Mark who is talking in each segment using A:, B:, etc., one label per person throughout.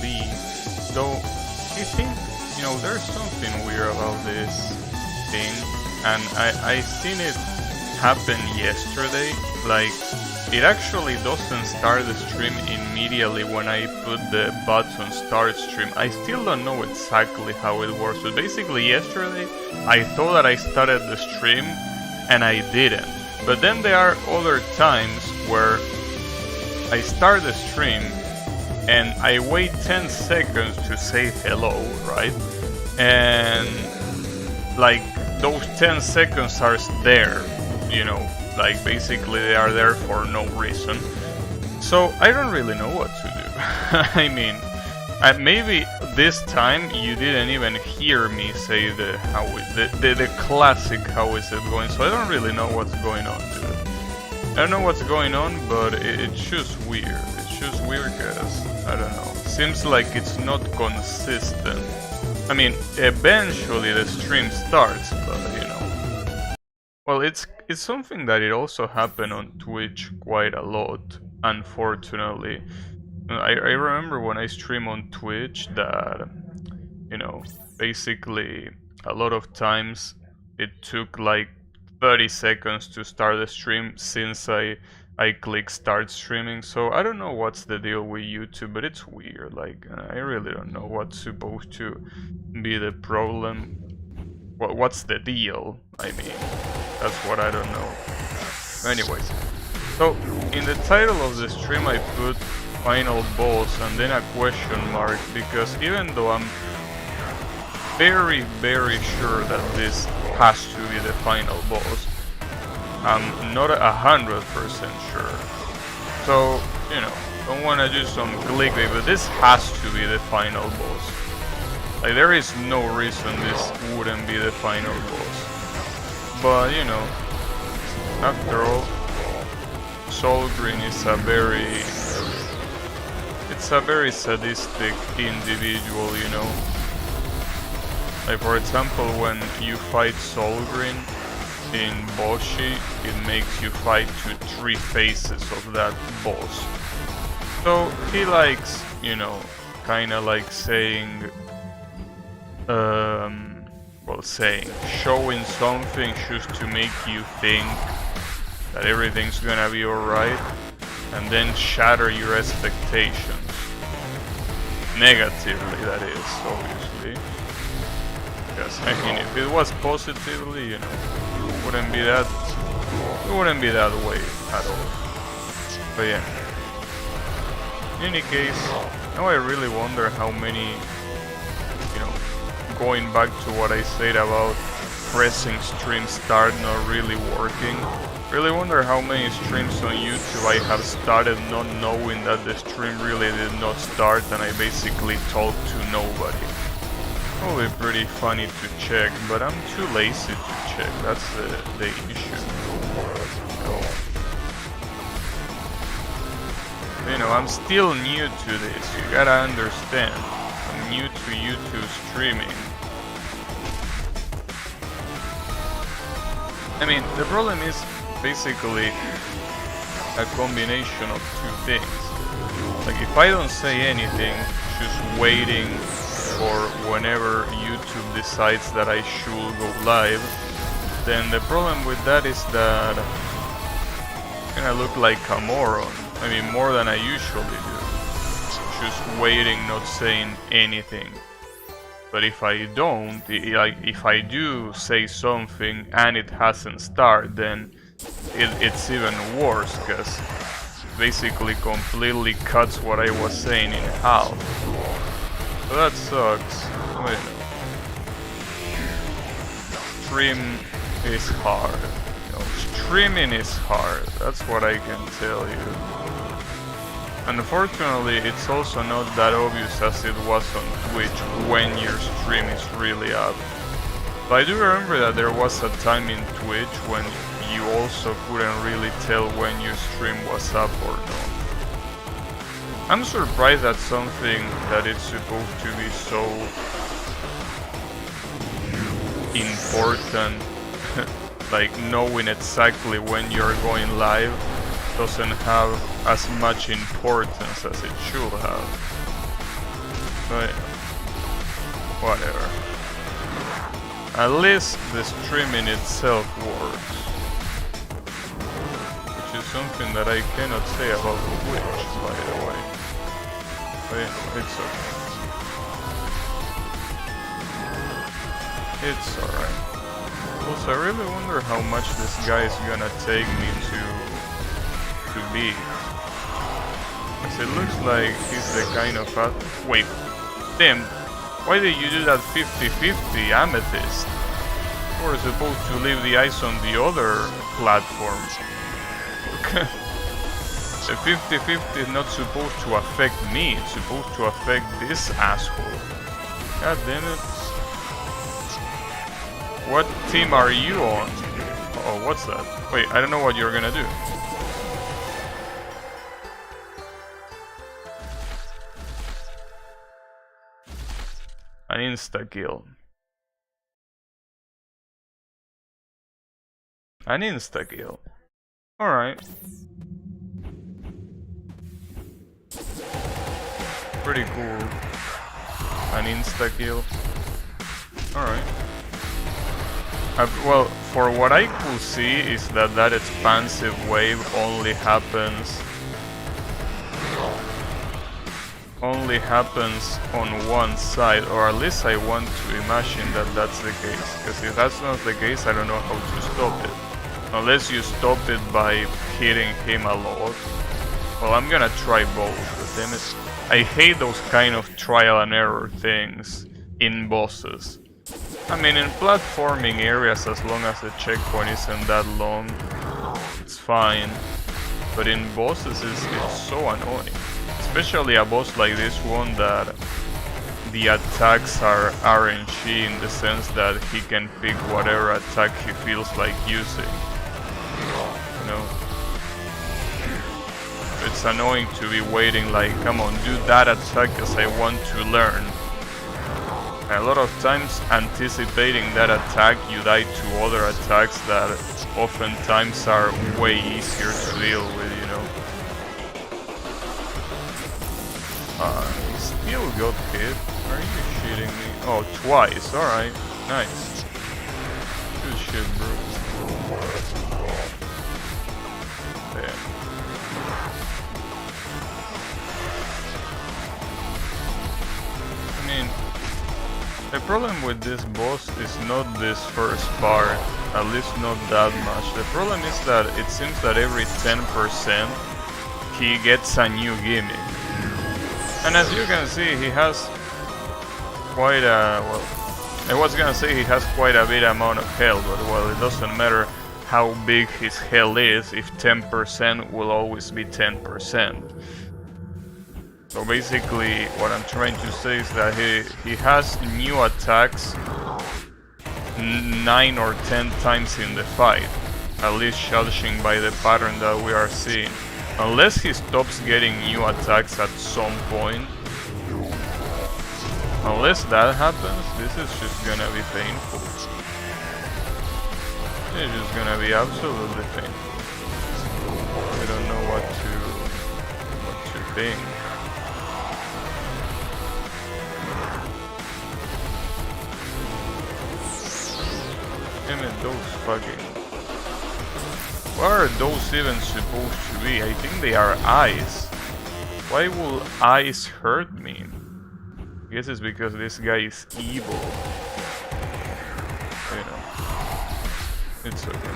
A: be. Though I think, there's something weird about this thing, and I seen it happen yesterday. Like, it actually doesn't start the stream immediately when I put the button start stream. I still don't know exactly how it works, but basically yesterday I thought that I started the stream and I didn't. But then there are other times where I start the stream and I wait 10 seconds to say hello, right? And like those 10 seconds are there, like basically they are there for no reason. So I don't really know what to do. I mean, maybe this time you didn't even hear me say the classic how is it going, so I don't really know what's going on, dude. I don't know what's going on, but it's just weird. It's just weird because, I don't know, seems like it's not consistent. I mean, eventually the stream starts, but well, it's something that it also happened on Twitch quite a lot, unfortunately. I remember when I stream on Twitch that, basically a lot of times it took like 30 seconds to start the stream since I click start streaming. So I don't know what's the deal with YouTube, but it's weird. Like, I really don't know what's supposed to be the problem. What's the deal? I mean, that's what I don't know. Anyways, so in the title of the stream I put final boss and then a question mark, because even though I'm very, very sure that this has to be the final boss, I'm not 100% sure. So, don't want to do some clickbait, but this has to be the final boss. Like, there is no reason this wouldn't be the final boss. But, after all, Solgreen is a very sadistic individual, Like, for example, when you fight Solgreen in Boshi, it makes you fight to 3 phases of that boss. So he likes, kinda like saying, showing something just to make you think that everything's gonna be alright, and then shatter your expectations. Negatively, that is, obviously. Because, I mean, if it was positively, it wouldn't be that way at all. But yeah. In any case, now I really wonder how many, going back to what I said about pressing stream start not really working, really wonder how many streams on YouTube I have started not knowing that the stream really did not start and I basically talked to nobody. Probably pretty funny to check, but I'm too lazy to check, that's the issue. So, I'm still new to this, you gotta understand. I'm new to YouTube streaming. I mean, the problem is basically a combination of 2 things. Like, if I don't say anything, just waiting for whenever YouTube decides that I should go live, then the problem with that is that I'm gonna look like a moron. I mean, more than I usually do. Just waiting, not saying anything. But if I don't, like if I do say something and it hasn't started, then it's even worse, because basically completely cuts what I was saying in half. So that sucks. Wait, stream is hard. Streaming is hard. That's what I can tell you. Unfortunately, it's also not that obvious as it was on Twitch when your stream is really up. But I do remember that there was a time in Twitch when you also couldn't really tell when your stream was up or not. I'm surprised that something that is supposed to be so important, like knowing exactly when you're going live, doesn't have as much importance as it should have. But whatever. At least the streaming itself works. Which is something that I cannot say about Twitch, by the way. But it's okay. It's alright. Also, I really wonder how much this guy is gonna take me to beat. Because it looks like he's the kind of wait, damn, why did you do that 50-50 Amethyst? We're supposed to leave the ice on the other platform. The 50-50 is not supposed to affect me, it's supposed to affect this asshole. God damn it. What team are you on? Oh, what's that? Wait, I don't know what you're gonna do. An insta-kill. An insta-kill. Alright. Pretty cool. An insta-kill. Alright. Well, for what I could see is that expansive wave only happens on one side, or at least I want to imagine that that's the case. Because if that's not the case, I don't know how to stop it. Unless you stop it by hitting him a lot. Well, I'm gonna try both, but then I hate those kind of trial and error things in bosses. I mean, in platforming areas, as long as the checkpoint isn't that long, it's fine. But in bosses, it's so annoying. Especially a boss like this one that the attacks are RNG in the sense that he can pick whatever attack he feels like using. You know? It's annoying to be waiting like, come on, do that attack because I want to learn. A lot of times, anticipating that attack, you die to other attacks that oftentimes are way easier to deal with, you know. He still got hit. Are you shitting me? Oh, twice. Alright. Nice. Good shit, bro. Damn. I mean, the problem with this boss is not this first part, at least not that much. The problem is that it seems that every 10% he gets a new gimmick. And as you can see, he has quite a, well, I was gonna say he has quite a bit amount of health, but well, it doesn't matter how big his health is if 10% will always be 10%. So basically, what I'm trying to say is that he has new attacks 9 or 10 times in the fight, at least judging by the pattern that we are seeing. Unless he stops getting new attacks at some point. Unless that happens, this is just gonna be painful. It's just gonna be absolutely painful. I don't know what to think. Damn it, those fucking... What are those even supposed to be? I think they are eyes. Why will eyes hurt me? I guess it's because this guy is evil. You know. It's okay.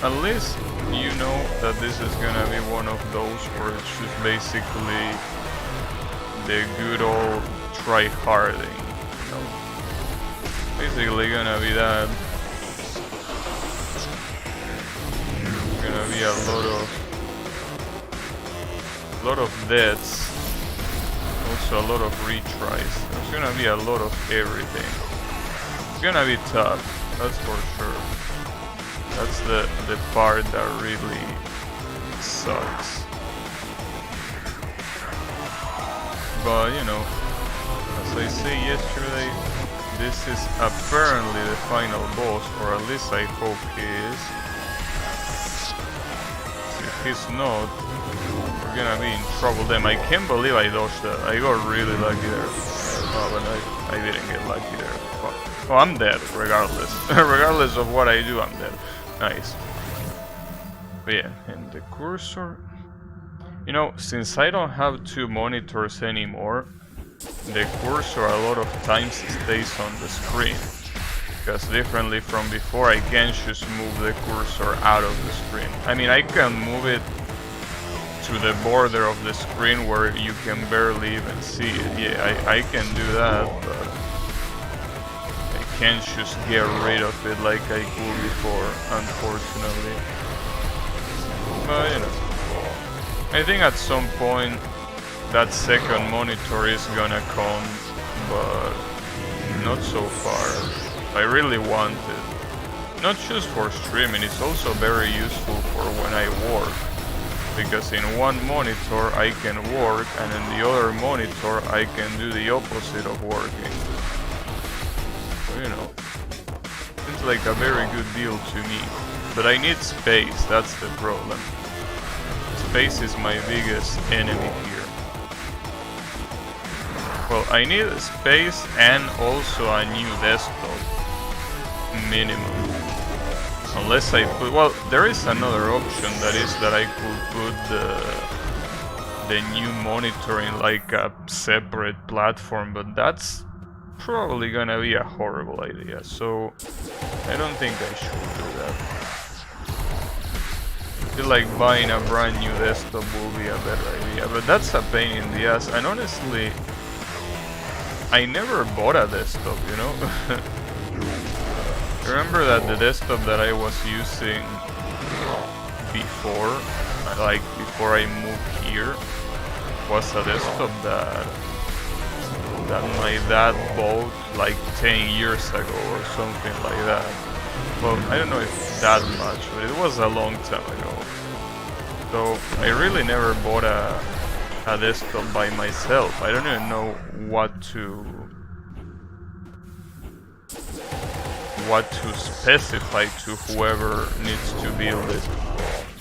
A: At least you know that this is gonna be one of those where it's just basically the good old try-harding, you know? Basically gonna be that. Gonna be a lot of deaths, also a lot of retries. There's gonna be a lot of everything. It's gonna be tough, that's for sure. That's the part that really sucks. But you know, as I say yesterday, this is apparently the final boss, or at least I hope he is. If he's not, we're gonna be in trouble. Damn, I can't believe I dodged that. I got really lucky there. Oh, but I didn't get lucky there. Oh, I'm dead, regardless. Regardless of what I do, I'm dead. Nice. But yeah, and the cursor... You know, since I don't have two monitors anymore, the cursor a lot of times stays on the screen. Because differently from before, I can't just move the cursor out of the screen. I mean, I can move it to the border of the screen where you can barely even see it. Yeah, I can do that, but I can't just get rid of it like I could before, unfortunately. But you know, I think at some point that second monitor is gonna come, but not so far. I really want it. Not just for streaming, it's also very useful for when I work. Because in one monitor I can work, and in the other monitor I can do the opposite of working. So, you know, seems like a very good deal to me. But I need space, that's the problem. Space is my biggest enemy here. Well, I need space and also a new desktop. Minimum. Unless I put... Well, there is another option, that is that I could put the new monitor in like a separate platform, but that's probably gonna be a horrible idea, so I don't think I should do that. I feel like buying a brand new desktop will be a better idea, but that's a pain in the ass, and honestly, I never bought a desktop, you know? Remember that the desktop that I was using before, like before I moved here, was a desktop that my dad bought like 10 years ago or something like that. Well, I don't know if that much, but it was a long time ago. So I really never bought a desktop by myself. I don't even know what to specify to whoever needs to build it.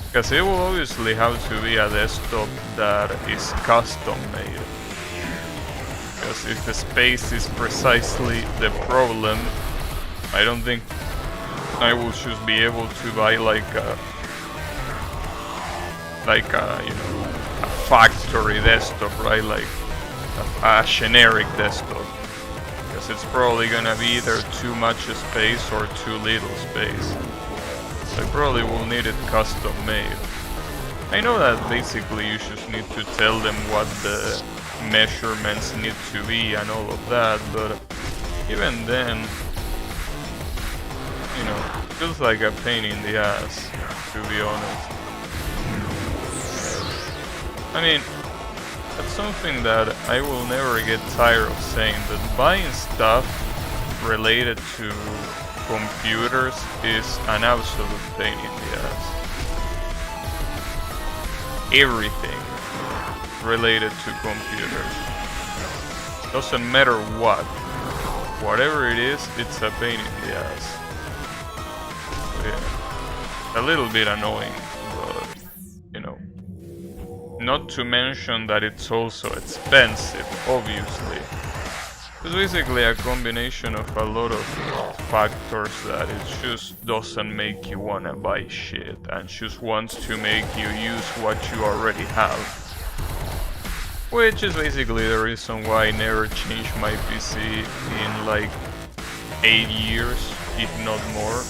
A: Because it will obviously have to be a desktop that is custom made. Because if the space is precisely the problem, I don't think I will just be able to buy like a you know, a factory desktop, right? Like a generic desktop. Because it's probably gonna be either too much space or too little space. So I probably will need it custom made. I know that basically you just need to tell them what the measurements need to be and all of that, but even then, you know, it feels like a pain in the ass, to be honest. I mean, that's something that I will never get tired of saying, that buying stuff related to computers is an absolute pain in the ass. Everything related to computers. Doesn't matter what. Whatever it is, it's a pain in the ass. So yeah, a little bit annoying, but you know. Not to mention that it's also expensive, obviously. It's basically a combination of a lot of factors that it just doesn't make you wanna buy shit and just wants to make you use what you already have. Which is basically the reason why I never changed my PC in like 8 years, if not more.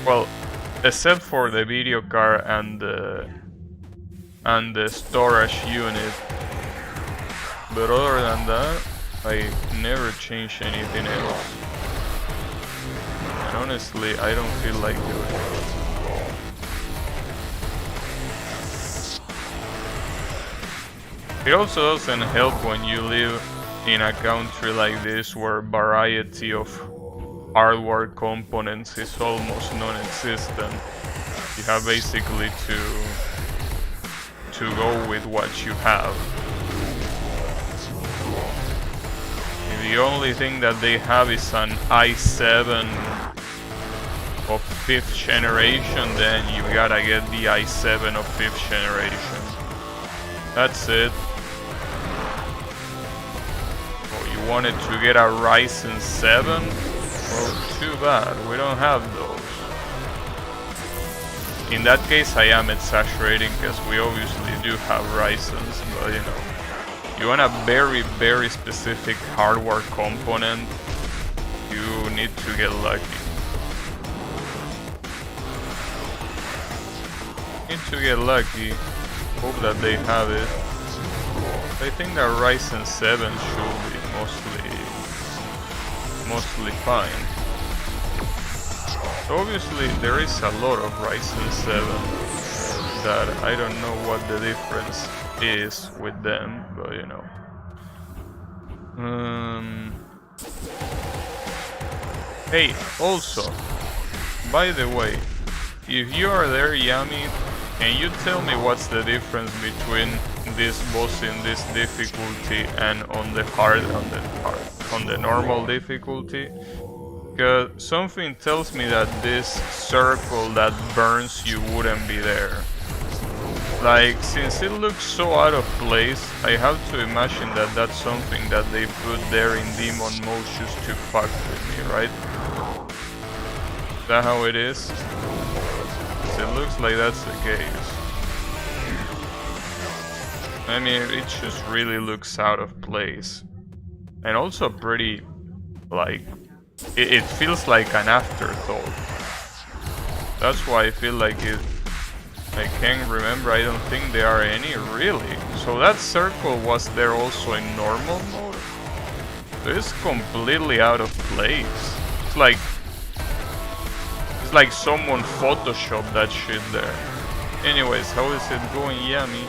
A: Well, except for the video card and the storage unit, but other than that, I never changed anything else. And honestly, I don't feel like doing it. It also doesn't help when you live in a country like this where variety of hardware components is almost non-existent. You have basically to go with what you have. the only thing that they have is an i7 of 5th generation, then you gotta get the i7 of 5th generation. That's it. Oh, you wanted to get a Ryzen 7? Well, too bad, we don't have those. In that case I am exaggerating, because we obviously do have Ryzens, but you know. You want a very, very specific hardware component, you need to get lucky. Need to get lucky, hope that they have it. I think that Ryzen 7 should be mostly fine. So obviously there is a lot of Ryzen 7 that I don't know what the difference is with them, but you know. Hey, also, by the way, if you are there, Yami, can you tell me what's the difference between this boss in this difficulty and on the normal difficulty? Because something tells me that this circle that burns you wouldn't be there. Like, since it looks so out of place, I have to imagine that that's something that they put there in demon mode just to fuck with me, right? Is that how it is? It looks like that's the case. I mean, it just really looks out of place. And also pretty, like, it feels like an afterthought. That's why I feel like it. I can't remember, I don't think there are any, really. So that circle was there also in normal mode? So it's completely out of place. It's like someone photoshopped that shit there. Anyways, how is it going, Yami?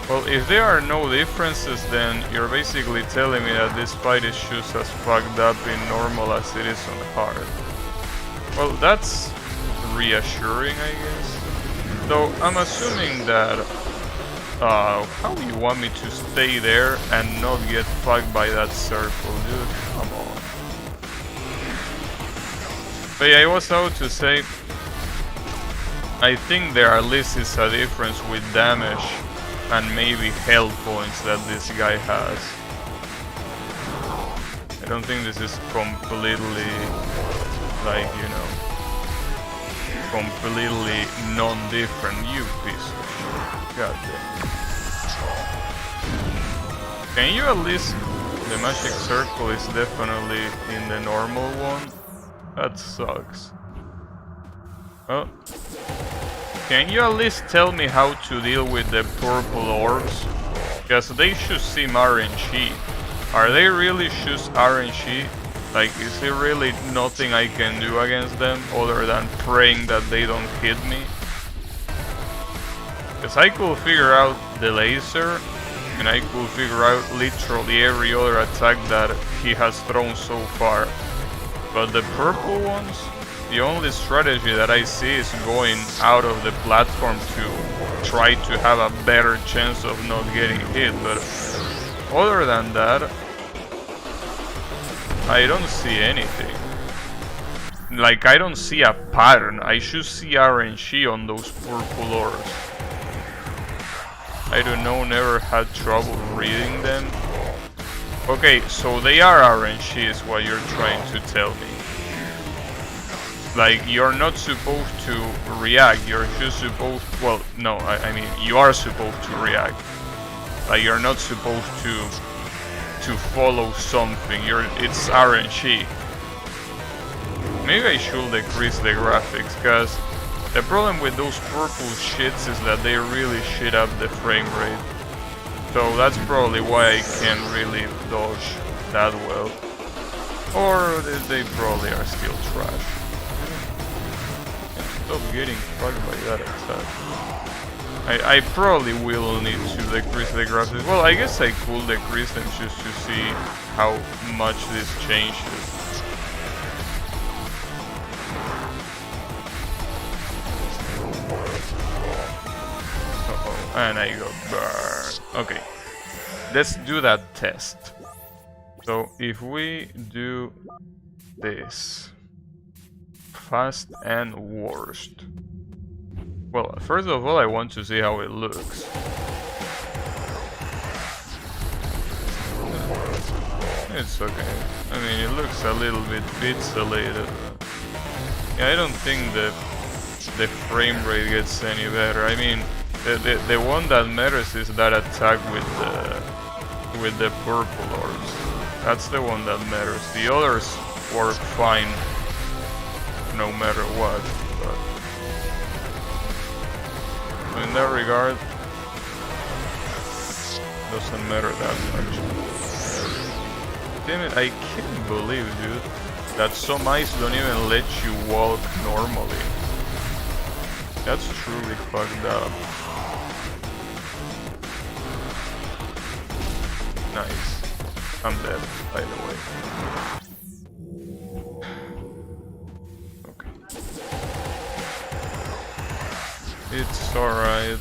A: Well, if there are no differences, then you're basically telling me that this fight is just as fucked up in normal as it is on hard. Well, that's reassuring, I guess. Though I'm assuming that how do you want me to stay there and not get fucked by that circle, dude? Come on. But yeah, I was about to say, I think there at least is a difference with damage and maybe health points that this guy has. I don't think this is completely, like, you know, completely non-different. You piece of shit. God damn. Can you at least... The magic circle is definitely in the normal one. That sucks. Well, can you at least tell me how to deal with the purple orbs? Because they should seem RNG. Are they really just RNG? Like, is there really nothing I can do against them other than praying that they don't hit me? Because I could figure out the laser, and I could figure out literally every other attack that he has thrown so far. But the purple ones, the only strategy that I see is going out of the platform to try to have a better chance of not getting hit. But other than that, I don't see anything. Like, I don't see a pattern. I should see RNG on those purple orbs. I don't know, never had trouble reading them. Okay, so they are RNG is what you're trying to tell me. Like, you're not supposed to react, you're just supposed... Well, no, I mean, you are supposed to react. Like, you're not supposed to follow something, it's RNG. Maybe I should decrease the graphics, because the problem with those purple shits is that they really shit up the frame rate. So that's probably why I can't really dodge that well. Or they probably are still trash. Stop getting fucked by that attack. I probably will need to decrease the graphics. Well, I guess I could decrease them just to see how much this changes. Uh-oh, and I got burned. Okay. let's do that test. So if we do this, fast and worst. Well, first of all, I want to see how it looks. It's okay. I mean, it looks a little bit pixelated. Yeah, I don't think the frame rate gets any better. I mean, the one that matters is that attack with the purple orbs. That's the one that matters. The others work fine, no matter what. But so in that regard, doesn't matter that much. Damn it! I can't believe, dude, that some eyes don't even let you walk normally. That's truly fucked up. Nice. I'm dead, by the way. Okay. It's alright.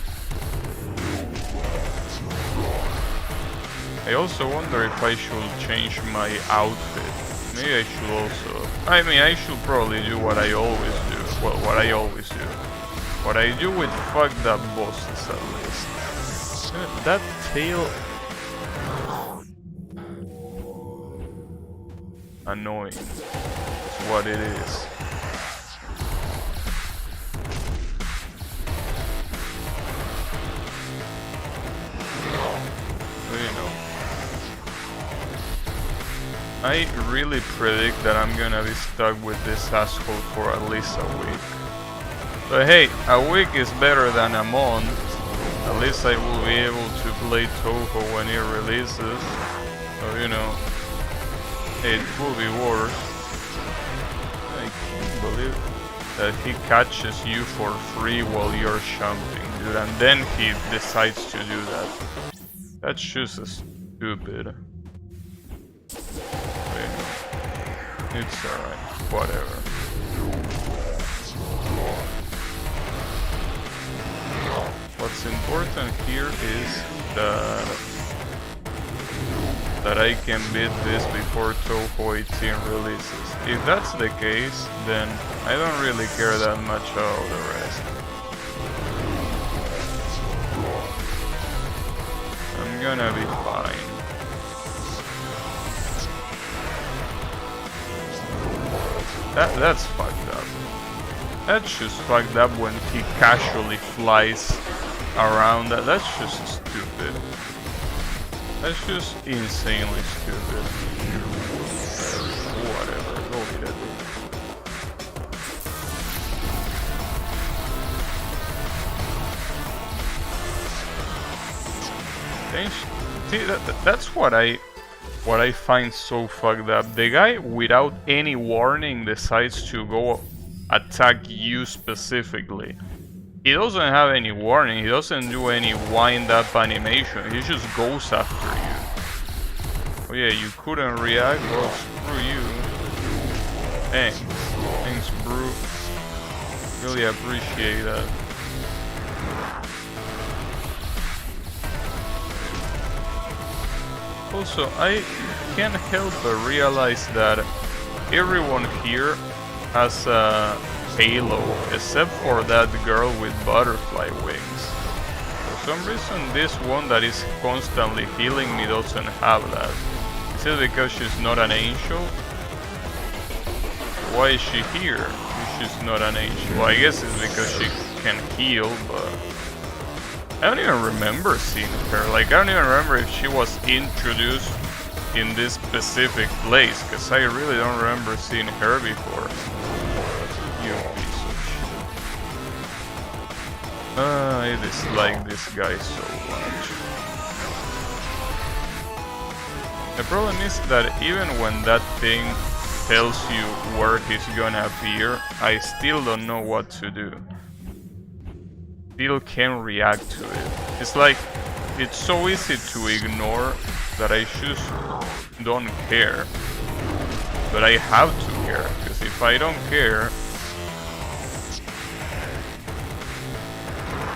A: I also wonder if I should change my outfit. Maybe I should also... I mean, I should probably do what I always do. Well, what I always do. What I do with fucked up bosses, at least. That tail... annoying. That's what it is. You know. I really predict that I'm gonna be stuck with this asshole for at least a week. But hey, a week is better than a month. At least I will be able to play Touhou when it releases. So, you know, it will be worse. I can't believe that he catches you for free while you're jumping, dude, and then he decides to do that. That's just stupid. It's alright, whatever. What's important here is that I can beat this before Touhou 18 releases. If that's the case, then I don't really care that much about the rest. I'm gonna be fine. That's fucked up. That's just fucked up when he casually flies around. That's just stupid. That's just insanely stupid. Whatever, go eat it. See, that's what I find so fucked up. The guy, without any warning, decides to go attack you specifically. He doesn't have any warning, he doesn't do any wind-up animation, he just goes after you. Oh yeah, you couldn't react? Well, screw you. Thanks. Thanks, bro. Really appreciate that. Also, I can't help but realize that everyone here has a halo, except for that girl with butterfly wings. For some reason, this one that is constantly healing me doesn't have that. Is it because she's not an angel? Why is she here if she's not an angel? Well, I guess it's because she can heal, but... I don't even remember seeing her. Like, I don't even remember if she was introduced in this specific place, because I really don't remember seeing her before. You piece of shit. I dislike this guy so much. The problem is that even when that thing tells you where he's gonna appear, I still don't know what to do. Still can't react to it. It's like, it's so easy to ignore that I just don't care. But I have to care, because if I don't care,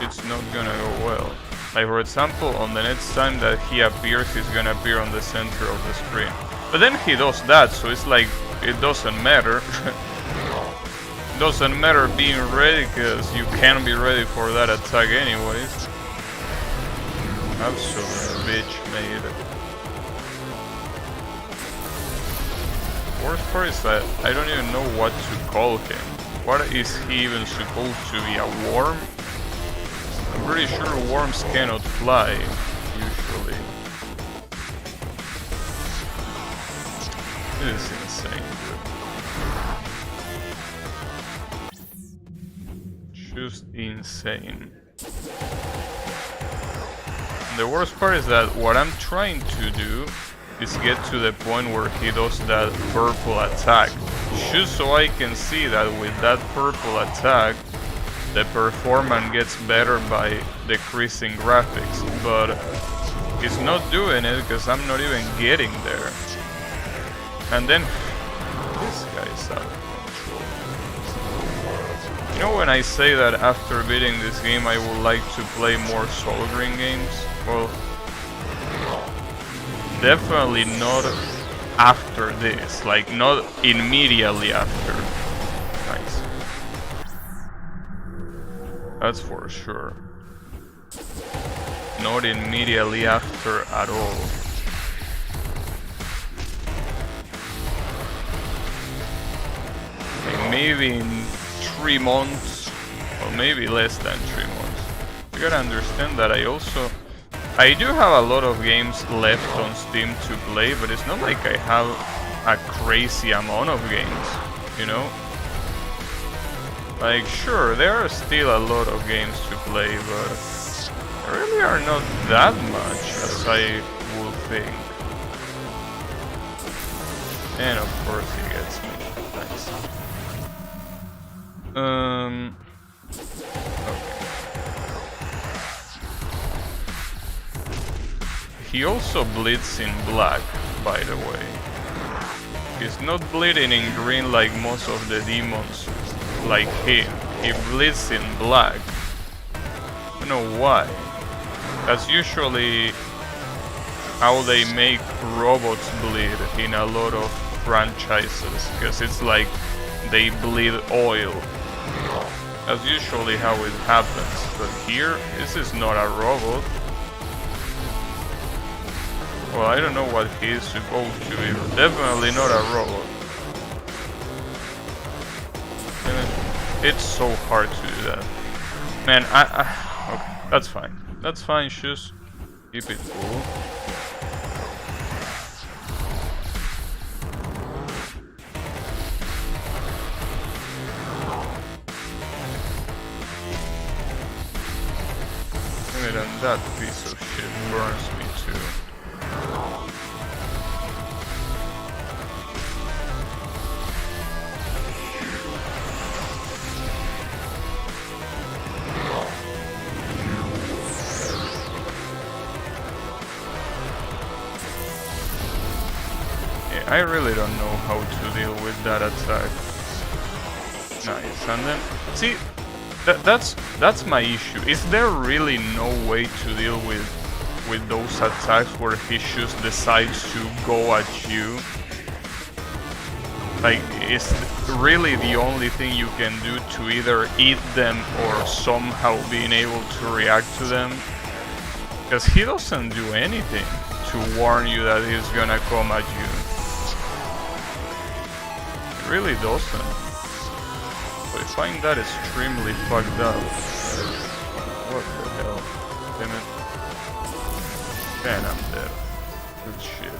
A: it's not gonna go well. Like for example, on the next time that he appears, he's gonna appear on the center of the screen. But then he does that, so it's like, it doesn't matter. It doesn't matter being ready, because you can't be ready for that attack anyways. Absolute bitch made. Worst part is that I don't even know what to call him. What is he even supposed to be, a worm? I'm pretty sure worms cannot fly, usually. It is insane, dude. Just insane. And the worst part is that what I'm trying to do is get to the point where he does that purple attack, just so I can see that with that purple attack the performance gets better by decreasing graphics, but he's not doing it because I'm not even getting there. And then this guy's out of control. You know, when I say that after beating this game I would like to play more Soul Green games, well, definitely not after this, like not immediately after. Nice. That's for sure. Not immediately after at all. Like maybe in 3 months, or maybe less than 3 months. You gotta understand that I do have a lot of games left on Steam to play, but it's not like I have a crazy amount of games, you know? Like, sure, there are still a lot of games to play, but there really are not that much as I would think. And of course he gets me. Nice. Okay. He also bleeds in black, by the way. He's not bleeding in green like most of the demons like him. He bleeds in black. I don't know why. That's usually how they make robots bleed in a lot of franchises, because it's like they bleed oil. That's usually how it happens. But here, this is not a robot. Well, I don't know what he is supposed to be, but definitely not a robot. And it's so hard to do that. Man, okay, that's fine. That's fine, just keep it cool. And that piece of shit burns me too. Yeah, I really don't know how to deal with that attack. Nice, and then see. That's my issue. Is there really no way to deal with those attacks where he just decides to go at you? Like, is really the only thing you can do to either eat them or somehow being able to react to them? Because he doesn't do anything to warn you that he's gonna come at you. He really doesn't. I find that extremely fucked up. What the hell? Damn it. And I'm dead. Good shit.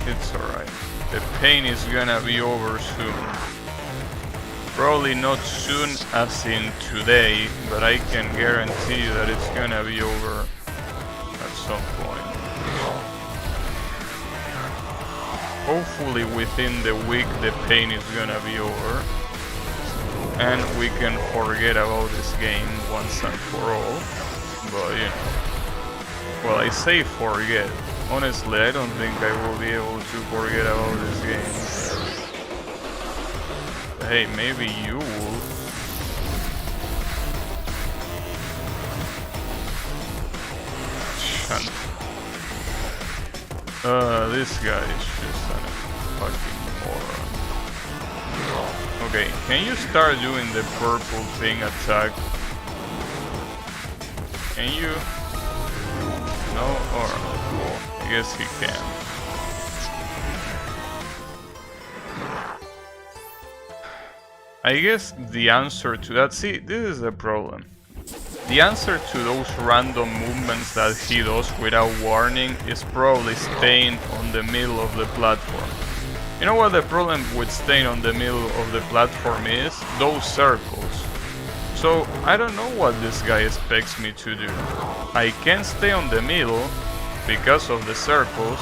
A: It's alright. The pain is gonna be over soon. Probably not soon as in today, but I can guarantee you that it's gonna be over at some point. Hopefully within the week the pain is gonna be over and we can forget about this game once and for all. But you know, well, I say forget, Honestly, I don't think I will be able to forget about this game. Hey, maybe you will. This guy is just a fucking moron. Okay, can you start doing the purple thing attack? Can you? No? Or I guess he can. I guess the answer to that, see, this is the problem. The answer to those random movements that he does without warning is probably staying on the middle of the platform. You know what the problem with staying on the middle of the platform is? Those circles. So I don't know what this guy expects me to do. I can stay on the middle because of the circles,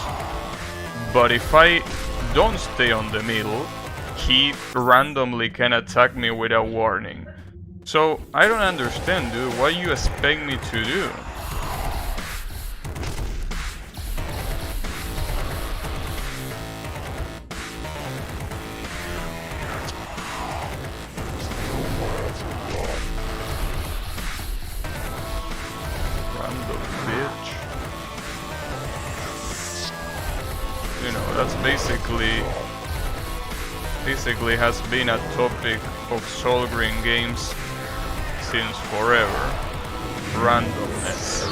A: but if I don't stay on the middle, he randomly can attack me without warning. So, I don't understand, dude, what you expect me to do? Random bitch. You know, that's basically has been a topic of Solgreen games since forever. Randomness.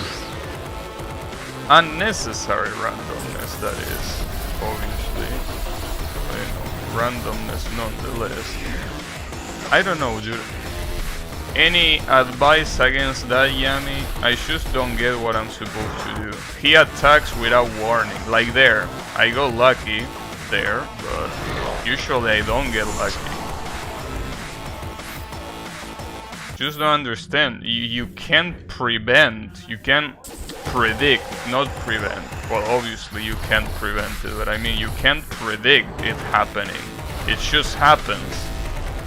A: Unnecessary randomness, that is, obviously. You know, randomness nonetheless. I don't know, dude. Any advice against that, Yami? I just don't get what I'm supposed to do. He attacks without warning, like there. I got lucky there, but usually I don't get lucky. Just don't understand. You can't prevent, you can predict, not prevent. Well, obviously you can't prevent it, but I mean you can't predict it happening. It just happens.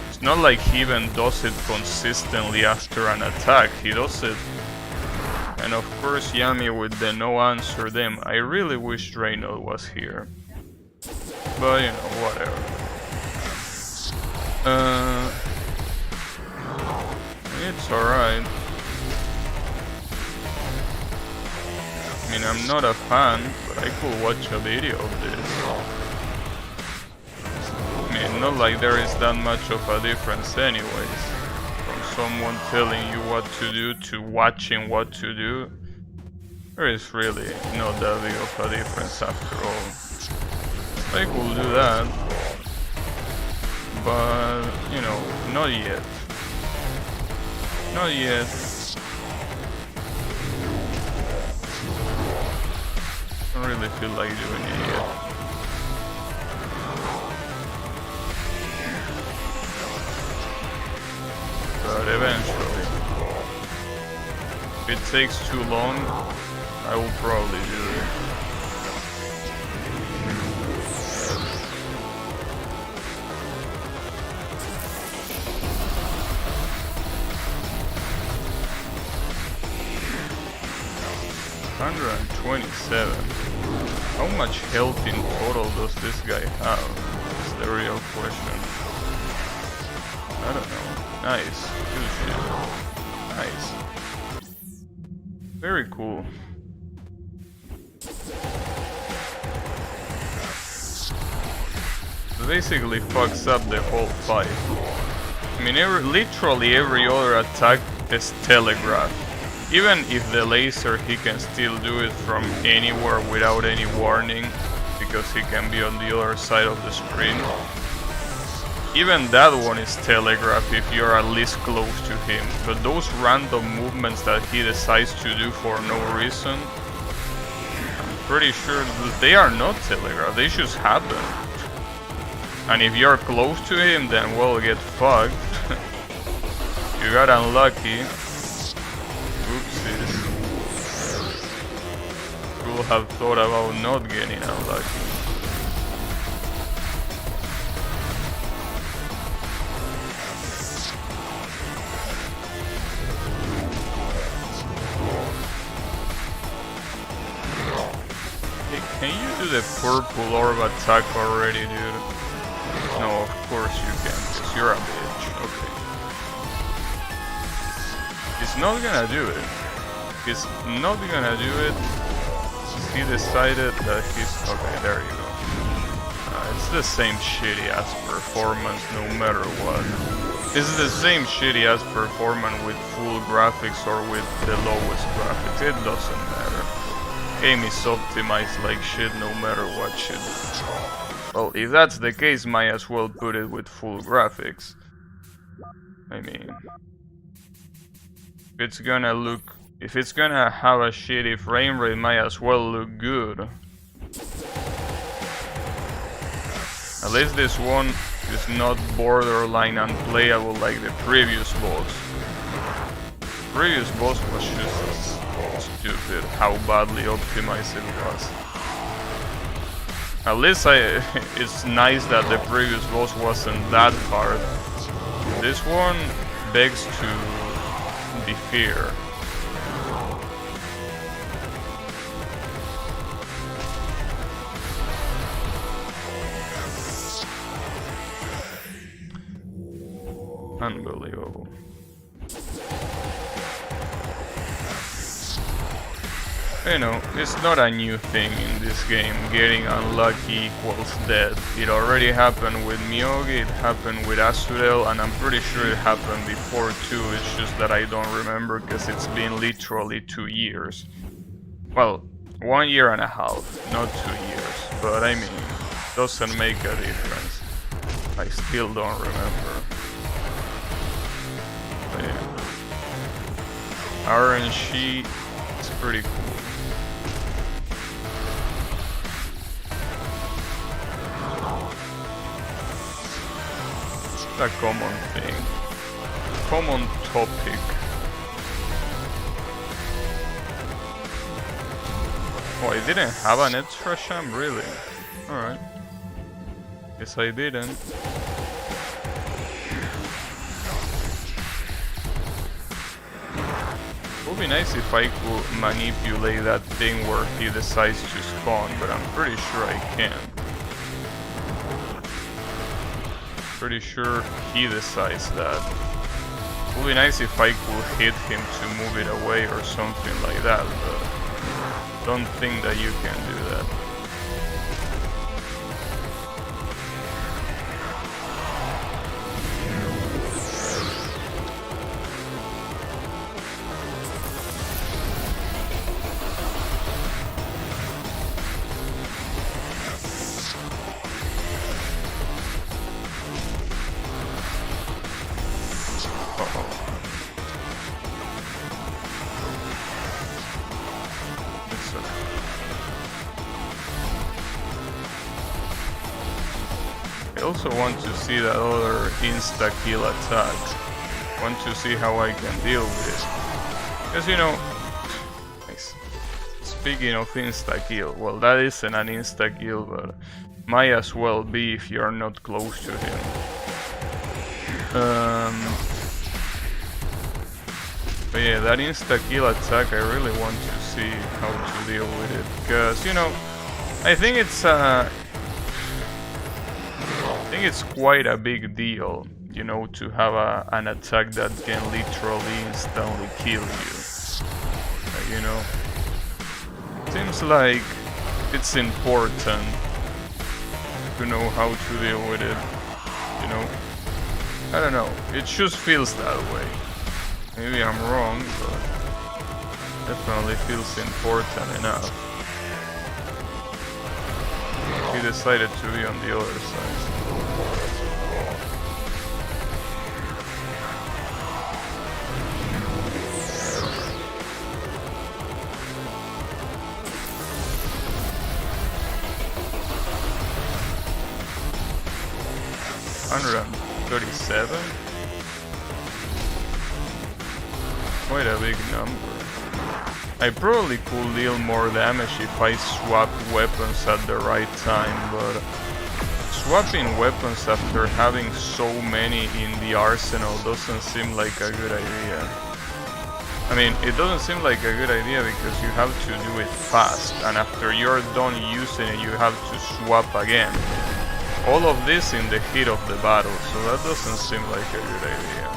A: It's not like he even does it consistently after an attack. He does it. And of course Yami with the no answer them. I really wish Reynolds was here. But you know, whatever. It's alright. I mean, I'm not a fan, but I could watch a video of this. I mean, not like there is that much of a difference anyways. From someone telling you what to do to watching what to do, there is really not that big of a difference after all. I could do that, but, you know, not yet. Not yet. I don't really feel like doing it yet. But eventually. If it takes too long, I will probably do it. $127. How much health in total does this guy have? Is the real question. I don't know. Nice. Good shit. Nice. Very cool. It basically fucks up the whole fight. I mean, literally every other attack is telegraphed. Even if the laser, he can still do it from anywhere without any warning, because he can be on the other side of the screen. Even that one is telegraphed if you're at least close to him, but those random movements that he decides to do for no reason, I'm pretty sure that they are not telegraphed, they just happen. And if you're close to him, then well, get fucked. You got unlucky. Oopsies. Could have thought about not getting unlucky. the purple orb attack already, dude? No, of course you can, because you're a bitch. Okay. He's not gonna do it. He's not gonna do it. He decided that he's... Okay, there you go. It's the same shitty ass performance no matter what. It's the same shitty ass performance with full graphics or with the lowest graphics. It doesn't matter. Game is optimized like shit no matter what shit. Well, if that's the case, might as well put it with full graphics. I mean... If it's gonna have a shitty frame rate, might as well look good. At least this one is not borderline unplayable like the previous boss. The previous boss was just stupid how badly optimized it was. At least it's nice that the previous boss wasn't that hard. This one begs to differ. Unbelievable. You know, it's not a new thing in this game. Getting unlucky equals death. It already happened with Myogi, it happened with Azurael, and I'm pretty sure it happened before too. It's just that I don't remember because it's been literally 2 years. Well, 1 year and a half, not 2 years. But I mean, doesn't make a difference. I still don't remember. But yeah. RNG is pretty cool. A common thing. Common topic. Oh, I didn't have an extra sham, really? Alright. Guess I didn't. It would be nice if I could manipulate that thing where he decides to spawn, but I'm pretty sure I can. Pretty sure he decides that. It would be nice if I could hit him to move it away or something like that, but don't think that you can do that. I also want to see that other insta-kill attack. Want to see how I can deal with it. Because you know, speaking of insta-kill, well that isn't an insta-kill, but might as well be if you're not close to him. But yeah, that insta-kill attack, I really want to see how to deal with it. Because, you know, I think it's quite a big deal, you know, to have an attack that can literally instantly kill you. You know, seems like it's important to know how to deal with it. You know, I don't know. It just feels that way. Maybe I'm wrong, but definitely feels important enough. He decided to be on the other side. $137? Quite a big number. I probably could deal more damage if I swapped weapons at the right time, but swapping weapons after having so many in the arsenal doesn't seem like a good idea. I mean, it doesn't seem like a good idea because you have to do it fast, and after you're done using it, you have to swap again. All of this in the heat of the battle, so that doesn't seem like a good idea.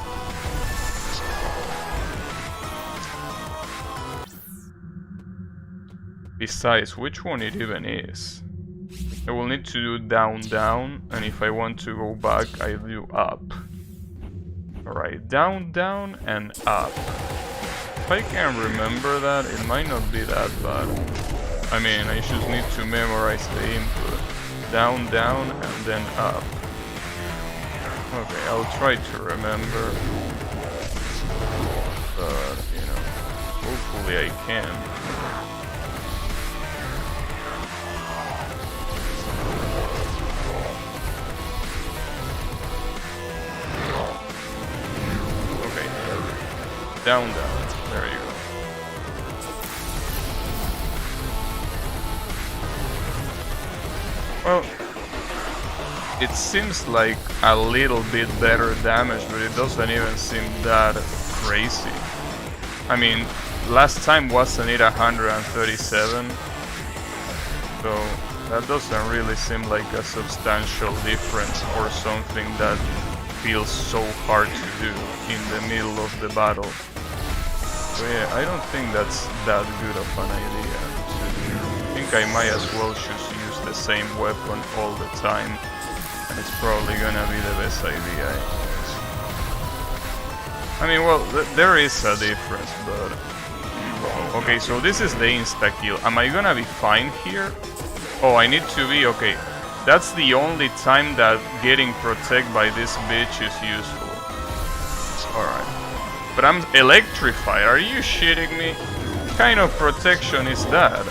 A: Besides, which one it even is? I will need to do down, down, and if I want to go back, I do up. Alright, down, down, and up. If I can remember that, it might not be that bad. I mean, I just need to memorize the input. Down, down, and then up. Okay, I'll try to remember. But, you know, hopefully I can. Down, down. There you go. Well, it seems like a little bit better damage, but it doesn't even seem that crazy. I mean, last time wasn't it 137? So that doesn't really seem like a substantial difference for something that feels so hard to do in the middle of the battle. So yeah, I don't think that's that good of an idea to do. I think I might as well just use the same weapon all the time, and it's probably gonna be the best idea. I mean, well, there is a difference, but... Okay, so this is the insta-kill. Am I gonna be fine here? Oh, I need to be... Okay, that's the only time that getting protected by this bitch is useful. Alright. But I'm electrified, are you shitting me? What kind of protection is that?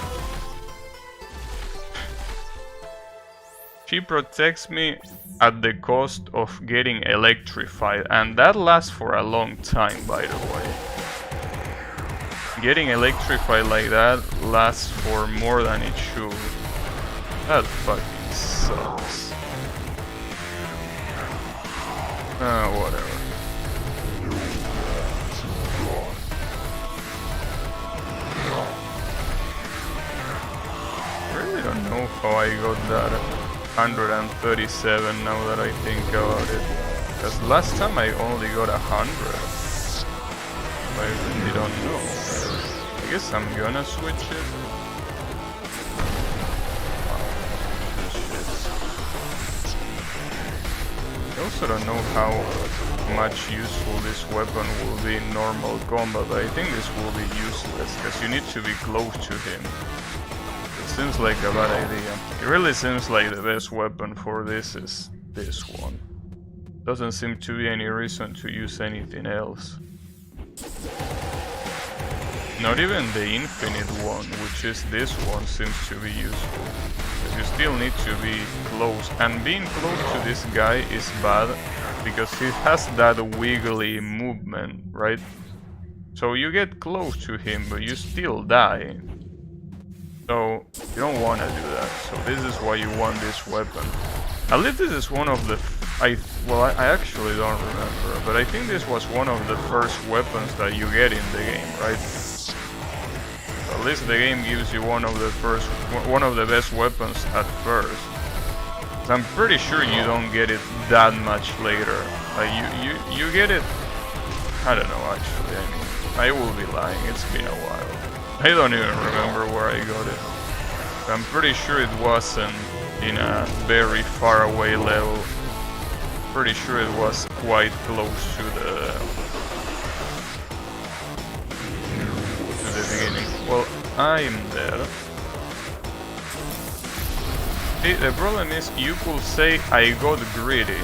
A: She protects me at the cost of getting electrified, and that lasts for a long time, by the way. Getting electrified like that lasts for more than it should. That fucking sucks. Whatever. I really don't know how I got that 137 now that I think about it. Because last time I only got 100. I really don't know. I guess I'm gonna switch it. I also don't know how much useful this weapon will be in normal combat, but I think this will be useless, because you need to be close to him. It seems like a bad idea. It really seems like the best weapon for this is this one. Doesn't seem to be any reason to use anything else. Not even the infinite one, which is this one, seems to be useful. But you still need to be close, and being close to this guy is bad because he has that wiggly movement, right? So you get close to him, but you still die. So you don't want to do that. So this is why you want this weapon. At least this is one of the... I actually don't remember, but I think this was one of the first weapons that you get in the game, right? At least the game gives you one of the best weapons at first. So I'm pretty sure you don't get it that much later. Like you get it. I don't know actually. I mean, I will be lying. It's been a while. I don't even remember where I got it. I'm pretty sure it wasn't in a very far away level. Pretty sure it was quite close to the beginning. Well, I'm there. See, the problem is you could say I got greedy,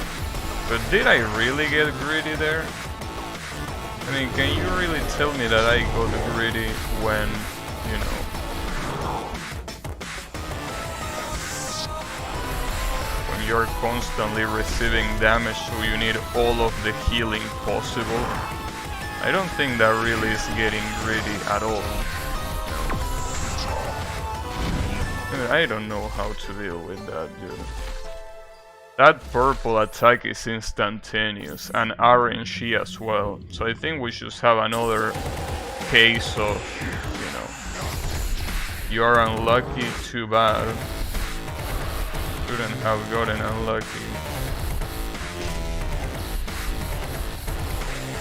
A: but did I really get greedy there? I mean, can you really tell me that I got greedy when, you know, when you're constantly receiving damage, so you need all of the healing possible? I don't think that really is getting greedy at all. I don't know how to deal with that, dude. That purple attack is instantaneous, and RNG as well. So I think we should have another case of, you know, you are unlucky, too bad. Shouldn't have gotten unlucky.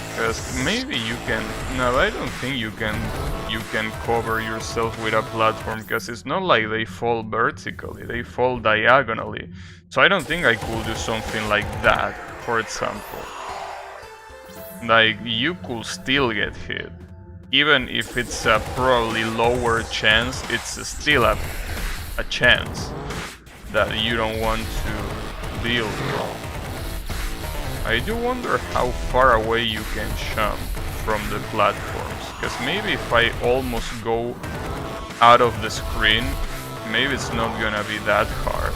A: Because maybe you can... No, I don't think you can cover yourself with a platform, because it's not like they fall vertically, they fall diagonally. So I don't think I could do something like that, for example. Like, you could still get hit. Even if it's a probably lower chance, it's still a chance that you don't want to deal with. I do wonder how far away you can jump from the platforms, because maybe if I almost go out of the screen, maybe it's not gonna be that hard.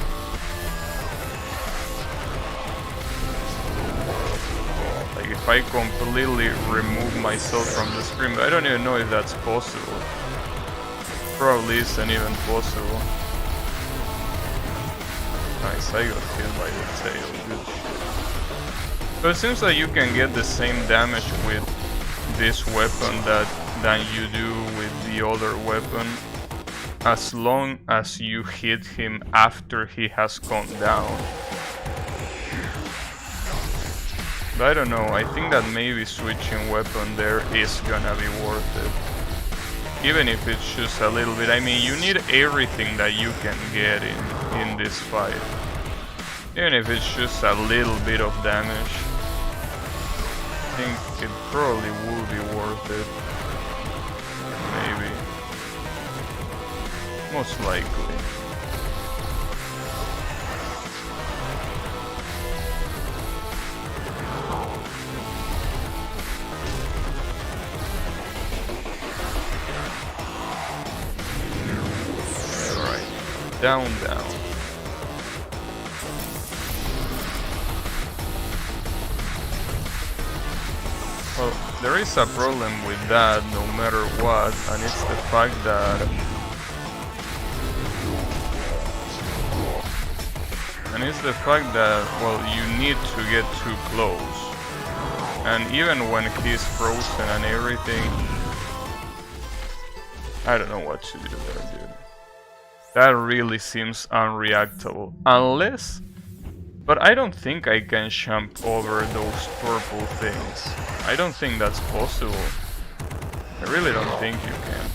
A: Like if I completely remove myself from the screen, but I don't even know if that's possible. Probably isn't even possible. Nice, I got hit by the tail, good shit. So it seems like you can get the same damage with this weapon than you do with the other weapon, as long as you hit him after he has gone down. But I don't know, I think that maybe switching weapon there is gonna be worth it. Even if it's just a little bit. I mean, you need everything that you can get in this fight. Even if it's just a little bit of damage, I think it probably would be worth it. Maybe. Most likely. Alright. Down, down. Well, there is a problem with that no matter what, and it's the fact that... well, you need to get too close. And even when he's frozen and everything... I don't know what to do there, dude. That really seems unreactable. Unless... But I don't think I can jump over those purple things. I don't think that's possible. I really don't think you can.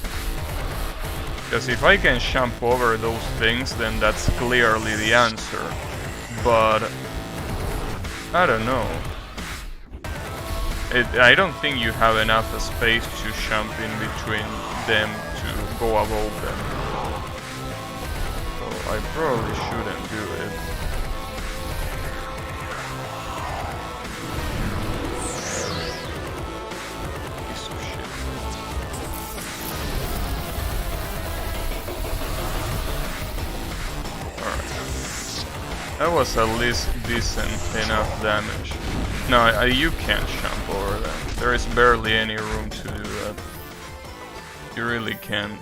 A: Because if I can jump over those things, then that's clearly the answer. But... I don't know. I don't think you have enough space to jump in between them to go above them. So I probably shouldn't do it. That was at least decent enough damage. No, you can't jump over them. There is barely any room to do that. You really can't.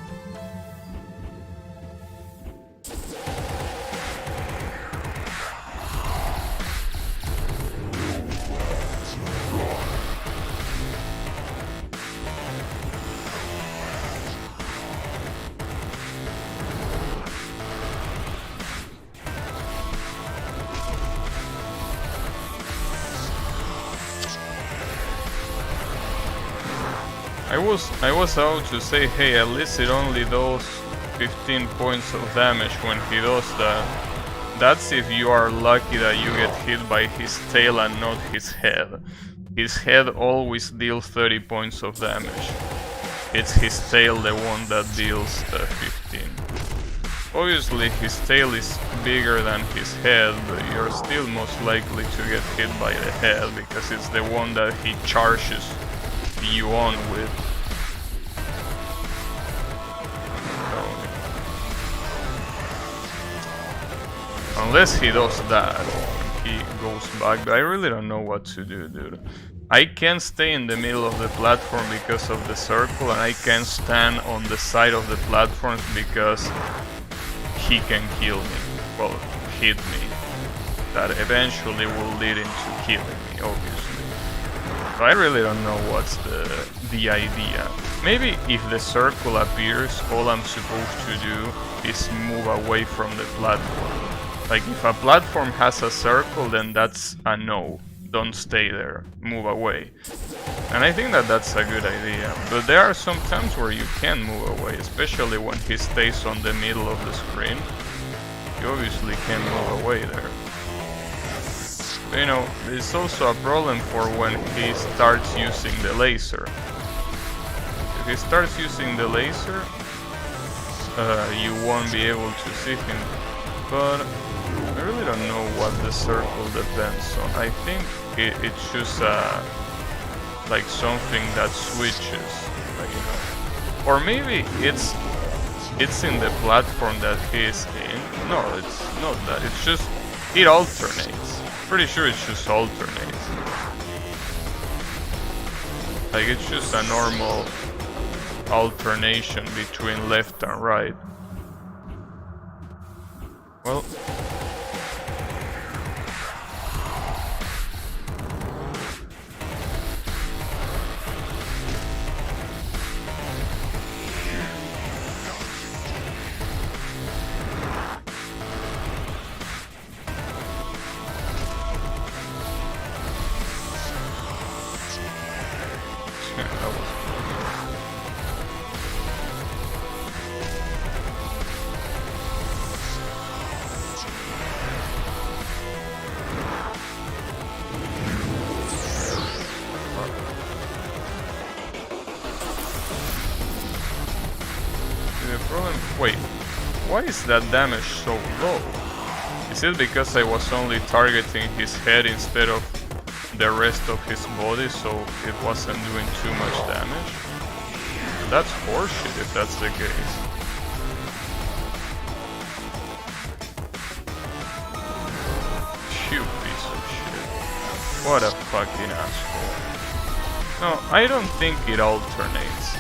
A: I was out to say, hey, at least it only does 15 points of damage when he does that. That's if you are lucky that you get hit by his tail and not his head. His head always deals 30 points of damage. It's his tail the one that deals 15. Obviously his tail is bigger than his head, but you're still most likely to get hit by the head because it's the one that he charges you on with. Unless he does that, he goes back, but I really don't know what to do, dude. I can't stay in the middle of the platform because of the circle, and I can't stand on the side of the platforms because he can kill me. Well, hit me. That eventually will lead into killing me, obviously. So I really don't know what's the idea. Maybe if the circle appears, all I'm supposed to do is move away from the platform. Like if a platform has a circle, then that's a no. Don't stay there, move away. And I think that that's a good idea. But there are some times where you can move away, especially when he stays on the middle of the screen. You obviously can move away there. You know, it's also a problem for when he starts using the laser. If he starts using the laser, you won't be able to see him. But I really don't know what the circle depends on. I think it's just like something that switches, like, you know. Or maybe it's in the platform that he's in. No, it's not that. It's just it alternates. Pretty sure it just alternates. Like it's just a normal alternation between left and right. Well, wait, why is that damage so low? Is it because I was only targeting his head instead of the rest of his body, so it wasn't doing too much damage? That's horseshit if that's the case. You piece of shit. What a fucking asshole. No, I don't think it alternates.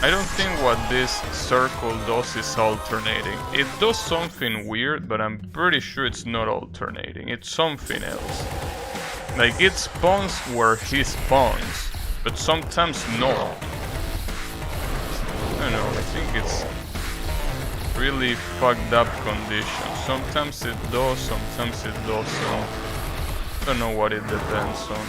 A: I don't think what this circle does is alternating. It does something weird, but I'm pretty sure it's not alternating. It's something else. Like it spawns where he spawns, but sometimes not. I don't know, I think it's really fucked up condition. Sometimes it does, sometimes it doesn't. I don't know what it depends on.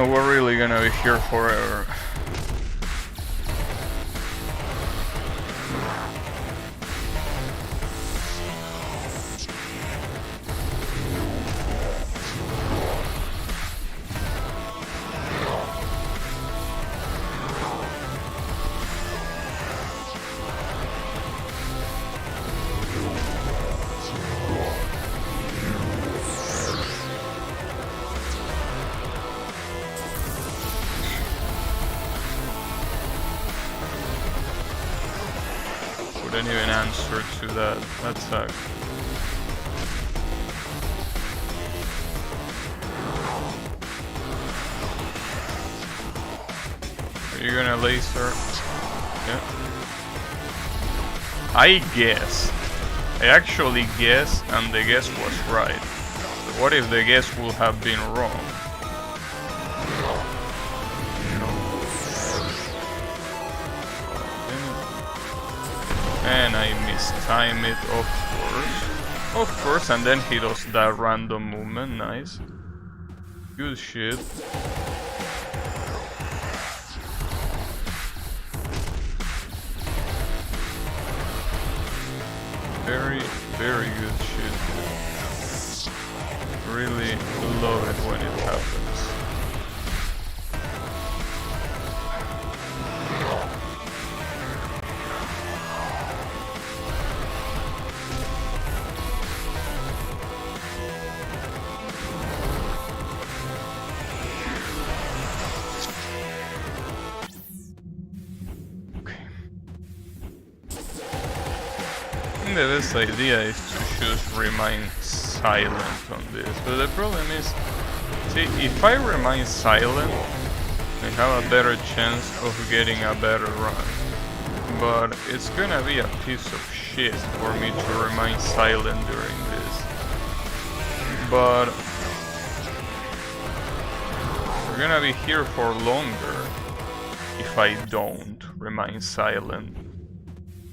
A: We're really gonna be here forever. Didn't even answer to that. That sucks. Are you gonna laser? Yeah. I guess. I actually guessed, and the guess was right. So what if the guess would have been wrong? And I mistime it, of course. Of course, and then he does that random movement, nice. Good shit. Very, very good shit. Really love it when it happens. The best idea is to just remain silent on this, but the problem is, see, if I remain silent, I have a better chance of getting a better run. but it's gonna be a piece of shit for me to remain silent during this. But we're gonna be here for longer if I don't remain silent.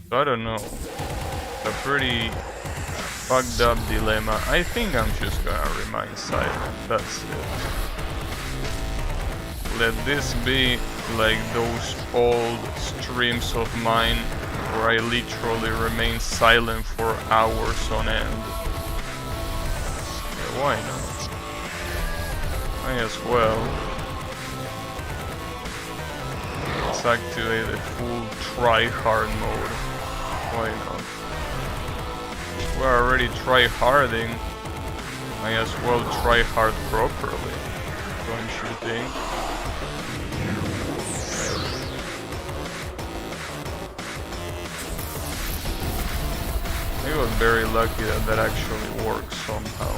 A: So I don't know. A pretty fucked up dilemma. I think I'm just gonna remain silent. That's it. Let this be like those old streams of mine where I literally remain silent for hours on end. Yeah, why not? Might as well. Let's activate the full try-hard mode. Why not? We're already try-harding. Might as well try hard properly, don't you think? I got very lucky that that actually works somehow.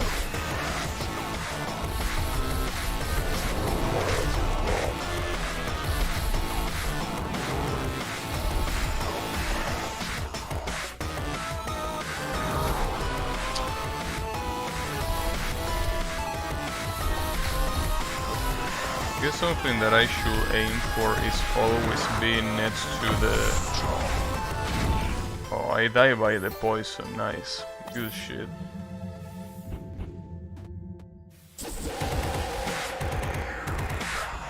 A: I guess something that I should aim for is always being next to the... Oh, I die by the poison, nice. Good shit.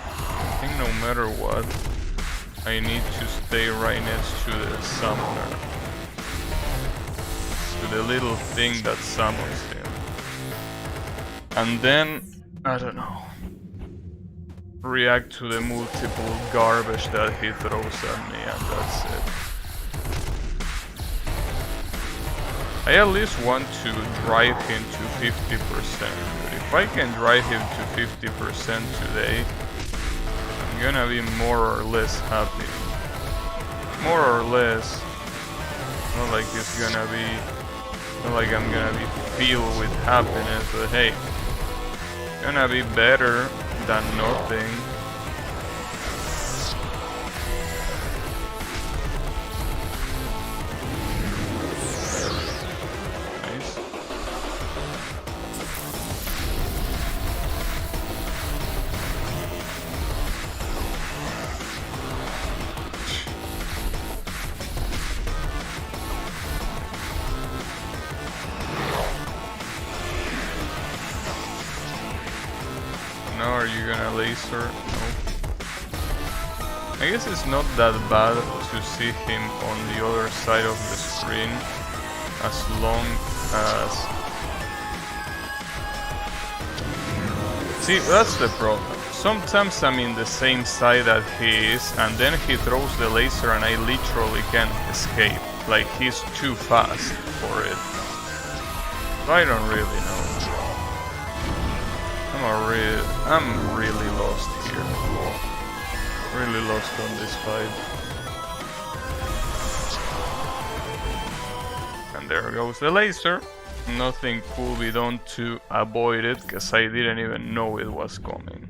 A: I think no matter what, I need to stay right next to the summoner. To the little thing that summons him. And then, I don't know. React to the multiple garbage that he throws at me, and that's it. I at least want to drive him to 50%, but if I can drive him to 50% today, I'm gonna be more or less happy. More or less. Not like it's gonna be... Not like I'm gonna be filled with happiness, but hey, gonna be better than nothing. Nice. Now are you gonna laser? No. I guess it's not that bad to see him on the other side of the screen as long as... See, that's the problem. Sometimes I'm in the same side that he is and then he throws the laser and I literally can't escape. Like he's too fast for it. So I don't really know. I'm really lost here. Really lost on this fight. And there goes the laser. Nothing could be done to avoid it, cause I didn't even know it was coming.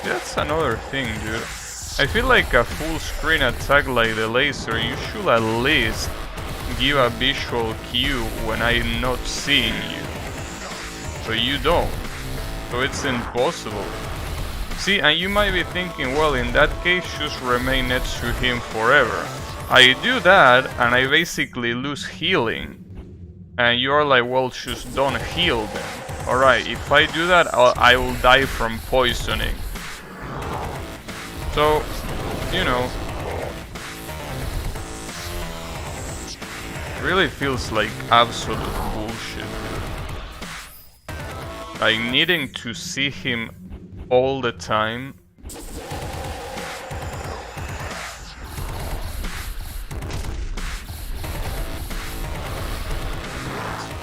A: That's another thing, dude. I feel like a full screen attack like the laser, you should at least give a visual cue when I'm not seeing you. But you don't. So it's impossible. See, and you might be thinking, well, in that case, just remain next to him forever. I do that, and I basically lose healing. And you're like, well, just don't heal then. Alright, if I do that, I will die from poisoning. So, you know. Really feels like absolute bullshit, dude. Like needing to see him all the time. It's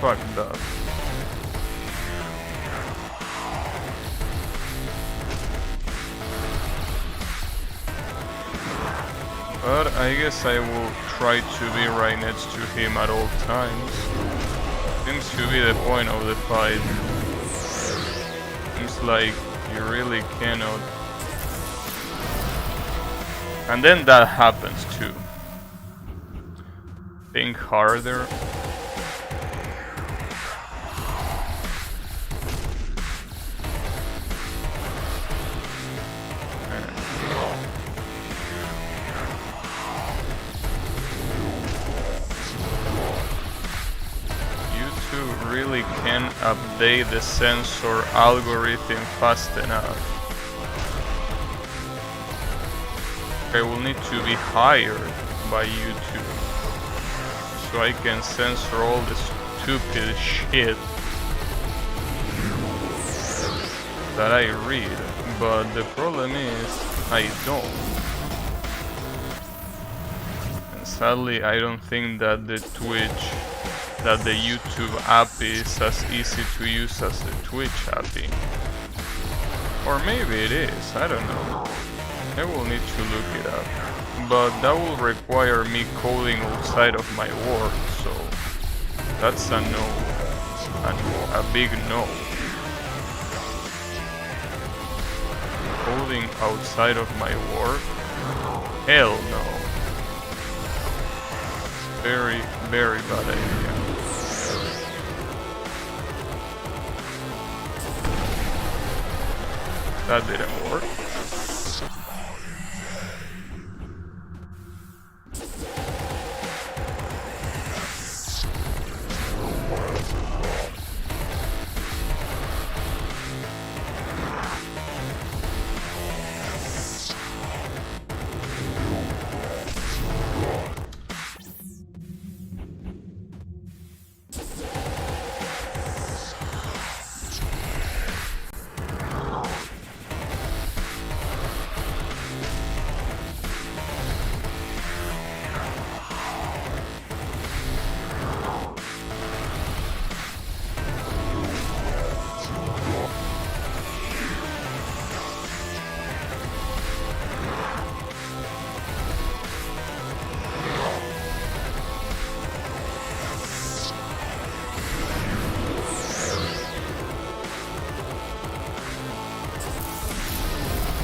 A: fucked up. But I guess I will try to be right next to him at all times. Seems to be the point of the fight. Seems like you really cannot And then that happens too. Think harder. YouTube really can update the sensor algorithm fast enough. I will need to be hired by YouTube so I can censor all the stupid shit that I read, but the problem is I don't. And sadly I don't think that the YouTube app is as easy to use as the Twitch app. Or maybe it is, I don't know. I will need to look it up, but that will require me coding outside of my work, so that's a no, a big no. Coding outside of my work? Hell no. Very, very bad idea. That didn't work.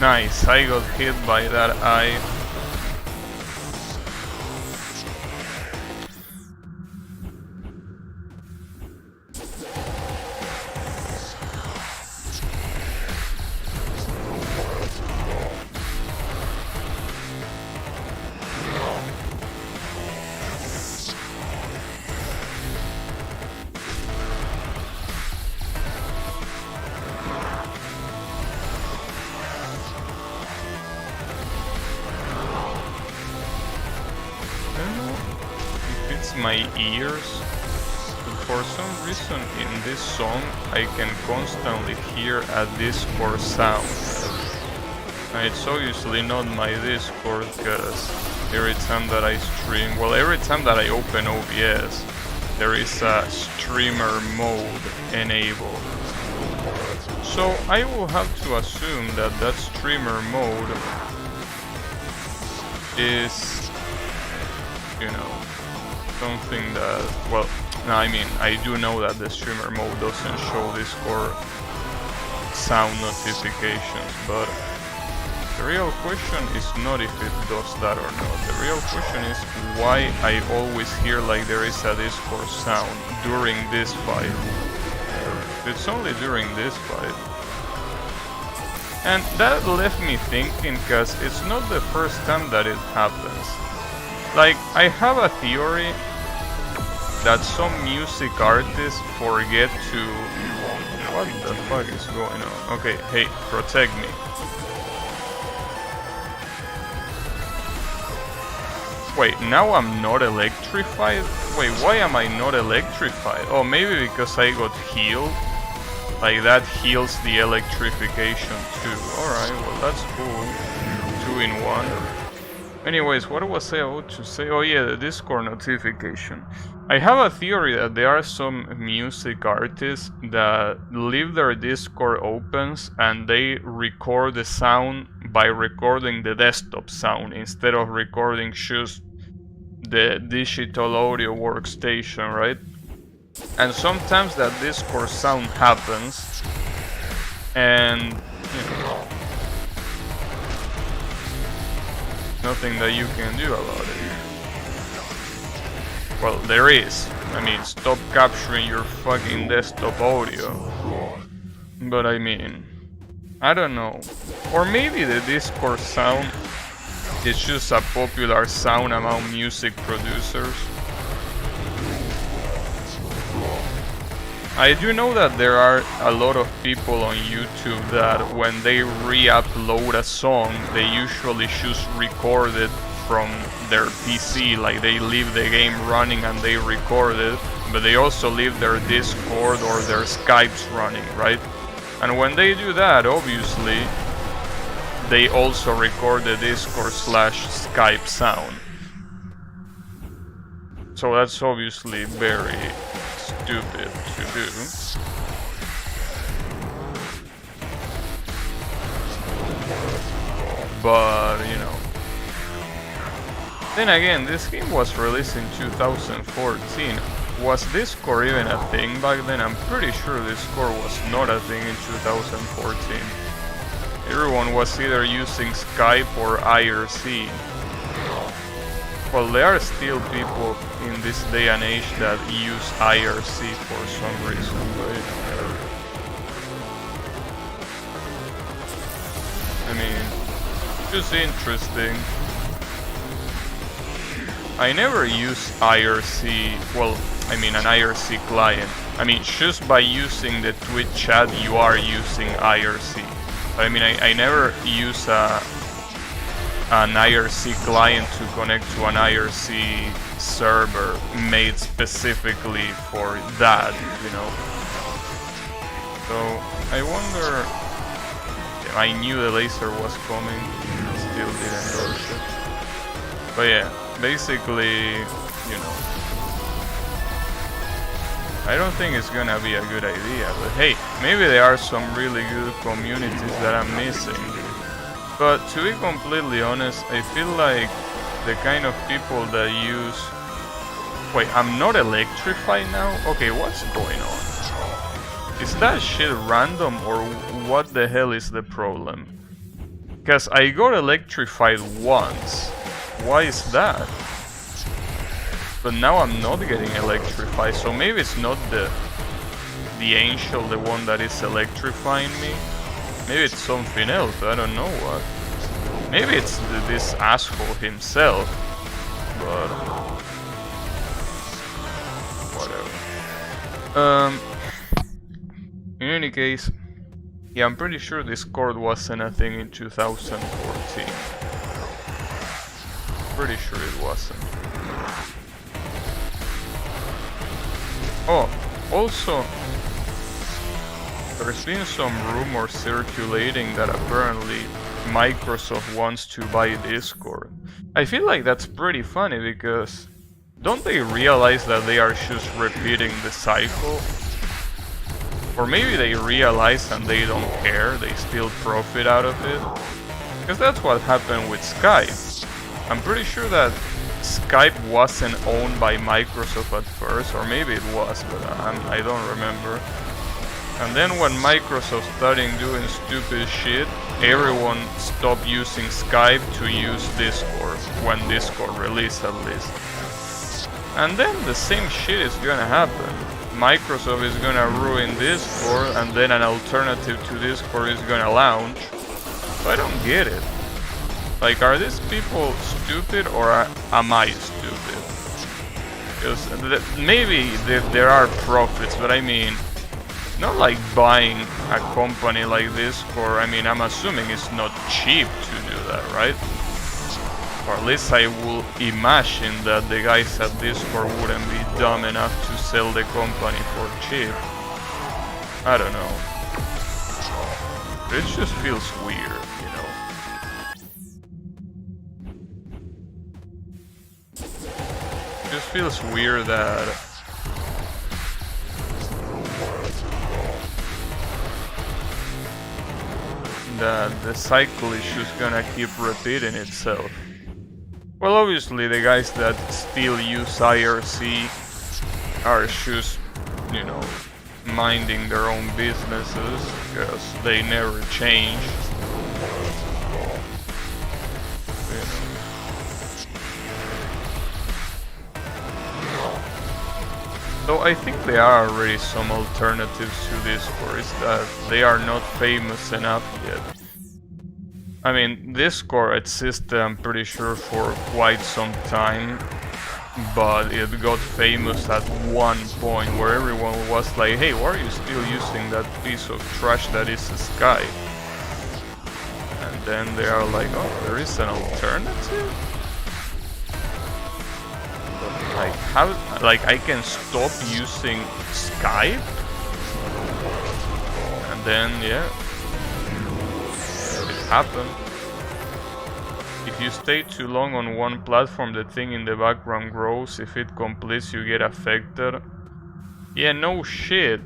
A: Nice, I got hit by that eye. My ears, but for some reason in this song I can constantly hear a Discord sound. And it's obviously not my Discord, because every time that I stream, well, every time that I open OBS, there is a streamer mode enabled. So I will have to assume that that streamer mode is, you know, something that, well, no, I mean, I do know that the streamer mode doesn't show Discord sound notifications, but the real question is not if it does that or not. The real question is why I always hear like there is a Discord sound during this fight. It's only during this fight. And that left me thinking, because it's not the first time that it happens. Like, I have a theory that some music artists forget to... What the fuck is going on? Okay, hey, protect me. Wait, now I'm not electrified? Wait, why am I not electrified? Oh, maybe because I got healed? Like, that heals the electrification too. Alright, well, that's cool. 2 in 1. Anyways, what was I about to say? Oh yeah, the Discord notification. I have a theory that there are some music artists that leave their Discord opens and they record the sound by recording the desktop sound instead of recording just the digital audio workstation, right? And sometimes that Discord sound happens and, you know, nothing that you can do about it. Well, there is. I mean, stop capturing your fucking desktop audio. But I mean, I don't know. Or maybe the Discord sound is just a popular sound among music producers. I do know that there are a lot of people on YouTube that when they re-upload a song, they usually just record it from their PC, like they leave the game running and they record it, but they also leave their Discord or their Skypes running, right? And when they do that, obviously, they also record the Discord/Skype sound. So that's obviously very stupid to do. But, you know. Then again, this game was released in 2014. Was Discord even a thing back then? I'm pretty sure Discord was not a thing in 2014. Everyone was either using Skype or IRC. Well, there are still people in this day and age that use IRC for some reason, right? I mean, just interesting. I never use IRC, well, I mean an IRC client. I mean, just by using the Twitch chat, you are using IRC. But I mean, I never use an IRC client to connect to an IRC server made specifically for that, you know. So I wonder. I knew the laser was coming, still didn't dodge it. But yeah, basically, you know, I don't think it's gonna be a good idea. But hey, maybe there are some really good communities that I'm missing. But to be completely honest, I feel like the kind of people that use... Wait, I'm not electrified now? Okay, what's going on? Is that shit random or what the hell is the problem? Because I got electrified once. Why is that? But now I'm not getting electrified, so maybe it's not the angel, the one that is electrifying me. Maybe it's something else, I don't know what. Maybe it's this asshole himself, but whatever. In any case, yeah, I'm pretty sure Discord wasn't a thing in 2014. Pretty sure it wasn't. Oh, also, there's been some rumors circulating that apparently Microsoft wants to buy Discord. I feel like that's pretty funny because don't they realize that they are just repeating the cycle? Or maybe they realize and they don't care, they still profit out of it. Because that's what happened with Skype. I'm pretty sure that Skype wasn't owned by Microsoft at first, or maybe it was, but I don't remember. And then when Microsoft started doing stupid shit, everyone stopped using Skype to use Discord, when Discord released at least. And then the same shit is gonna happen. Microsoft is gonna ruin Discord, and then an alternative to Discord is gonna launch. So I don't get it. Like, are these people stupid or am I stupid? Because maybe there are profits, but I mean, not like buying a company like Discord. I mean, I'm assuming it's not cheap to do that, right? Or at least I will imagine that the guys at Discord wouldn't be dumb enough to sell the company for cheap. I don't know. It just feels weird, you know. It just feels weird that the cycle is just gonna keep repeating itself. Well, obviously the guys that still use IRC are just, you know, minding their own businesses because they never change. You know. So I think there are already some alternatives to Discord, it's that they are not famous enough yet. I mean, Discord existed, I'm pretty sure, for quite some time, but it got famous at one point where everyone was like, hey, why are you still using that piece of trash that is Skype? And then they are like, oh, there is an alternative? Like, how, like, I can stop using Skype? And then, yeah, it happened. If you stay too long on one platform, the thing in the background grows. If it completes, you get affected. Yeah, no shit.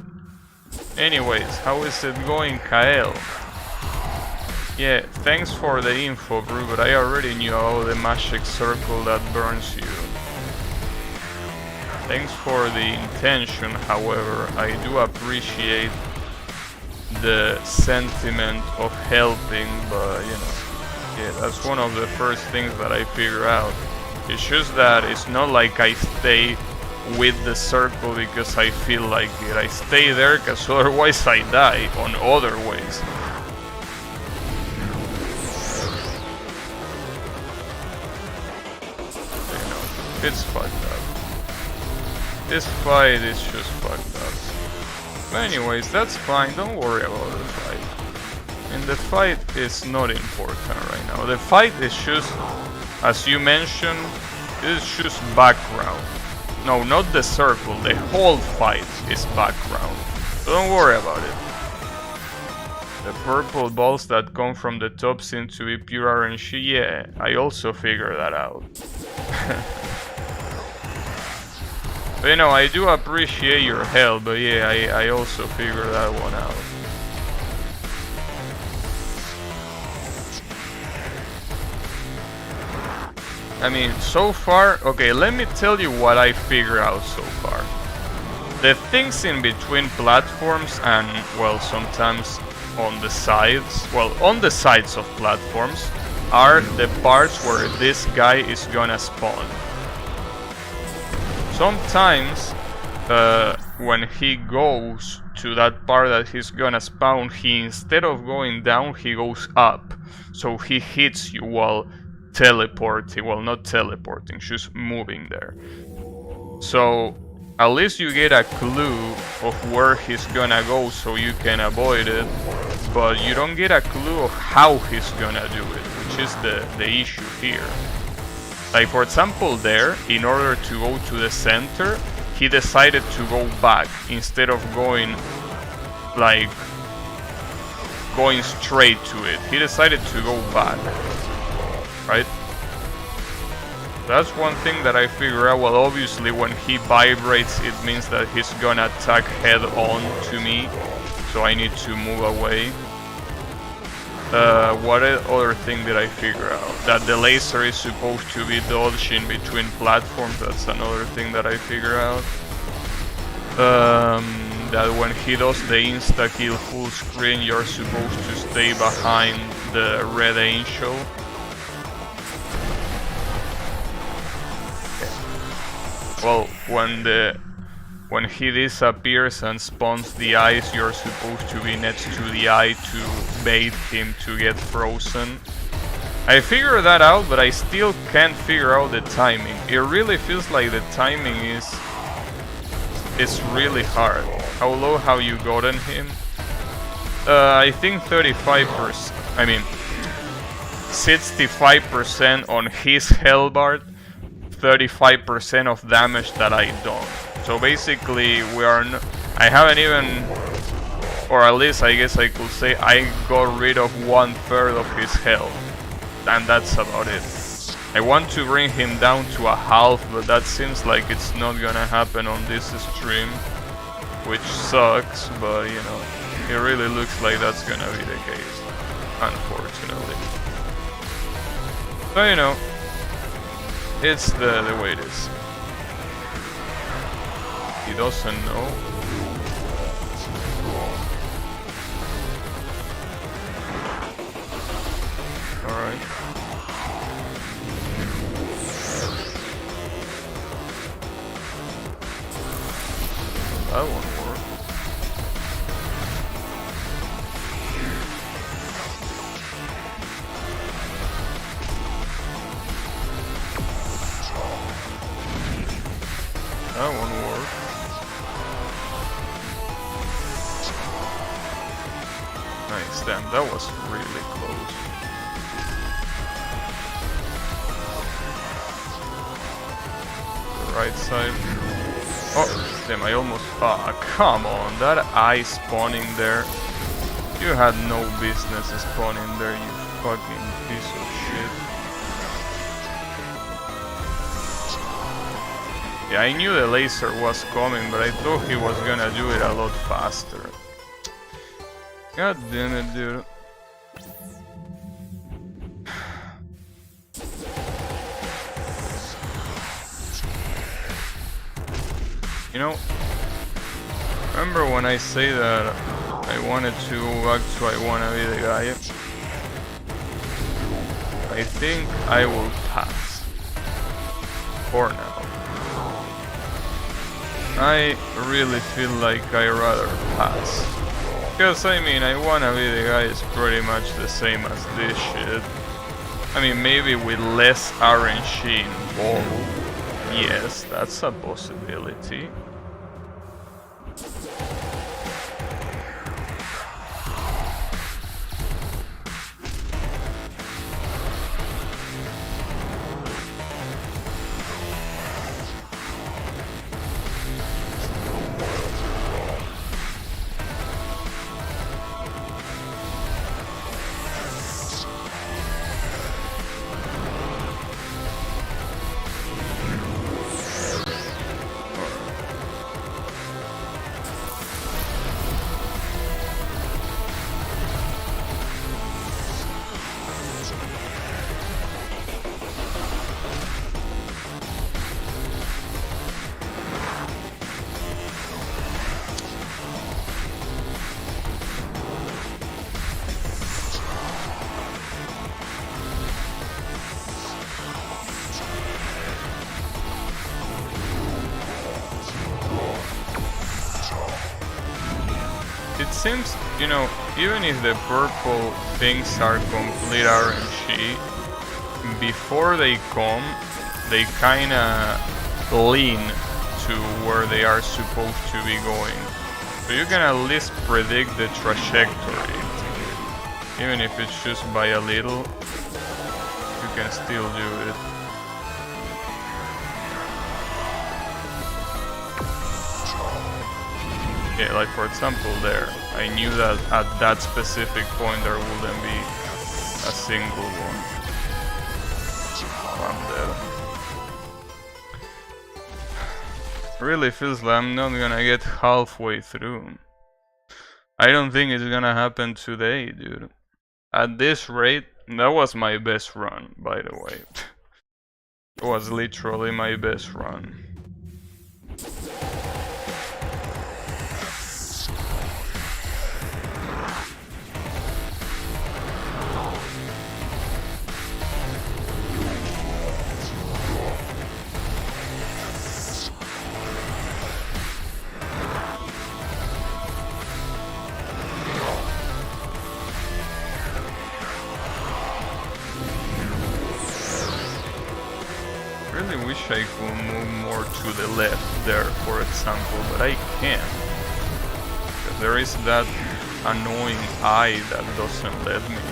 A: Anyways, how is it going, Kael? Yeah, thanks for the info, bro, but I already knew about the magic circle that burns you. Thanks for the intention, however, I do appreciate the sentiment of helping, but you know. Yeah, that's one of the first things that I figure out. It's just that it's not like I stay with the circle because I feel like it. I stay there because otherwise I die on other ways. You know, it's fucked up. This fight is just fucked up. But anyways, that's fine, don't worry about the fight. And the fight is not important right now. The fight is just, as you mentioned, it's just background. No, not the circle. The whole fight is background. So don't worry about it. The purple balls that come from the top seem to be pure RNG. Yeah, I also figured that out. But you know, I do appreciate your help, but yeah, I also figured that one out. I mean, so far, okay, let me tell you what I figured out so far. The things in between platforms and, well, sometimes on the sides, well, on the sides of platforms, are the parts where this guy is gonna spawn. Sometimes, when he goes to that part that he's gonna spawn, he, instead of going down, he goes up. So he hits you while teleporting, well, not teleporting, just moving there. So at least you get a clue of where he's gonna go so you can avoid it, but you don't get a clue of how he's gonna do it, which is the issue here. Like, for example, there, in order to go to the center, he decided to go back instead of going, like, going straight to it. He decided to go back. Right? That's one thing that I figure out. Well, obviously when he vibrates, it means that he's gonna attack head on to me, so I need to move away. What other thing did I figure out? That the laser is supposed to be dodged in between platforms. That's another thing that I figure out. That when he does the insta-kill full screen, you're supposed to stay behind the red angel. Well, when he disappears and spawns the ice, you're supposed to be next to the eye to bait him to get frozen. I figured that out, but I still can't figure out the timing. It really feels like the timing is really hard. How low have you gotten him? I think 35%. I mean, 65% on his Hellbart. 35% of damage that I don't. So basically we are I haven't even, or at least I guess I could say I got rid of 1/3 of his health, and that's about it. I want to bring him down to a half, but that seems like it's not gonna happen on this stream, which sucks, but you know, it really looks like that's gonna be the case, unfortunately. But you know, it's the way it is. He doesn't know. Alright. that won't work. That won't work. Nice, damn, that was really close. The right side. Oh, damn, I almost... Ah, come on, that eye spawning there. You had no business spawning there, you fucking piece of shit. Yeah, I knew the laser was coming, but I thought he was gonna do it a lot faster. God damn it, dude. You know, remember when I say that I wanted to go back to I Wanna Be the Guy? I think I will pass. For now. I really feel like I'd rather pass. Because I mean, I Wanna Be the Guy is pretty much the same as this shit. I mean, maybe with less RNG involved. Yes, that's a possibility. It seems, you know, even if the purple things are complete RNG, before they come, they kinda lean to where they are supposed to be going. So you can at least predict the trajectory. Even if it's just by a little, you can still do it. Yeah, like for example there, I knew that at that specific point there wouldn't be a single one. I'm dead. Really feels like I'm not gonna get halfway through. I don't think it's gonna happen today, dude. At this rate, that was my best run, by the way. It was literally my best run. I really wish I could move more to the left there, for example, but I can't. Because there is that annoying eye that doesn't let me.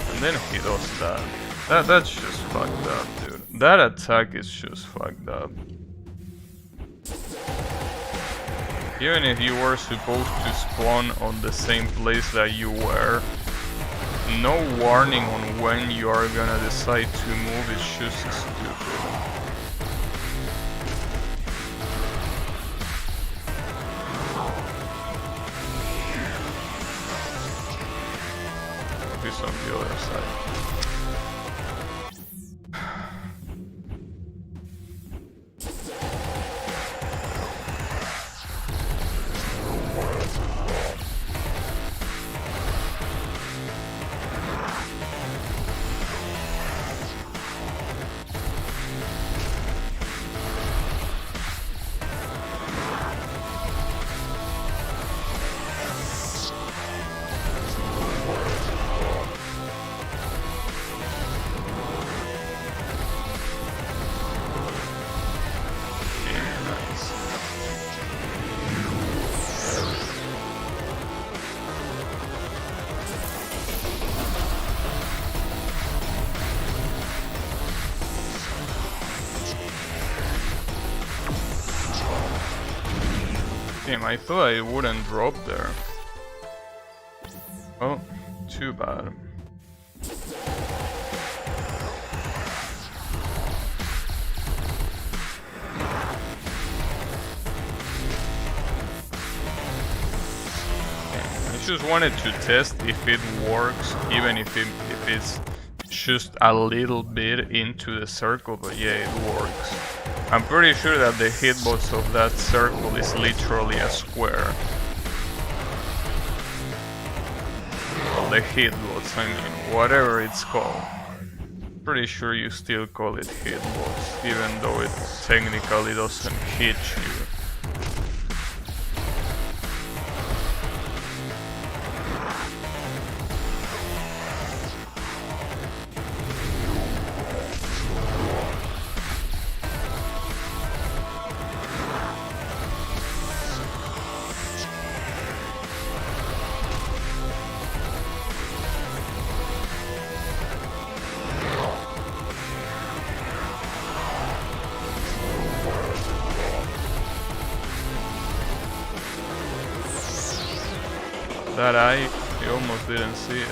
A: And then he does that. That's just fucked up, dude. That attack is just fucked up. Even if you were supposed to spawn on the same place that you were, no warning on when you are gonna decide to move is just stupid. He's on the other side. Damn, I thought I wouldn't drop there. Oh, too bad. I just wanted to test if it works, even if it's just a little bit into the circle, but yeah, it works. I'm pretty sure that the hitbox of that circle is literally a square. Well, the hitbox, I mean, whatever it's called. Pretty sure you still call it hitbox, even though it technically doesn't hit you. That eye, you almost didn't see it.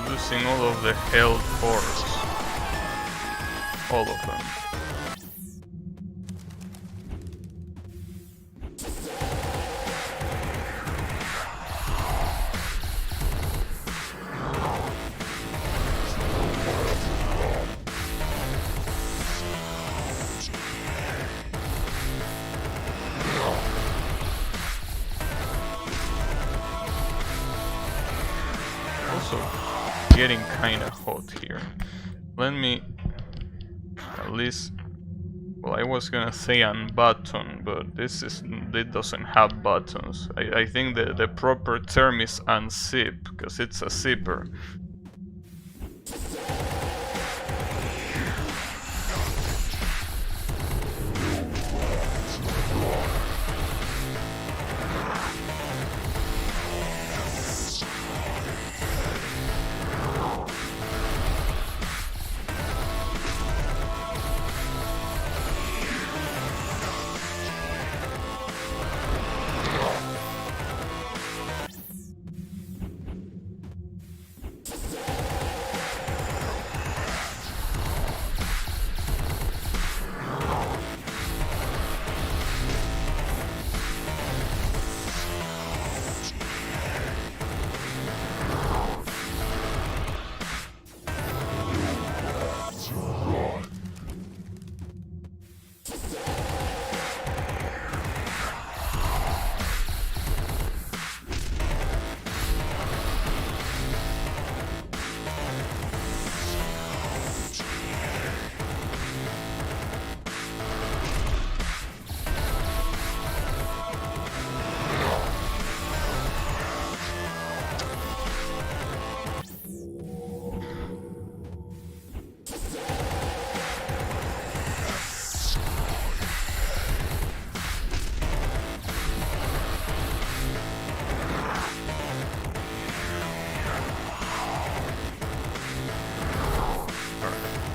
A: Losing all of the health cores. All of them. Also getting kinda hot here. Let me at least, well, I was gonna say unbutton, but it doesn't have buttons. I think the proper term is unzip, because it's a zipper.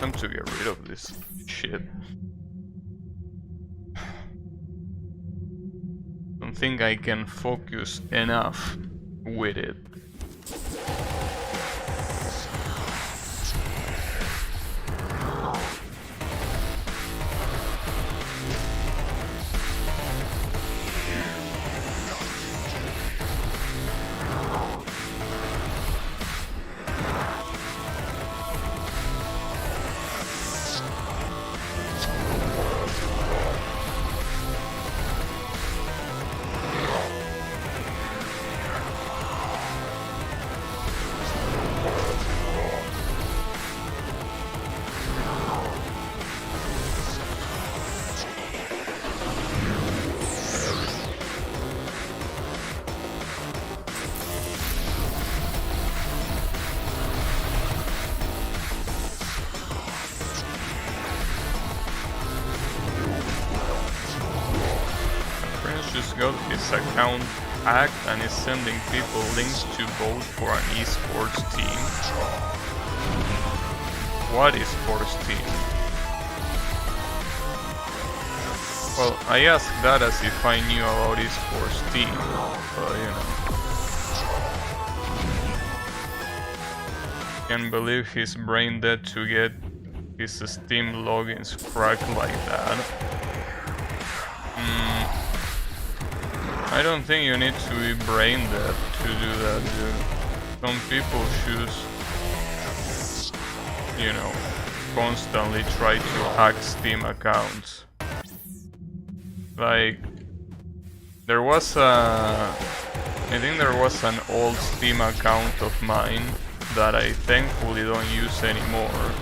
A: Time to get rid of this shit. Don't think I can focus enough with it. got his account hacked and is sending people links to vote for an esports team. What esports team? Well, I asked that as if I knew about esports team, but you know. Can't believe he's brain dead to get his Steam logins cracked like that. I don't think you need to be brain dead to do that, dude. Some people choose, you know, constantly try to hack Steam accounts. Like, there was I think there was an old Steam account of mine that I thankfully don't use anymore,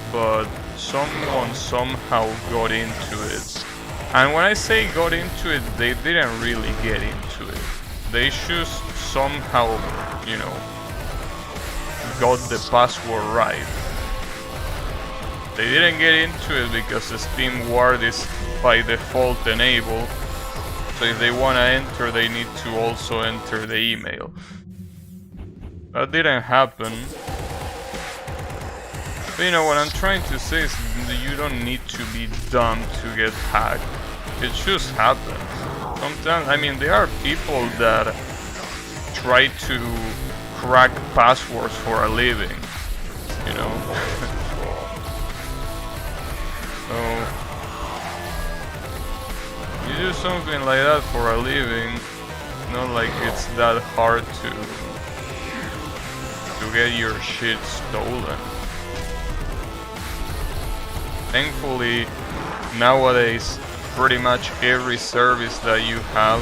A: but someone somehow got into it. And when I say got into it, they didn't really get into it. They just somehow, you know, got the password right. They didn't get into it because the Steam Ward is by default enabled. So if they want to enter, they need to also enter the email. That didn't happen. But you know, what I'm trying to say is you don't need to be dumb to get hacked. It just happens. Sometimes, I mean, there are people that try to crack passwords for a living, you know. So, you do something like that for a living, not like it's that hard to get your shit stolen. Thankfully, nowadays, pretty much every service that you have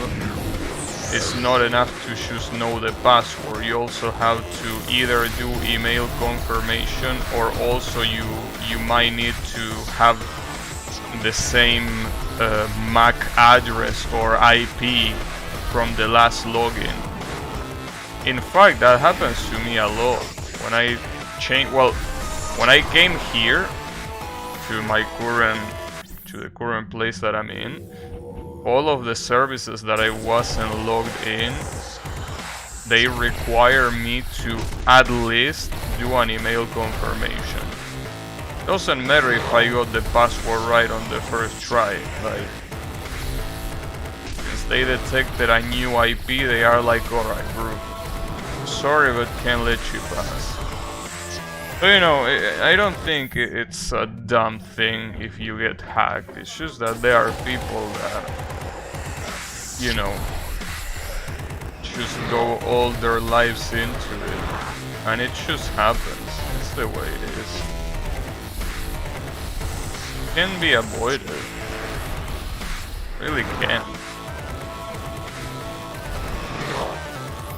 A: is not enough to just know the password. You also have to either do email confirmation, or also you might need to have the same MAC address or IP from the last login. In fact, that happens to me a lot. When I when I came here to the current place that I'm in, all of the services that I wasn't logged in, they require me to at least do an email confirmation. Doesn't matter if I got the password right on the first try. Like, since they detected a new IP, they are like, alright, bro, sorry, but can't let you pass. So, you know, I don't think it's a dumb thing if you get hacked. It's just that there are people that, you know, just go all their lives into it. And it just happens. It's the way it is. Can be avoided. Really can.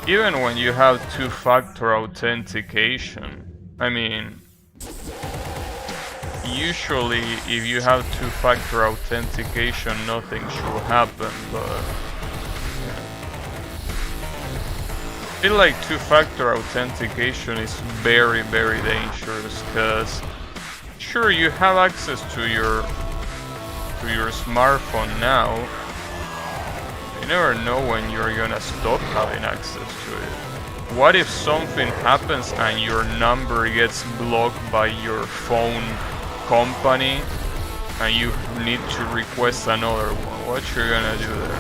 A: Even when you have two-factor authentication. I mean, usually if you have two-factor authentication, nothing should happen, but yeah. I feel like two-factor authentication is very, very dangerous, because sure, you have access to your smartphone now. You never know when you're gonna stop having access to it. What if something happens and your number gets blocked by your phone company and you need to request another one? What you're gonna do there?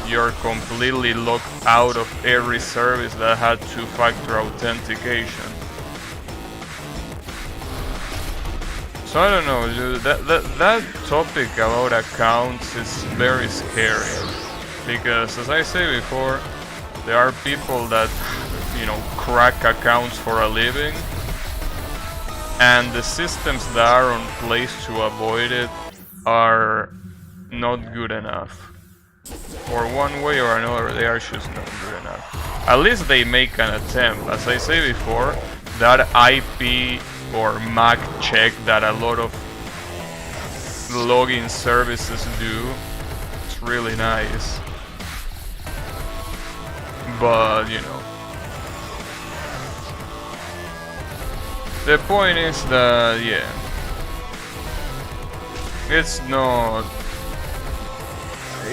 A: You're completely locked out of every service that had two-factor authentication. So I don't know, dude, that topic about accounts is very scary. Because as I say before, there are people that, you know, crack accounts for a living, and the systems that are in place to avoid it are not good enough. Or one way or another, they are just not good enough. At least they make an attempt. As I say before, that IP or MAC check that a lot of login services do, it's really nice. But, you know, the point is that,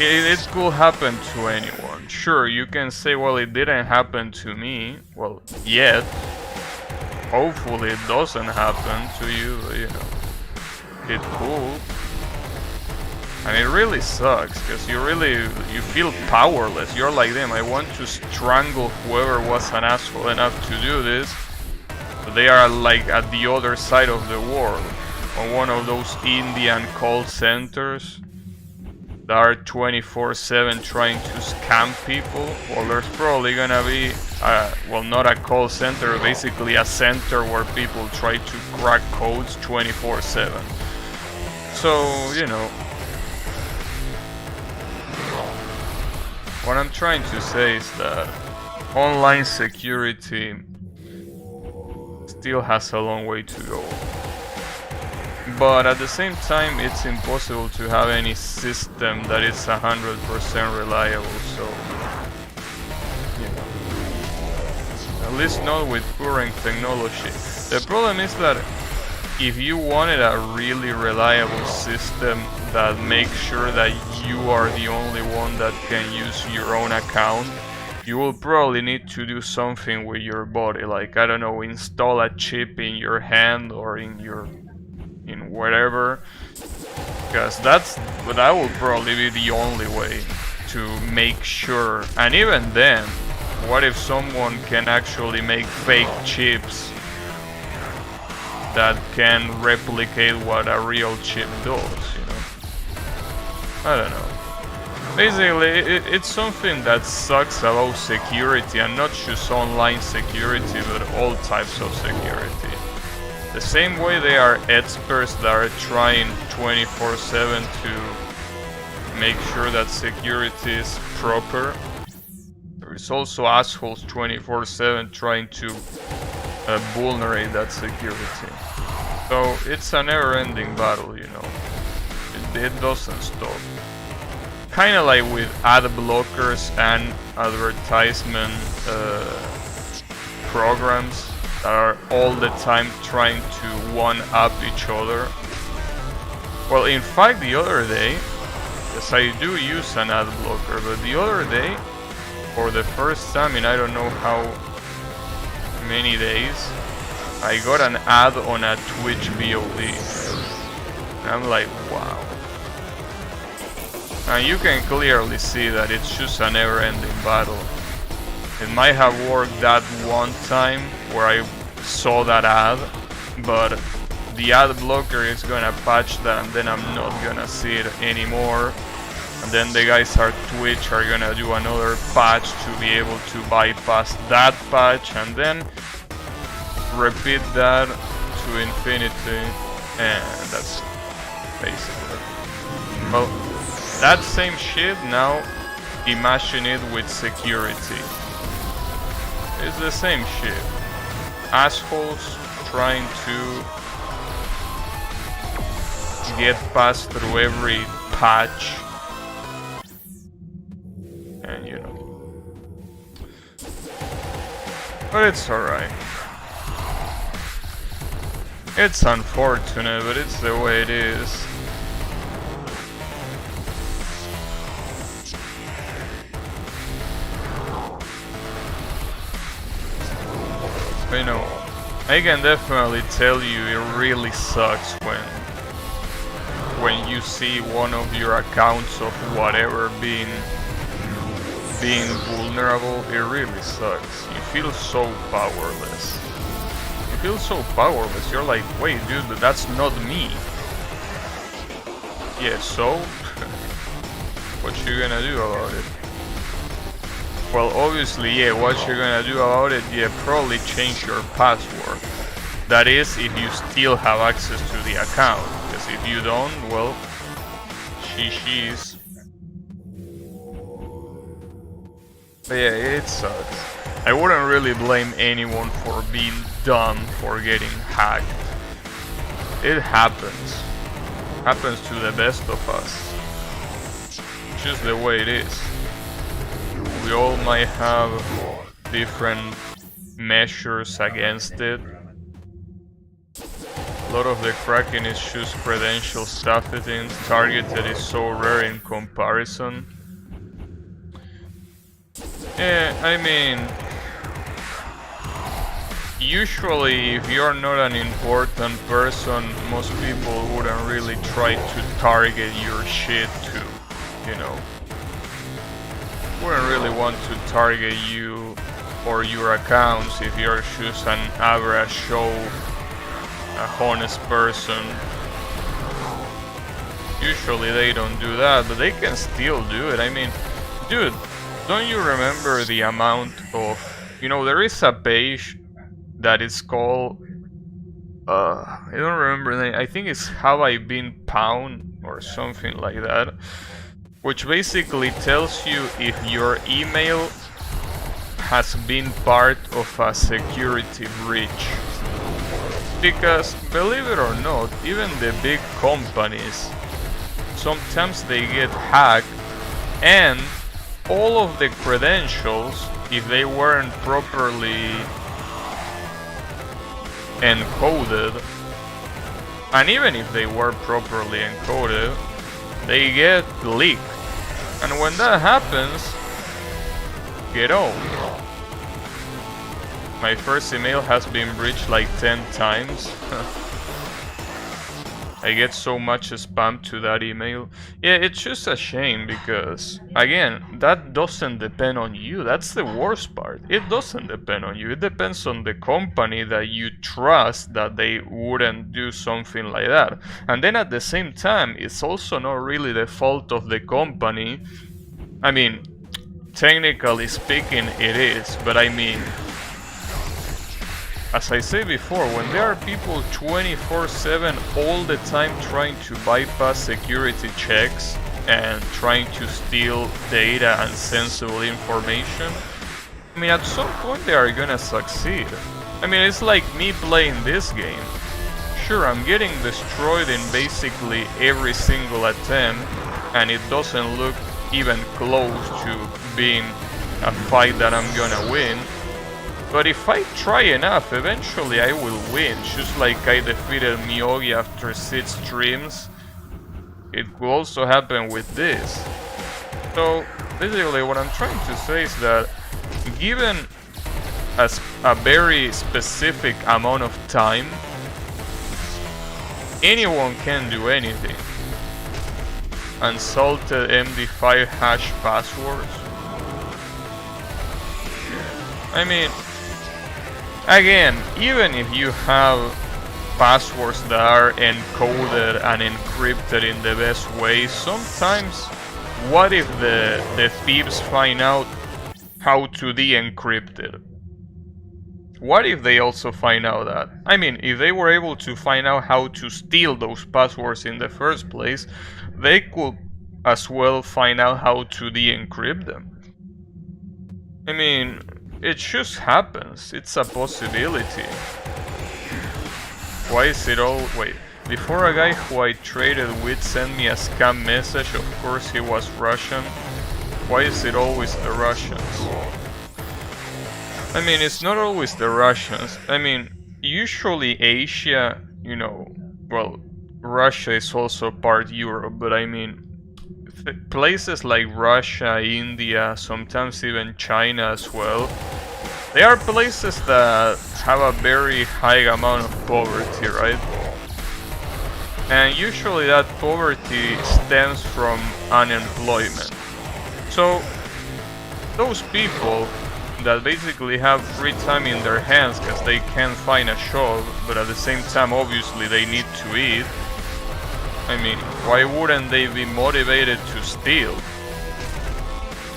A: it could happen to anyone. Sure, you can say, well, it didn't happen to me. Well, yet. Hopefully it doesn't happen to you, you know. It could. And it really sucks, because you feel powerless. You're like, damn, I want to strangle whoever was an asshole enough to do this. But they are like at the other side of the world. On one of those Indian call centers that are 24/7 trying to scam people. Well, there's probably gonna be, well, not a call center, basically a center where people try to crack codes 24/7. So, you know, what I'm trying to say is that online security still has a long way to go. But at the same time, it's impossible to have any system that is 100% reliable, so, you know, at least not with current technology. The problem is that if you wanted a really reliable system that makes sure that you are the only one that can use your own account, you will probably need to do something with your body, like, I don't know, install a chip in your hand or in whatever, because that will probably be the only way to make sure. And even then, what if someone can actually make fake chips that can replicate what a real chip does, you know? I don't know. Basically, it's something that sucks about security, and not just online security, but all types of security. The same way there are experts that are trying 24/7 to make sure that security is proper, there is also assholes 24/7 trying to vulnerate that security. So it's a never-ending battle, you know. It doesn't stop. Kinda like with ad blockers and advertisement programs that are all the time trying to one-up each other. Well, in fact, the other day, yes, I do use an ad blocker, but the other day, for the first time in I don't know how many days, I got an ad on a Twitch VOD. And I'm like, wow. And you can clearly see that it's just a never-ending battle. It might have worked that one time where I saw that ad, but the ad blocker is gonna patch that, and then I'm not gonna see it anymore. And then the guys at Twitch are gonna do another patch to be able to bypass that patch, and then repeat that to infinity, and that's basically. Well, that same shit, now imagine it with security. It's the same shit. Assholes trying to get past through every patch, and you know. But it's alright. It's unfortunate, but it's the way it is. You know, I can definitely tell you it really sucks when you see one of your accounts of whatever being vulnerable. It really sucks. You feel so powerless. You feel so powerless. You're like, wait, dude, that's not me. Yeah, so what you gonna do about it? Well, obviously, yeah, what you're gonna do about it, yeah, probably change your password. That is, if you still have access to the account. Because if you don't, well, she's. But yeah, it sucks. I wouldn't really blame anyone for being dumb for getting hacked. It happens. Happens to the best of us. It's just the way it is. We all might have different measures against it. A lot of the cracking is just credential stuff. Targeted is so rare in comparison. Yeah, I mean, usually if you're not an important person, most people wouldn't really try to target your shit too, you know. Wouldn't really want to target you or your accounts if you're just an average Joe, a honest person. Usually they don't do that, but they can still do it. I mean, dude, don't you remember the amount of, you know, there is a page that is called, I don't remember the name, I think it's Have I Been Pwned or something like that, which basically tells you if your email has been part of a security breach. Because, believe it or not, even the big companies, sometimes they get hacked, and all of the credentials, if they weren't properly encoded, and even if they were properly encoded, they get leaked. And when that happens, get out. My first email has been breached like 10 times. I get so much spam to that email. Yeah, it's just a shame because, again, that doesn't depend on you. That's the worst part. It doesn't depend on you. It depends on the company that you trust that they wouldn't do something like that. And then at the same time, it's also not really the fault of the company. I mean, technically speaking, it is, but I mean, as I said before, when there are people 24/7 all the time trying to bypass security checks and trying to steal data and sensible information, I mean, at some point they are gonna succeed. I mean, it's like me playing this game. Sure, I'm getting destroyed in basically every single attempt, and it doesn't look even close to being a fight that I'm gonna win. But if I try enough, eventually I will win, just like I defeated Miyogi after 6 streams. It will also happen with this. So, basically what I'm trying to say is that, given a very specific amount of time, anyone can do anything. Unsalted MD5 hash passwords. I mean, again, even if you have passwords that are encoded and encrypted in the best way, sometimes what if the thieves find out how to de-encrypt it? What if they also find out that? I mean, if they were able to find out how to steal those passwords in the first place, they could as well find out how to de-encrypt them. I mean, it just happens. It's a possibility. Why is it all... Wait. Before a guy who I traded with sent me a scam message, of course he was Russian. Why is it always the Russians? I mean, it's not always the Russians. I mean, usually Asia, you know... Well, Russia is also part Europe, but I mean... places like Russia, India, sometimes even China as well, they are places that have a very high amount of poverty, right? And usually that poverty stems from unemployment. So those people that basically have free time in their hands because they can't find a job, but at the same time obviously they need to eat, I mean, why wouldn't they be motivated to steal?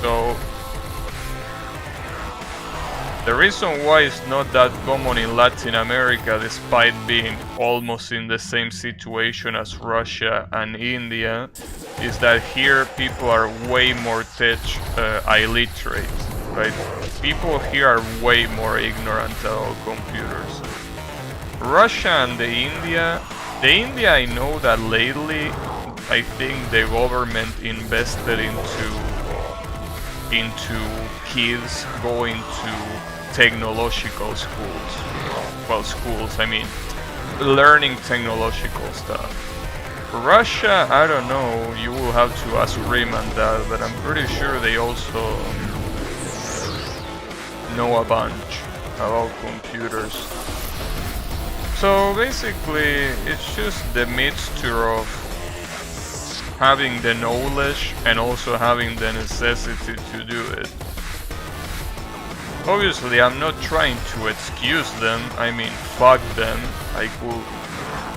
A: So, the reason why it's not that common in Latin America, despite being almost in the same situation as Russia and India, is that here people are way more tech illiterate, right? People here are way more ignorant about computers. Russia and the India, I know that lately, I think the government invested into kids going to technological schools. Well, schools, I mean, learning technological stuff. Russia, I don't know, you will have to ask Rayman that, but I'm pretty sure they also know a bunch about computers. So basically, it's just the mixture of having the knowledge and also having the necessity to do it. Obviously, I'm not trying to excuse them, I mean, fuck them.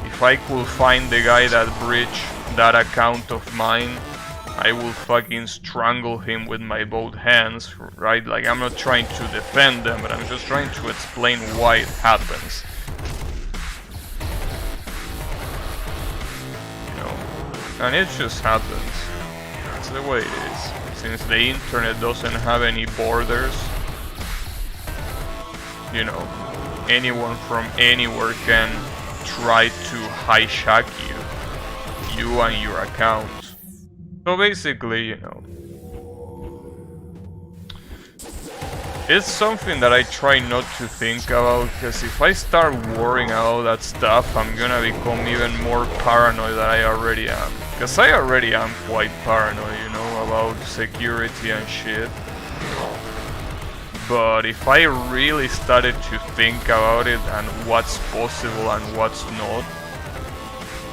A: If I could find the guy that breached that account of mine, I will fucking strangle him with my both hands, right? Like, I'm not trying to defend them, but I'm just trying to explain why it happens. You know, and it just happens. That's the way it is. Since the internet doesn't have any borders, you know, anyone from anywhere can try to hijack you and your account. So basically, you know, it's something that I try not to think about, because if I start worrying about that stuff, I'm gonna become even more paranoid than I already am. Because I already am quite paranoid, you know, about security and shit. But if I really started to think about it and what's possible and what's not,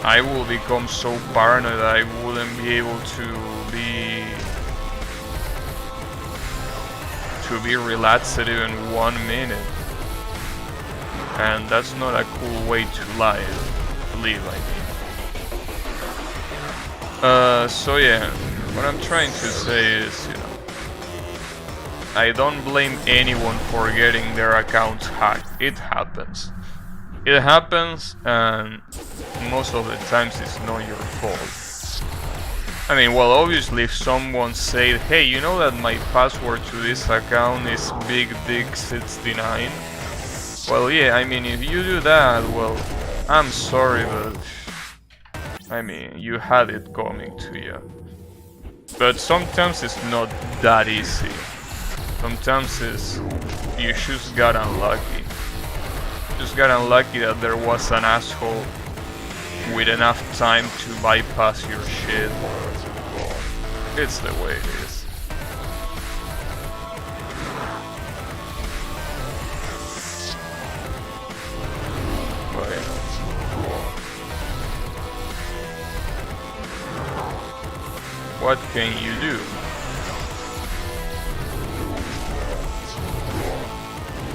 A: I will become so paranoid that I wouldn't be able to be relaxed even 1 minute. And that's not a cool way to live, I mean. So yeah, what I'm trying to say is, you know, I don't blame anyone for getting their accounts hacked. It happens. It happens, and most of the times it's not your fault. I mean, well, obviously if someone said, hey, you know that my password to this account is BigDick69? Well, yeah, I mean, if you do that, well, I'm sorry, but I mean, you had it coming to you. But sometimes it's not that easy. Sometimes you just got unlucky. Just got unlucky that there was an asshole with enough time to bypass your shit. It's the way it is. But yeah. What can you do?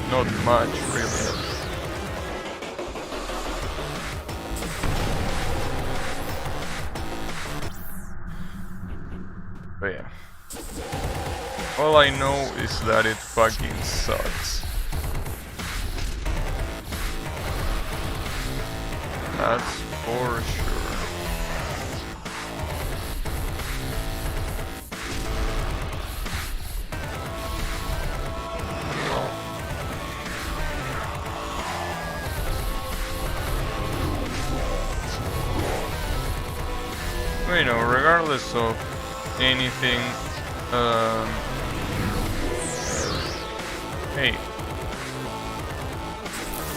A: Not much, really. But yeah. All I know is that it fucking sucks. That's for sure. You know, regardless of anything, hey,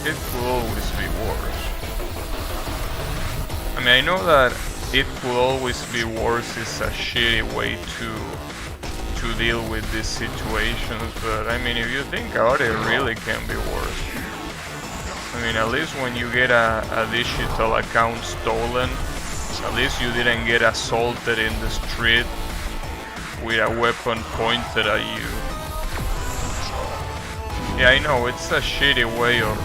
A: it could always be worse. I mean, I know that it could always be worse is a shitty way to deal with these situations, but I mean, if you think about it, it really can be worse. I mean, at least when you get a digital account stolen, at least you didn't get assaulted in the street with a weapon pointed at you. Yeah, I know, it's a shitty way of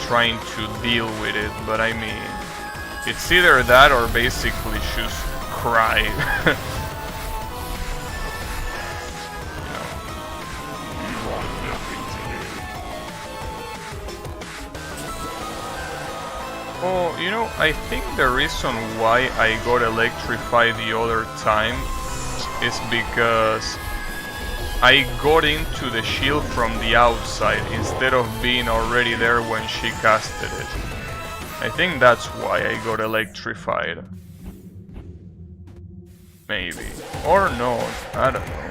A: trying to deal with it, but I mean, it's either that or basically just cry. Oh, you know, I think the reason why I got electrified the other time is because I got into the shield from the outside instead of being already there when she casted it. I think that's why I got electrified. Maybe. Or not, I don't know.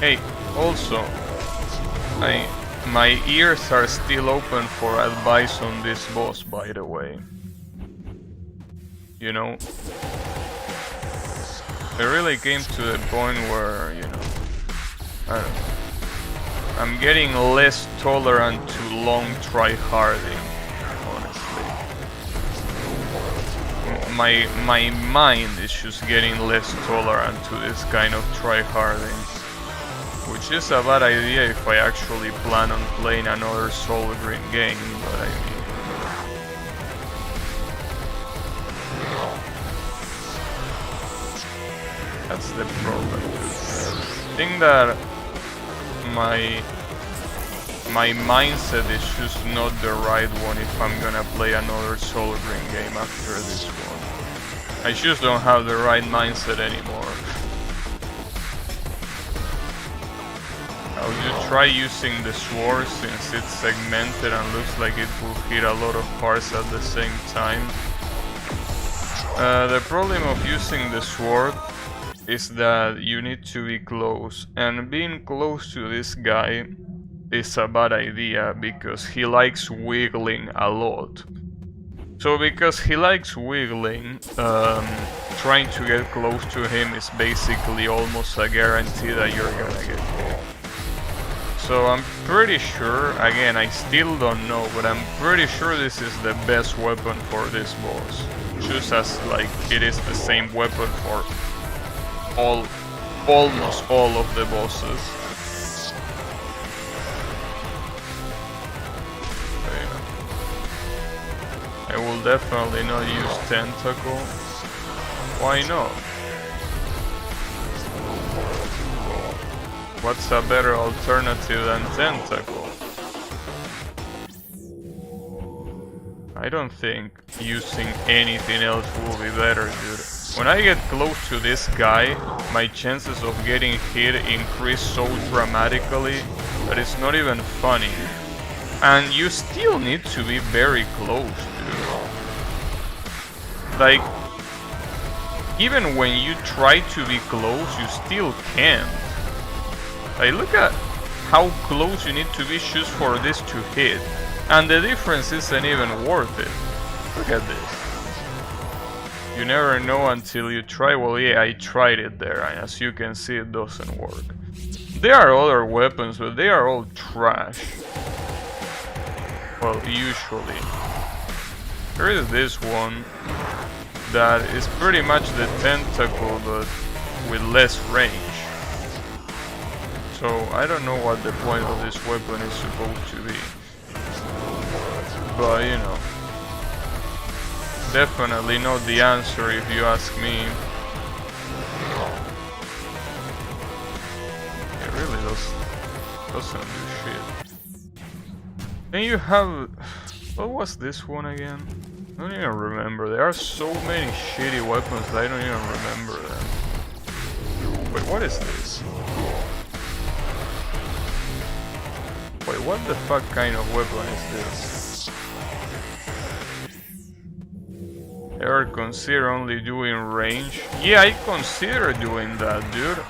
A: Hey, also, my ears are still open for advice on this boss, by the way. You know, it really came to the point where, you know, I don't know, I'm getting less tolerant to long try-harding, honestly. My mind is just getting less tolerant to this kind of try-harding. Which is a bad idea if I actually plan on playing another Soul Green game, but I mean... That's the problem. I think that my mindset is just not the right one if I'm gonna play another Soul Green game after this one. I just don't have the right mindset anymore. I'll just try using the sword since it's segmented and looks like it will hit a lot of parts at the same time. The problem of using the sword is that you need to be close, and being close to this guy is a bad idea because he likes wiggling a lot. So because he likes wiggling, trying to get close to him is basically almost a guarantee that you're gonna get hit. So I'm pretty sure, again I still don't know, but I'm pretty sure this is the best weapon for this boss. Just as like it is the same weapon for almost all of the bosses. I will definitely not use Tentacle. Why not? What's a better alternative than Tentacle? I don't think using anything else will be better, dude. When I get close to this guy, my chances of getting hit increase so dramatically that it's not even funny. And you still need to be very close, dude. Like, even when you try to be close, you still can't. Like, look at how close you need to be just for this to hit. And the difference isn't even worth it. Look at this. You never know until you try. Well, yeah, I tried it there, and as you can see, it doesn't work. There are other weapons, but they are all trash. Well, usually. There is this one that is pretty much the Tentacle, but with less range. So, I don't know what the point of this weapon is supposed to be. But, you know. Definitely not the answer if you ask me. It really doesn't do shit. Then you have... What was this one again? I don't even remember. There are so many shitty weapons that I don't even remember them. Wait, what is this? Wait, what the fuck kind of weapon is this? Ever consider only doing range? Yeah, I consider doing that, dude.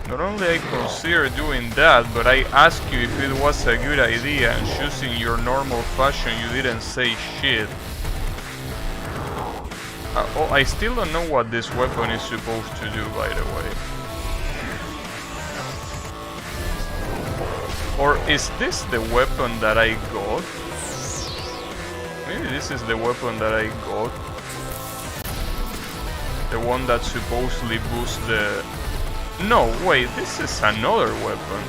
A: Not only I consider doing that, but I asked you if it was a good idea, and choosing your normal fashion you didn't say shit. Oh, I still don't know what this weapon is supposed to do, by the way. Or is this the weapon that I got? Maybe this is the weapon that I got. The one that supposedly boosts the... No, wait, this is another weapon.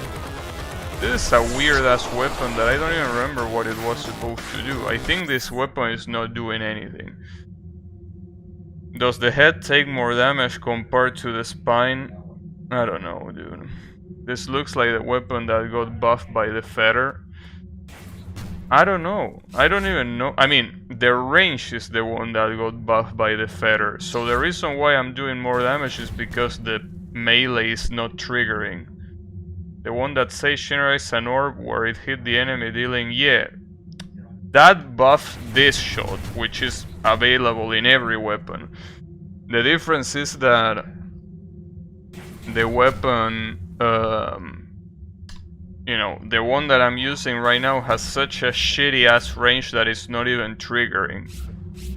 A: This is a weird-ass weapon that I don't even remember what it was supposed to do. I think this weapon is not doing anything. Does the head take more damage compared to the spine? I don't know, dude. This looks like the weapon that got buffed by the feather. I don't know. I don't even know. I mean, the range is the one that got buffed by the feather. So the reason why I'm doing more damage is because the melee is not triggering. The one that says generates an orb where it hit the enemy dealing, yeah. That buffs this shot, which is available in every weapon. The difference is that the weapon, you know, the one that I'm using right now has such a shitty ass range that it's not even triggering.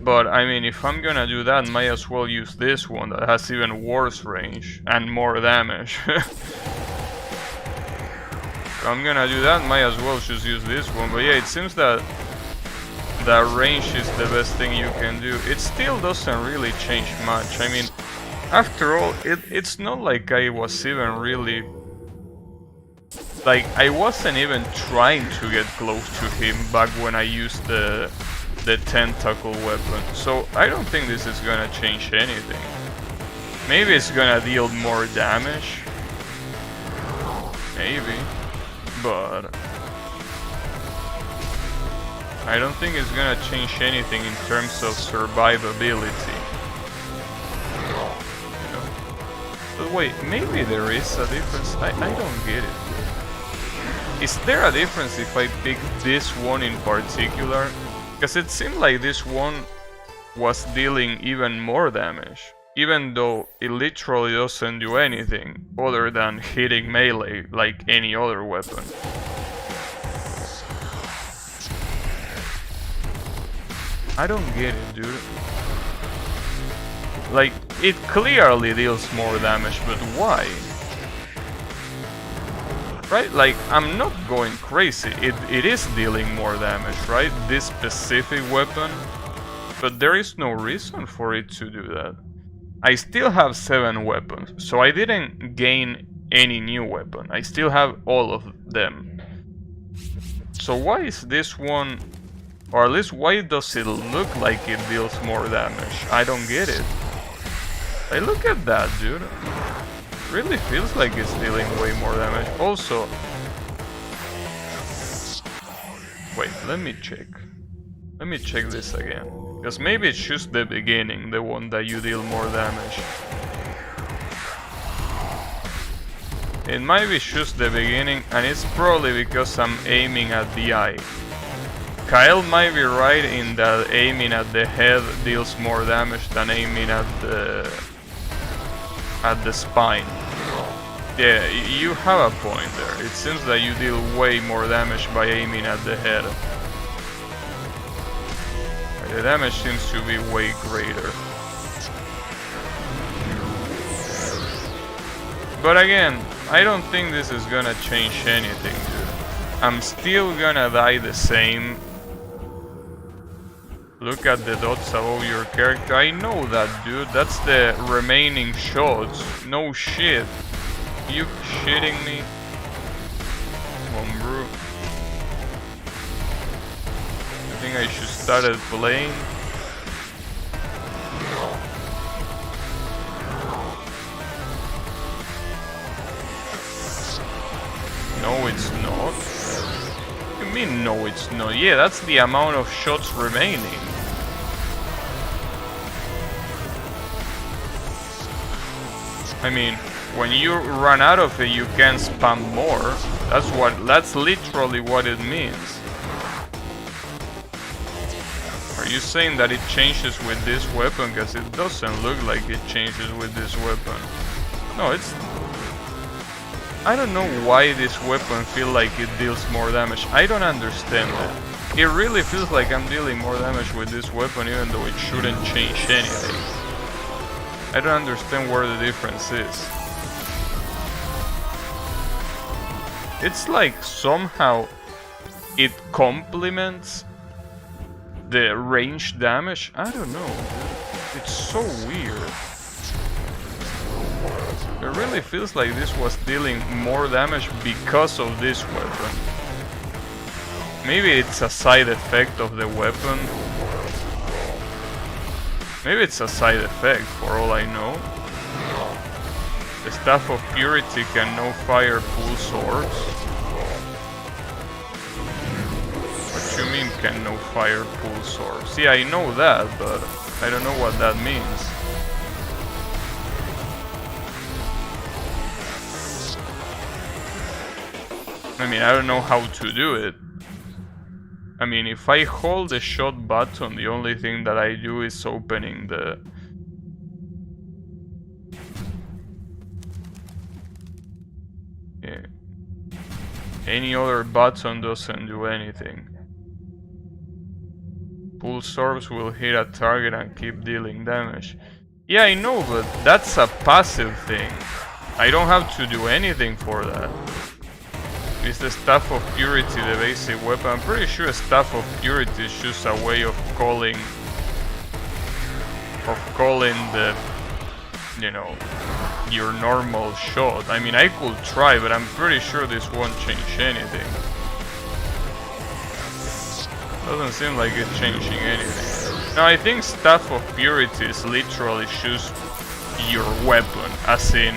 A: But I mean, if I'm gonna do that, might as well use this one that has even worse range and more damage. If I'm gonna do that, might as well just use this one. But yeah, it seems that that range is the best thing you can do. It still doesn't really change much. I mean, after all, it's not like I was even really... Like, I wasn't even trying to get close to him back when I used the tentacle weapon. So I don't think this is gonna change anything. Maybe it's gonna deal more damage. Maybe. But I don't think it's gonna change anything in terms of survivability. You know? But wait, maybe there is a difference. I don't get it. Is there a difference if I pick this one in particular? Because it seemed like this one was dealing even more damage, even though it literally doesn't do anything other than hitting melee like any other weapon. I don't get it, dude. Like, it clearly deals more damage, but why? Right? Like, I'm not going crazy. It is dealing more damage, right? This specific weapon. But there is no reason for it to do that. I still have 7 weapons, so I didn't gain any new weapon. I still have all of them. So why is this one... Or at least why does it look like it deals more damage? I don't get it. Like, look at that, dude. Really feels like it's dealing way more damage. Also, wait, let me check this again, because maybe it's just the beginning, the one that you deal more damage. It might be just the beginning, and it's probably because I'm aiming at the eye. Kyle might be right in that aiming at the head deals more damage than aiming at the spine. Yeah, you have a point there. It seems that you deal way more damage by aiming at the head. The damage seems to be way greater. But again, I don't think this is gonna change anything, dude. I'm still gonna die the same. Look at the dots above your character. I know that, dude. That's the remaining shots. No shit. You shitting me? Come on, bro. I think I should start playing. No, it's not. What do you mean, no, it's not? Yeah, that's the amount of shots remaining. I mean, when you run out of it, you can spam more. That's literally what it means. Are you saying that it changes with this weapon? Because it doesn't look like it changes with this weapon. No, it's... I don't know why this weapon feels like it deals more damage. I don't understand it. It really feels like I'm dealing more damage with this weapon, even though it shouldn't change anything. I don't understand where the difference is. It's like somehow it complements the range damage. I don't know, dude. It's so weird. It really feels like this was dealing more damage because of this weapon. Maybe it's a side effect of the weapon. Maybe it's a side effect, for all I know. The Staff of Purity can no fire full swords. What you mean can no fire full swords? Yeah, I know that, but I don't know what that means. I mean, I don't know how to do it. I mean, if I hold the shot button, the only thing that I do is opening the... Any other button doesn't do anything. Pulse orbs will hit a target and keep dealing damage. Yeah, I know, but that's a passive thing. I don't have to do anything for that. Is the Staff of Purity the basic weapon? I'm pretty sure Staff of Purity is just a way of calling the, you know, your normal shot. I mean, I could try, but I'm pretty sure this won't change anything. Doesn't seem like it's changing anything. No, I think Staff of Purity is literally just your weapon, as in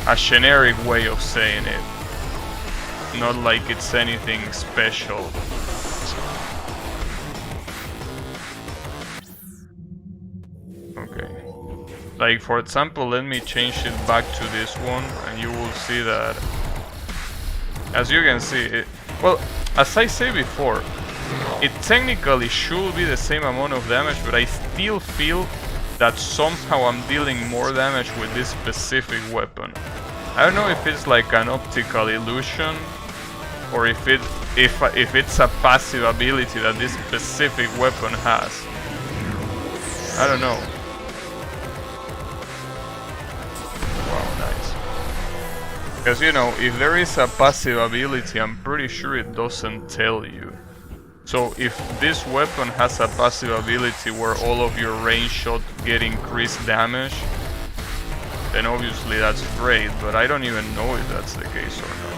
A: a generic way of saying it. Not like it's anything special. Okay. Like, for example, let me change it back to this one, and you will see that, as you can see, it, well, as I said before, it technically should be the same amount of damage, but I still feel that somehow I'm dealing more damage with this specific weapon. I don't know if it's like an optical illusion, or if it's a passive ability that this specific weapon has. I don't know. Wow, nice. Because, you know, if there is a passive ability, I'm pretty sure it doesn't tell you. So if this weapon has a passive ability where all of your range shots get increased damage, then obviously that's great, but I don't even know if that's the case or not.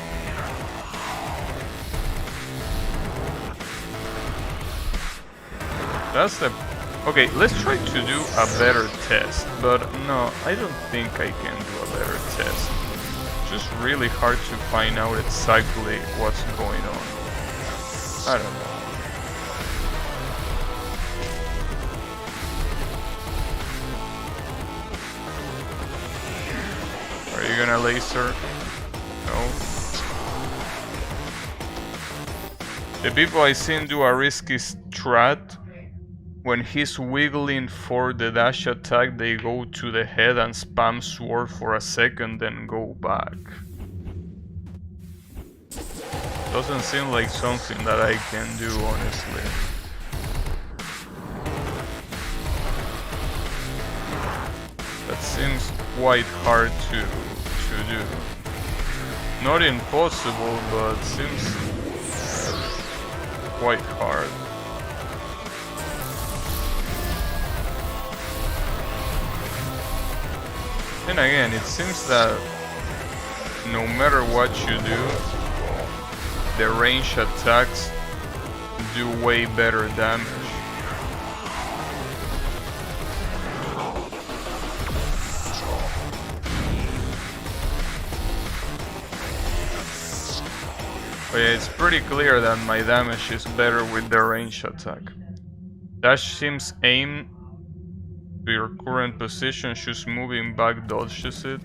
A: That's the... Okay, let's try to do a better test, but no, I don't think I can do a better test. It's just really hard to find out exactly what's going on. I don't know. Are you gonna laser? No. The people I seen do a risky strat. When he's wiggling for the dash attack, they go to the head and spam sword for a second, then go back. Doesn't seem like something that I can do, honestly. That seems quite hard to do. Not impossible, but seems quite hard. Then again, it seems that no matter what you do, the range attacks do way better damage. But yeah, it's pretty clear that my damage is better with the range attack. Dash seems aim to your current position, just moving back dodges it.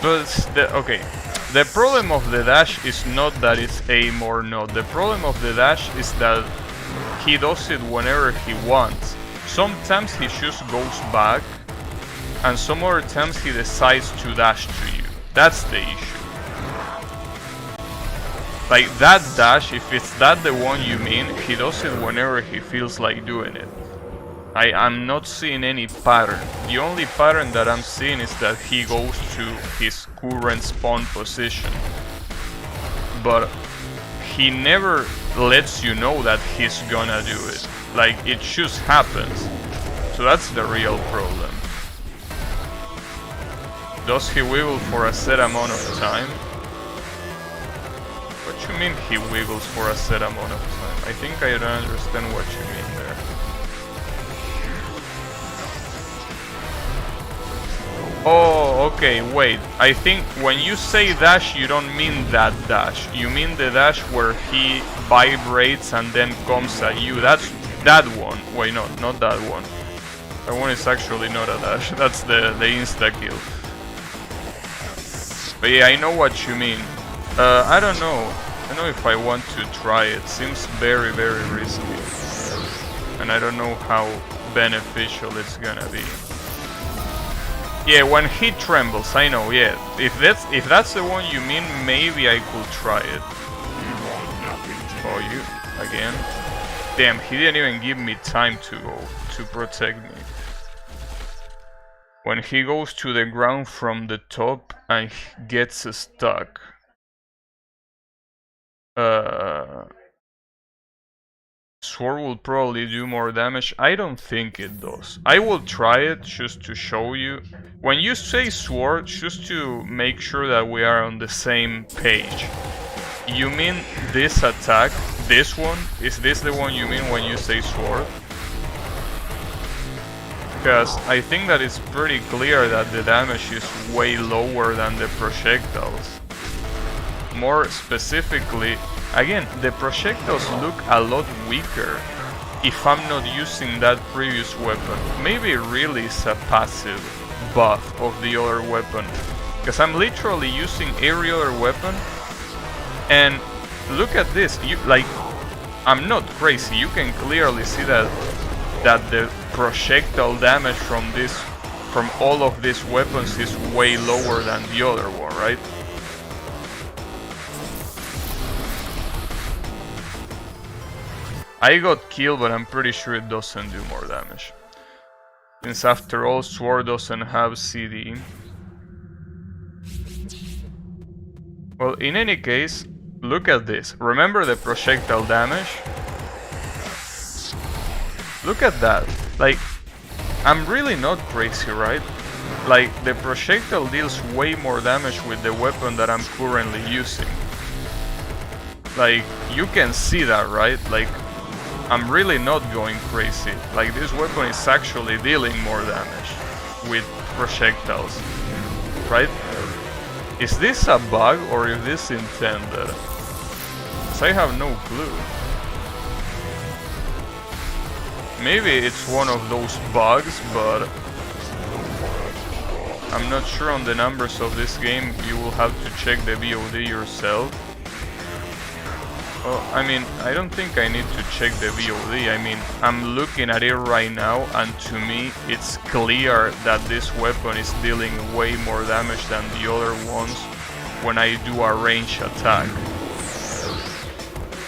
A: But okay, the problem of the dash is not that it's aim or not. The problem of the dash is that he does it whenever he wants. Sometimes he just goes back, and some other times he decides to dash to you. That's the issue. Like that dash, if it's that the one you mean, he does it whenever he feels like doing it. I'm not seeing any pattern. The only pattern that I'm seeing is that he goes to his current spawn position. But he never lets you know that he's gonna do it. Like, it just happens. So that's the real problem. Does he wiggle for a set amount of time? What you mean he wiggles for a set amount of time? I think I don't understand what you mean there. Oh, okay, wait. I think when you say dash, you don't mean that dash. You mean the dash where he vibrates and then comes at you. That's that one. Wait, no, not that one. That one is actually not a dash. That's the insta-kill. But yeah, I know what you mean. I don't know. I don't know if I want to try it. Seems very, very risky. And I don't know how beneficial it's gonna be. Yeah, when he trembles, I know, yeah. If that's the one you mean, maybe I could try it. Oh, you again? Damn, he didn't even give me time to go to protect me. When he goes to the ground from the top and gets stuck. Sword will probably do more damage. I don't think it does. I will try it just to show you. When you say sword, just to make sure that we are on the same page. You mean this attack? This one? Is this the one you mean when you say sword? Because I think that it's pretty clear that the damage is way lower than the projectiles. More specifically, again, the projectiles look a lot weaker if I'm not using that previous weapon. Maybe it really is a passive buff of the other weapon. Because I'm literally using every other weapon. And look at this, I'm not crazy, you can clearly see that the projectile damage from all of these weapons is way lower than the other one, right? I got killed, but I'm pretty sure it doesn't do more damage. Since after all, sword doesn't have CD. Well, in any case, look at this. Remember the projectile damage? Look at that. Like, I'm really not crazy, right? Like, the projectile deals way more damage with the weapon that I'm currently using. Like, you can see that, right? Like, I'm really not going crazy. Like, this weapon is actually dealing more damage with projectiles, right? Is this a bug or is this intended? 'Cause I have no clue. Maybe it's one of those bugs, but I'm not sure on the numbers of this game. You will have to check the VOD yourself. Well, I mean, I don't think I need to check the VOD. I mean, I'm looking at it right now, and to me, it's clear that this weapon is dealing way more damage than the other ones when I do a range attack.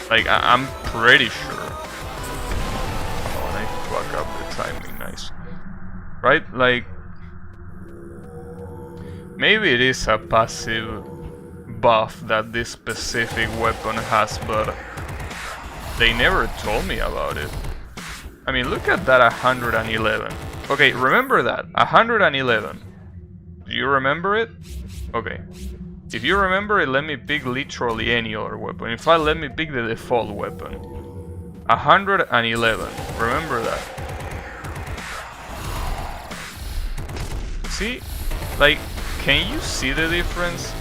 A: Like, I'm pretty sure. Oh, I fuck up the timing, nice. Right? Like, maybe it is a passive buff that this specific weapon has, but they never told me about it. I mean, look at that 111. Okay, remember that, 111. Do you remember it? Okay. If you remember it, let me pick literally any other weapon. In fact, let me pick the default weapon. 111. Remember that. See? Like, can you see the difference?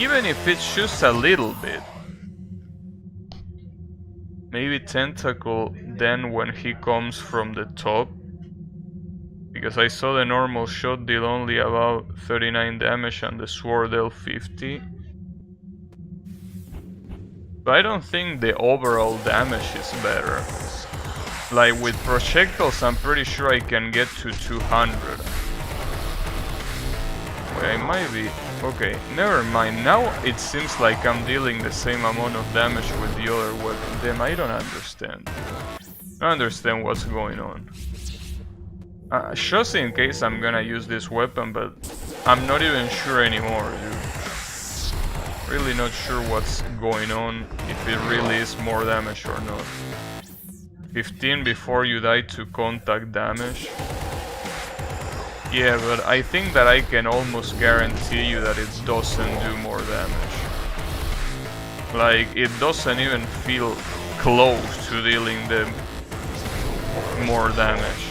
A: Even if it's just a little bit. Maybe Tentacle then when he comes from the top. Because I saw the normal shot deal only about 39 damage and the sword dealt 50. But I don't think the overall damage is better. Like with projectiles, I'm pretty sure I can get to 200. Wait, I might be... Okay, never mind. Now it seems like I'm dealing the same amount of damage with the other weapon. Damn, I don't understand. I don't understand what's going on. Just in case I'm gonna use this weapon, but I'm not even sure anymore, dude. Really not sure what's going on, if it really is more damage or not. 15 before you die to contact damage. Yeah, but I think that I can almost guarantee you that it doesn't do more damage. Like, it doesn't even feel close to dealing the more damage.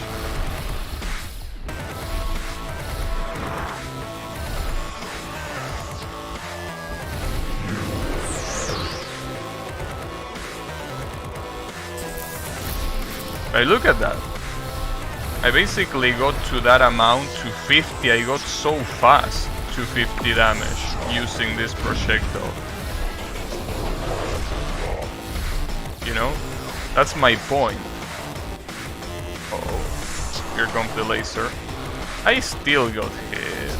A: Right, look at that. I basically got to that amount to 50. I got so fast to 50 damage using this projectile. You know? That's my point. Uh-oh. Here comes the laser. I still got hit.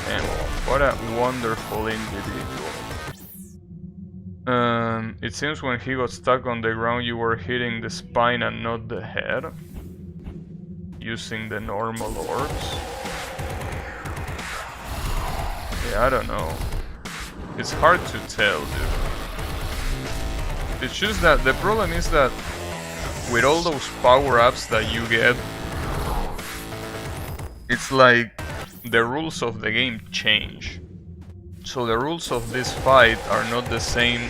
A: And what a wonderful individual. It seems when he got stuck on the ground you were hitting the spine and not the head. Using the normal orbs. Yeah, I don't know. It's hard to tell, dude. It's just that the problem is that with all those power-ups that you get, it's like the rules of the game change. So the rules of this fight are not the same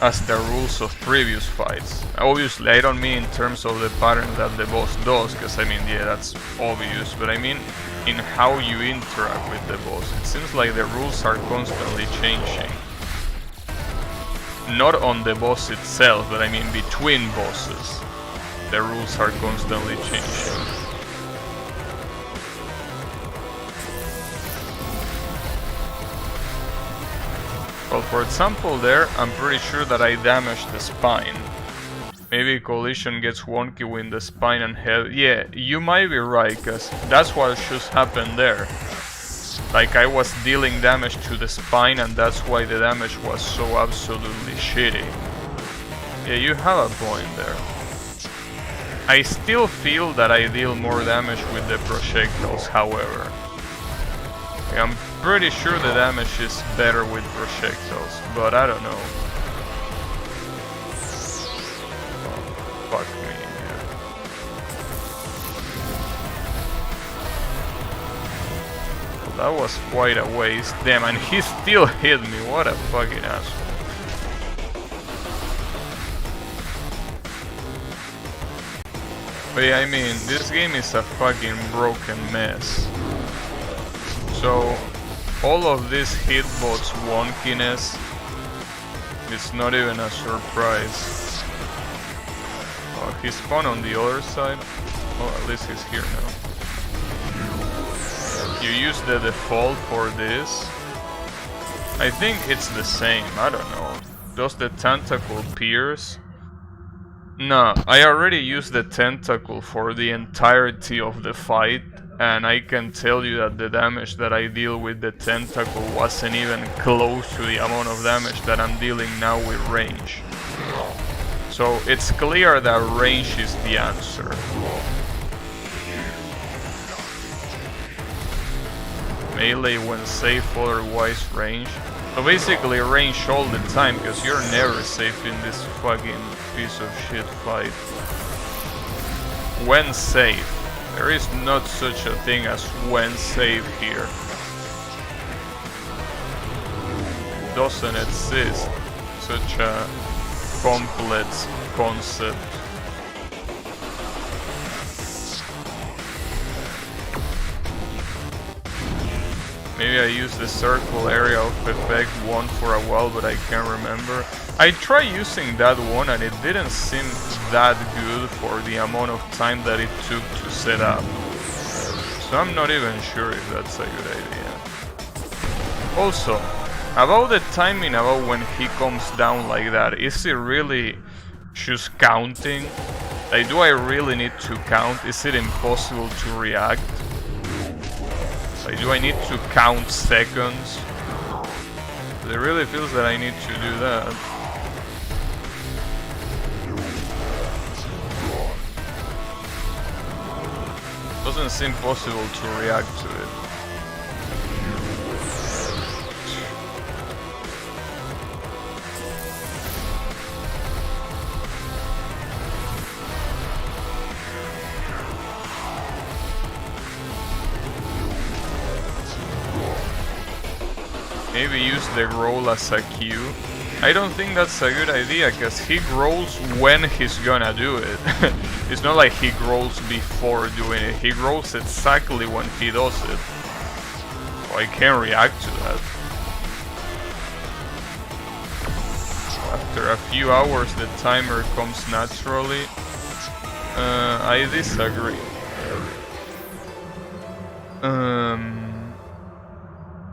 A: as the rules of previous fights. Obviously, I don't mean in terms of the pattern that the boss does, because I mean, yeah, that's obvious, but I mean in how you interact with the boss. It seems like the rules are constantly changing. Not on the boss itself, but I mean between bosses. The rules are constantly changing. Well, for example there, I'm pretty sure that I damaged the spine. Maybe collision gets wonky with the spine and head. Yeah, you might be right, cause that's what just happened there. Like I was dealing damage to the spine and that's why the damage was so absolutely shitty. Yeah, you have a point there. I still feel that I deal more damage with the projectiles, however. Like, I'm pretty sure the damage is better with projectiles, but I don't know. Oh, fuck me, dude. Well, that was quite a waste. Damn, and he still hit me. What a fucking asshole. But yeah, I mean, this game is a fucking broken mess. So, all of this hitbox wonkiness is not even a surprise. Oh, he spawned on the other side. Oh, at least he's here now. You use the default for this. I think it's the same, I don't know. Does the tentacle pierce? No, I already used the tentacle for the entirety of the fight, and I can tell you that the damage that I deal with the tentacle wasn't even close to the amount of damage that I'm dealing now with range. So it's clear that range is the answer. Melee when safe, otherwise range. So basically range all the time, because you're never safe in this fucking piece of shit fight. When safe. There is not such a thing as when safe here. Doesn't exist such a complex concept. Maybe I used the circle area of effect one for a while, but I can't remember. I tried using that one and it didn't seem that good for the amount of time that it took to set up. So I'm not even sure if that's a good idea. Also, about the timing about when he comes down like that, is it really just counting? Like, do I really need to count? Is it impossible to react? Like, do I need to count seconds? It really feels that I need to do that. Doesn't seem possible to react to it. Maybe use the roll as a cue. I don't think that's a good idea, because he growls when he's gonna do it. It's not like he growls before doing it, he growls exactly when he does it. So I can't react to that. After a few hours the timer comes naturally. I disagree.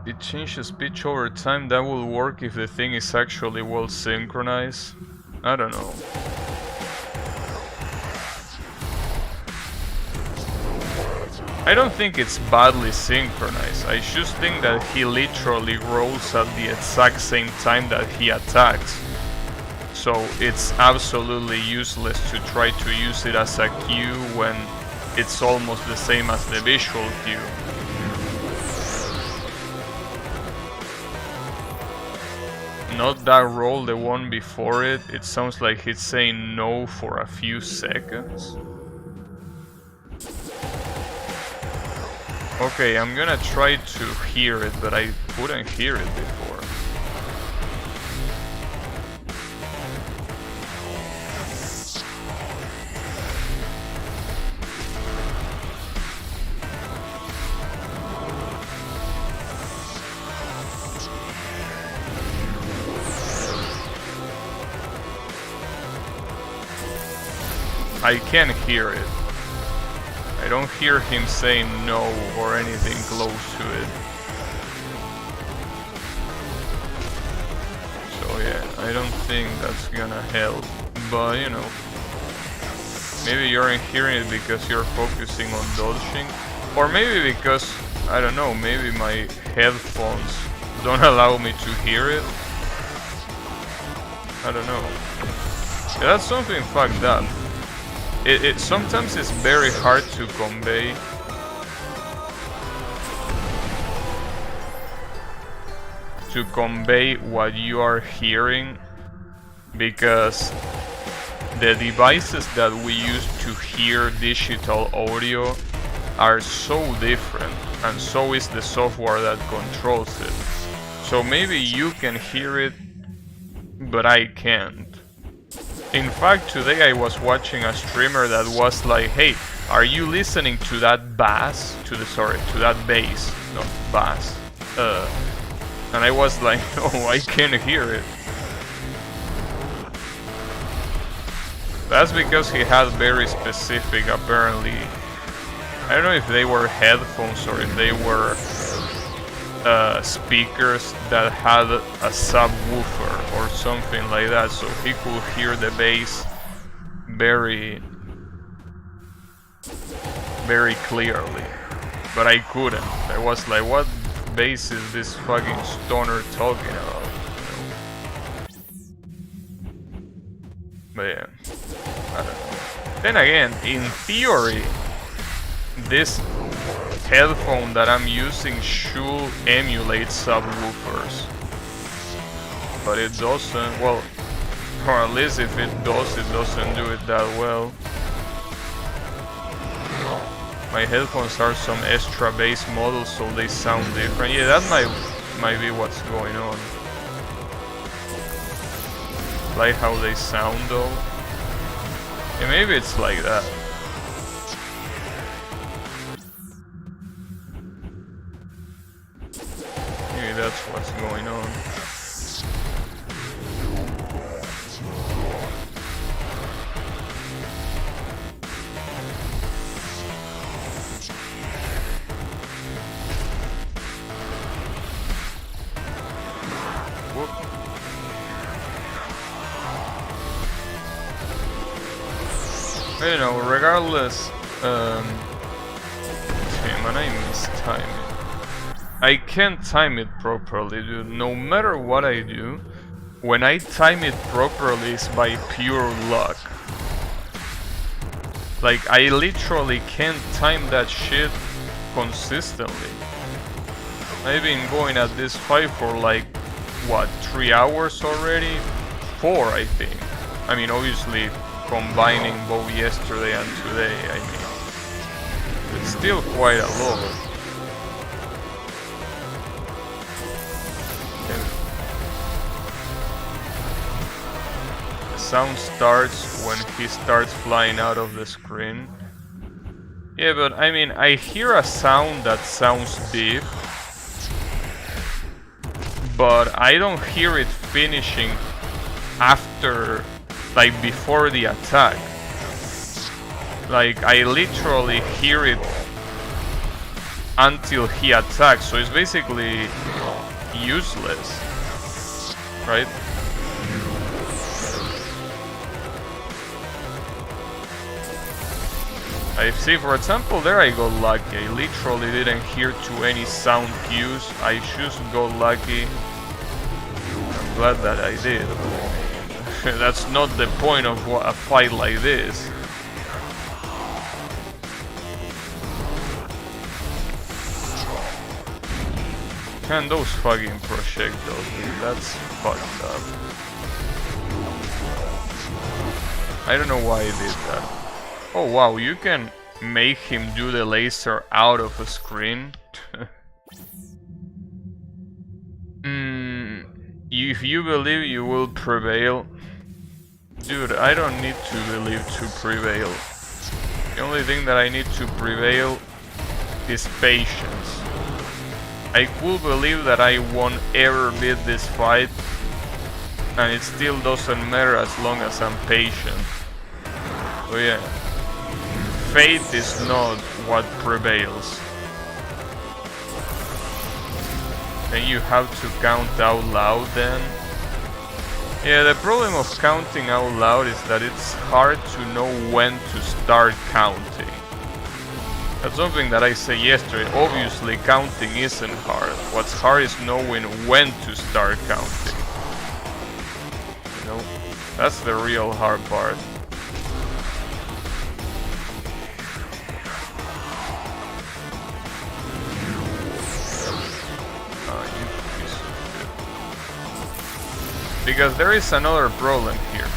A: It changes pitch over time. That will work if the thing is actually well synchronized. I don't know. I don't think it's badly synchronized. I just think that he literally rolls at the exact same time that he attacks. So it's absolutely useless to try to use it as a cue when it's almost the same as the visual cue. Not that roll, the one before it. It sounds like he's saying no for a few seconds. Okay, I'm gonna try to hear it, but I couldn't hear it before. I can't hear it. I don't hear him saying no or anything close to it. So yeah, I don't think that's gonna help. But you know, maybe you aren't hearing it because you're focusing on dodging. Or maybe because, I don't know, maybe my headphones don't allow me to hear it. I don't know. Yeah, that's something fucked up. It sometimes is very hard to convey what you are hearing, because the devices that we use to hear digital audio are so different, and so is the software that controls it. So maybe you can hear it, but I can't. In fact, today I was watching a streamer that was like, hey, are you listening to that bass? To that bass, not bass. And I was like, no, I can't hear it. That's because he had very specific, apparently, I don't know if they were headphones or if they were speakers that had a subwoofer or something like that, so he could hear the bass very clearly, but I couldn't. I was like, what bass is this fucking stoner talking about, you know? But yeah, I don't know. Then again, in theory, this headphone that I'm using should emulate subwoofers, but it doesn't. Well, or at least if it doesn't do it that well. My headphones are some extra bass models, so they sound different. Yeah, that might be what's going on. Like how they sound though. Yeah, maybe it's like that. Maybe that's what's going on. Whoop. You know, regardless, damn, and I mistiming. I can't time it properly, dude. No matter what I do, when I time it properly, it's by pure luck. Like, I literally can't time that shit consistently. I've been going at this fight for like, what, 3 hours already? 4, I think. I mean, obviously, combining both yesterday and today, I mean, it's still quite a lot. Sound starts when he starts flying out of the screen. Yeah, but I mean, I hear a sound that sounds deep, but I don't hear it finishing after, like, before the attack. Like, I literally hear it until he attacks, so it's basically useless, right? I see, for example, there I got lucky. I literally didn't hear to any sound cues. I just got lucky. I'm glad that I did. That's not the point of a fight like this. And those fucking projectiles, dude, that's fucked up. I don't know why I did that. Oh wow, you can make him do the laser out of a screen. If you believe you will prevail. Dude, I don't need to believe to prevail. The only thing that I need to prevail is patience. I could believe that I won't ever beat this fight, and it still doesn't matter as long as I'm patient. So yeah, faith is not what prevails. And you have to count out loud then. Yeah, the problem of counting out loud is that it's hard to know when to start counting. That's something that I said yesterday. Obviously, counting isn't hard. What's hard is knowing when to start counting. You know, that's the real hard part. You piece of shit. Because there is another problem here.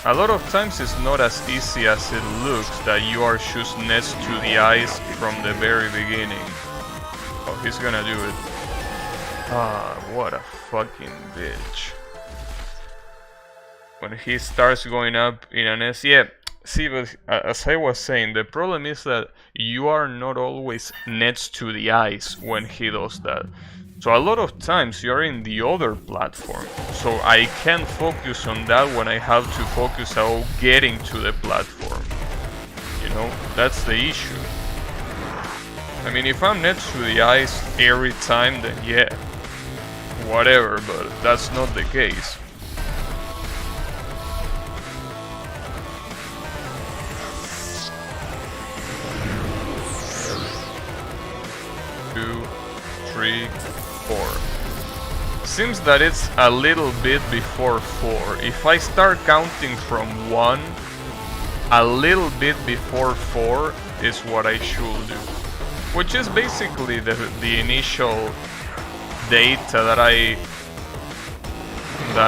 A: A lot of times it's not as easy as it looks that you are just next to the ice from the very beginning. Oh, he's gonna do it. Ah, what a fucking bitch. When he starts going up in an S, yeah, see, but as I was saying, the problem is that you are not always next to the ice when he does that. So a lot of times you're in the other platform, so I can't focus on that when I have to focus on getting to the platform. You know, that's the issue. I mean, if I'm next to the ice every time, then yeah, whatever, but that's not the case. Two, three, 4. Seems that it's a little bit before 4. If I start counting from 1, a little bit before 4 is what I should do. Which is basically the initial data that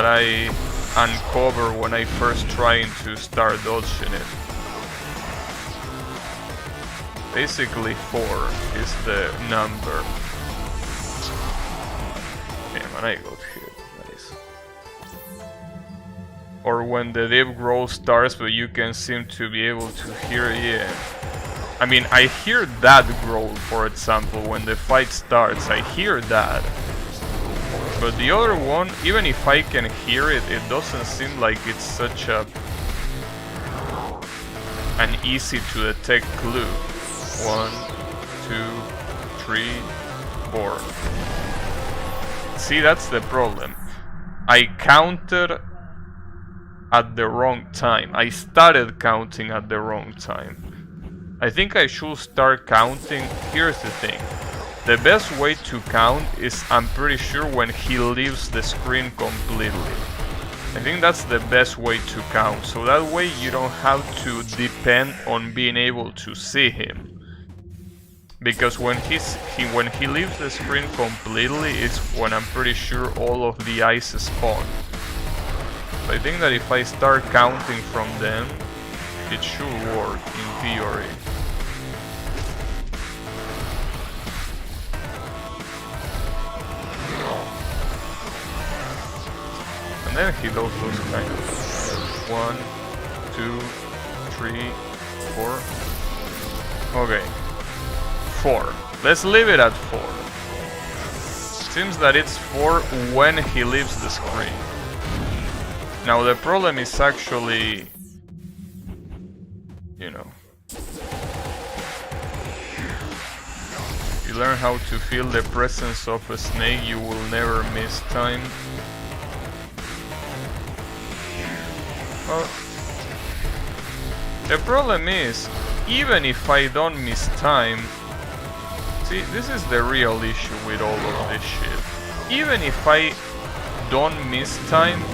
A: I uncover when I first trying to start dodging it. Basically 4 is the number. Damn, and I got hit. Nice. Or when the deep growl starts, but you can seem to be able to hear it. Yeah. I mean, I hear that growl, for example, when the fight starts. I hear that. But the other one, even if I can hear it, it doesn't seem like it's such an easy to detect clue. 1, 2, 3, 4. See, that's the problem. I counted at the wrong time. I started counting at the wrong time. I think I should start counting. Here's the thing. The best way to count is, I'm pretty sure, when he leaves the screen completely. I think that's the best way to count. So that way you don't have to depend on being able to see him. Because when he leaves the screen completely, it's when I'm pretty sure all of the ice spawn. So I think that if I start counting from them, it should work in theory. And then he does those kind of 1, 2, 3, 4. Okay. 4. Let's leave it at 4. Seems that it's 4 when he leaves the screen. Now the problem is actually, you know, if you learn how to feel the presence of a snake, you will never miss time. Well, the problem is, even if I don't miss time... See, this is the real issue with all of this shit. Even if I don't miss time... 2,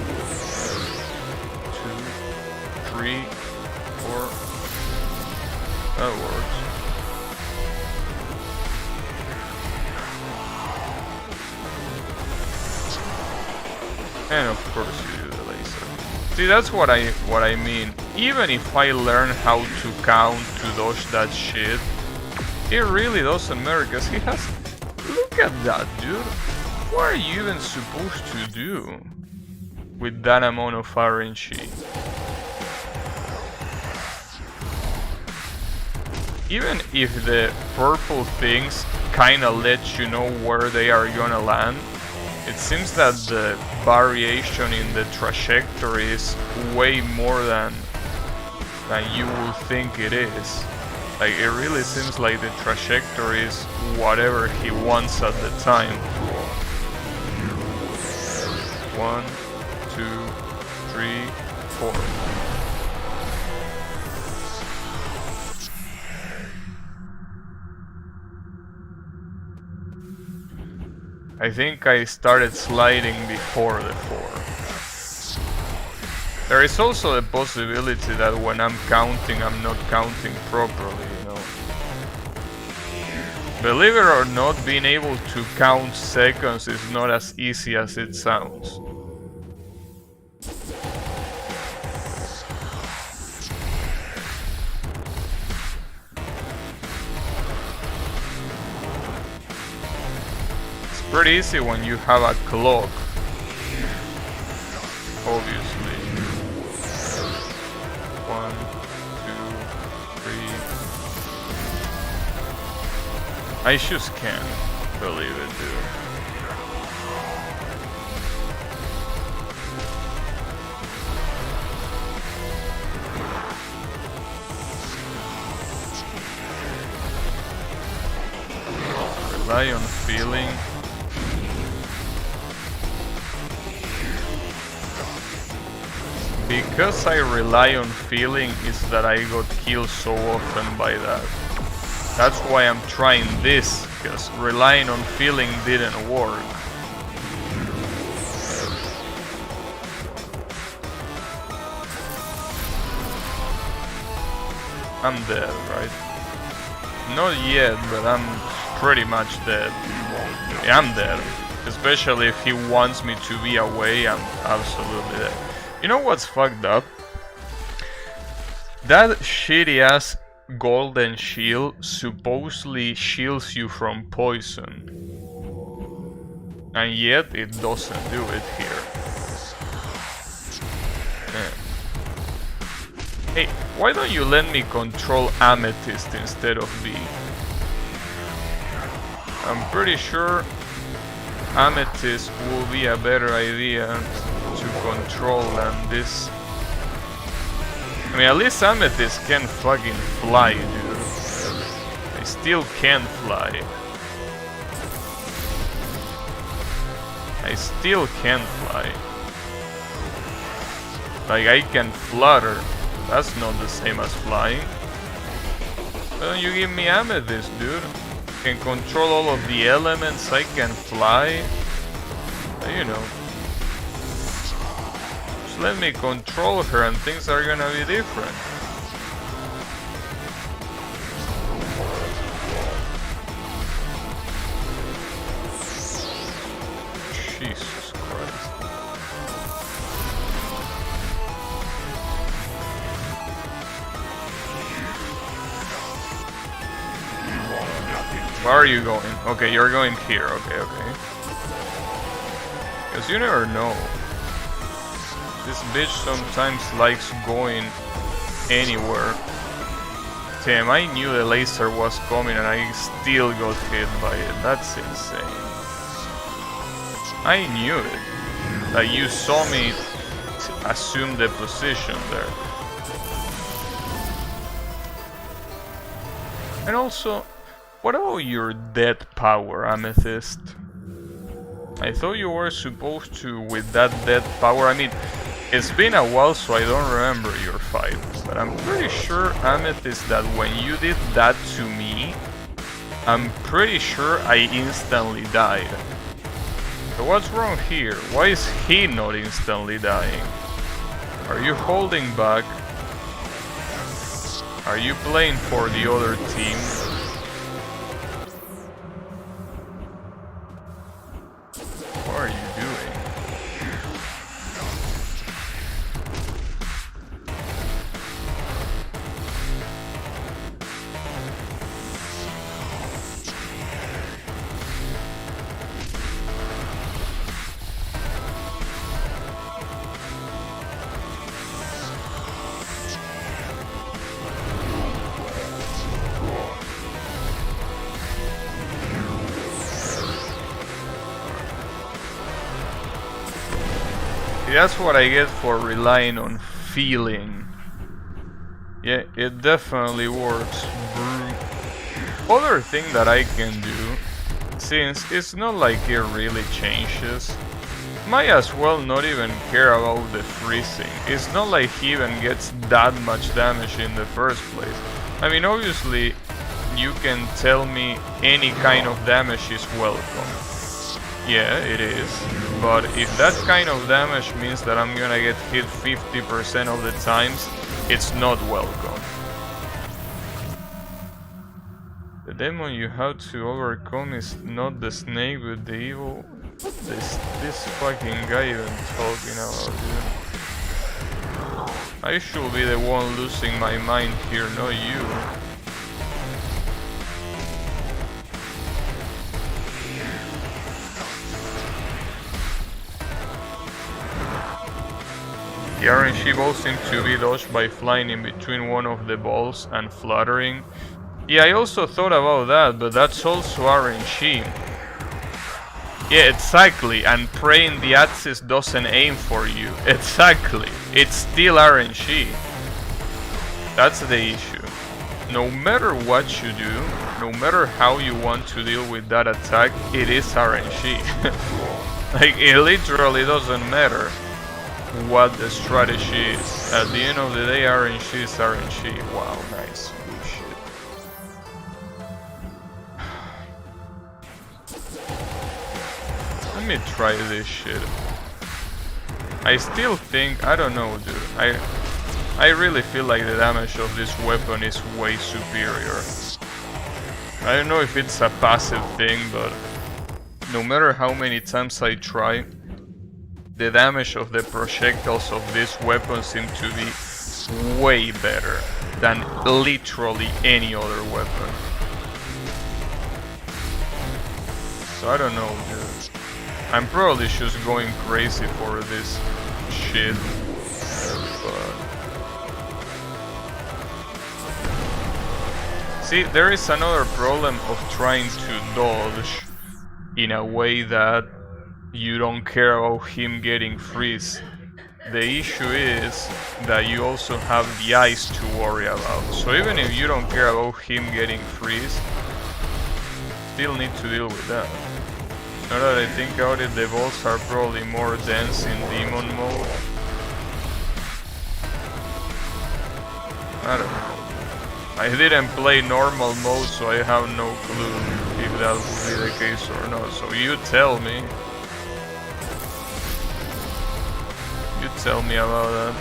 A: 3, 4... That works. And of course you do the laser. See, that's what I mean. Even if I learn how to count, to dodge that shit, it really doesn't matter, because he has... Look at that, dude. What are you even supposed to do with that amount of RNG? Even if the purple things kinda let you know where they are gonna land, it seems that the variation in the trajectory is way more than you will think it is. Like, it really seems like the trajectory is whatever he wants at the time. 1, 2, 3, 4. I think I started sliding before the 4. There is also a possibility that when I'm counting, I'm not counting properly, you know. Believe it or not, being able to count seconds is not as easy as it sounds. Pretty easy when you have a clock, obviously. 1, 2, 3. I just can't believe it, dude. Rely on feeling. Because I rely on feeling is that I got killed so often by that. That's why I'm trying this, because relying on feeling didn't work. I'm dead, right? Not yet, but I'm pretty much dead. Yeah, I'm dead. Especially if he wants me to be away, I'm absolutely dead. You know what's fucked up? That shitty ass golden shield supposedly shields you from poison. And yet it doesn't do it here. Hey, why don't you let me control Amethyst instead of B? I'm pretty sure Amethyst will be a better idea to control than this. I mean, at least Amethyst can fucking fly, dude. I still can fly. I still can fly. Like, I can flutter. That's not the same as flying. Why don't you give me Amethyst, dude? I can control all of the elements, I can fly. You know. Let me control her and things are gonna be different. Jesus Christ. Where are you going? Okay, you're going here. Okay. Because you never know. This bitch sometimes likes going anywhere. Damn, I knew the laser was coming and I still got hit by it. That's insane. I knew it. Like, you saw me assume the position there. And also, what about your death power, Amethyst? I thought you were supposed to, with that death power, I mean, It's been a while, so I don't remember your fight, but I'm pretty sure, Amethyst, that when you did that to me, I'm pretty sure I instantly died. So what's wrong here? Why is he not instantly dying? Are you holding back? Are you playing for the other team? What are you doing? That's what I get for relying on feeling. Yeah, it definitely works. Other thing that I can do, since it's not like it really changes, might as well not even care about the freezing. It's not like he even gets that much damage in the first place. I mean, obviously, you can tell me any kind of damage is welcome. Yeah, it is. But if that kind of damage means that I'm gonna get hit 50% of the times, it's not welcome. The demon you have to overcome is not the snake, but the evil. This fucking guy even talking about, dude. I should be the one losing my mind here, not you. The RNG balls seem to be dodged by flying in between one of the balls and fluttering. Yeah, I also thought about that, but that's also RNG. Yeah, exactly, and praying the axis doesn't aim for you. Exactly, it's still RNG. That's the issue. No matter what you do, no matter how you want to deal with that attack, it is RNG. Like, it literally doesn't matter what the strategy is. At the end of the day, RNG is RNG. Wow, nice. Good shit. Let me try this shit. I still think, I don't know, dude. I really feel like the damage of this weapon is way superior. I don't know if it's a passive thing, but no matter how many times I try, the damage of the projectiles of this weapon seem to be way better than literally any other weapon. So I don't know, dude. I'm probably just going crazy for this shit, but... See, there is another problem of trying to dodge in a way that you don't care about him getting freeze. The issue is that you also have the ice to worry about. So even if you don't care about him getting freeze, still need to deal with that. Now that I think about it, the balls are probably more dense in demon mode. I don't know. I didn't play normal mode, so I have no clue if that will be the case or not. So you tell me. You tell me about that.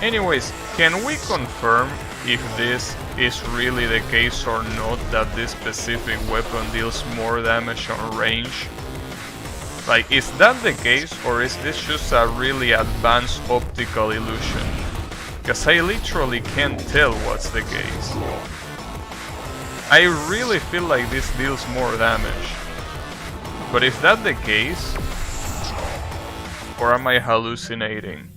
A: Anyways, can we confirm if this is really the case or not, that this specific weapon deals more damage on range? Like, is that the case, or is this just a really advanced optical illusion? Because I literally can't tell what's the case. I really feel like this deals more damage. But if that's the case, or am I hallucinating?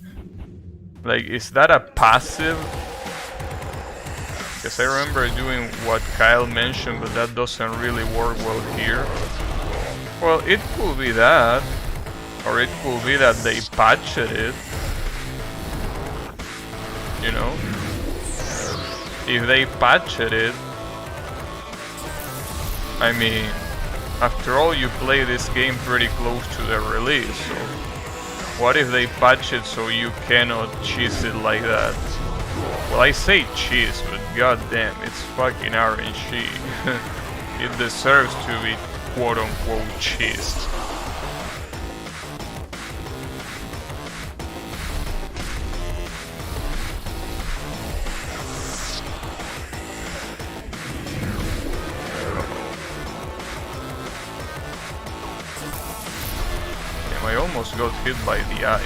A: Like, is that a passive? Because I remember doing what Kyle mentioned, but that doesn't really work well here. Well, it could be that, or it could be that they patched it. You know? If they patched it, I mean, after all, you play this game pretty close to the release, so What if they patch it so you cannot cheese it like that? Well, I say cheese, but goddamn, it's fucking RNG. It deserves to be quote-unquote cheesed. I almost got hit by the eye.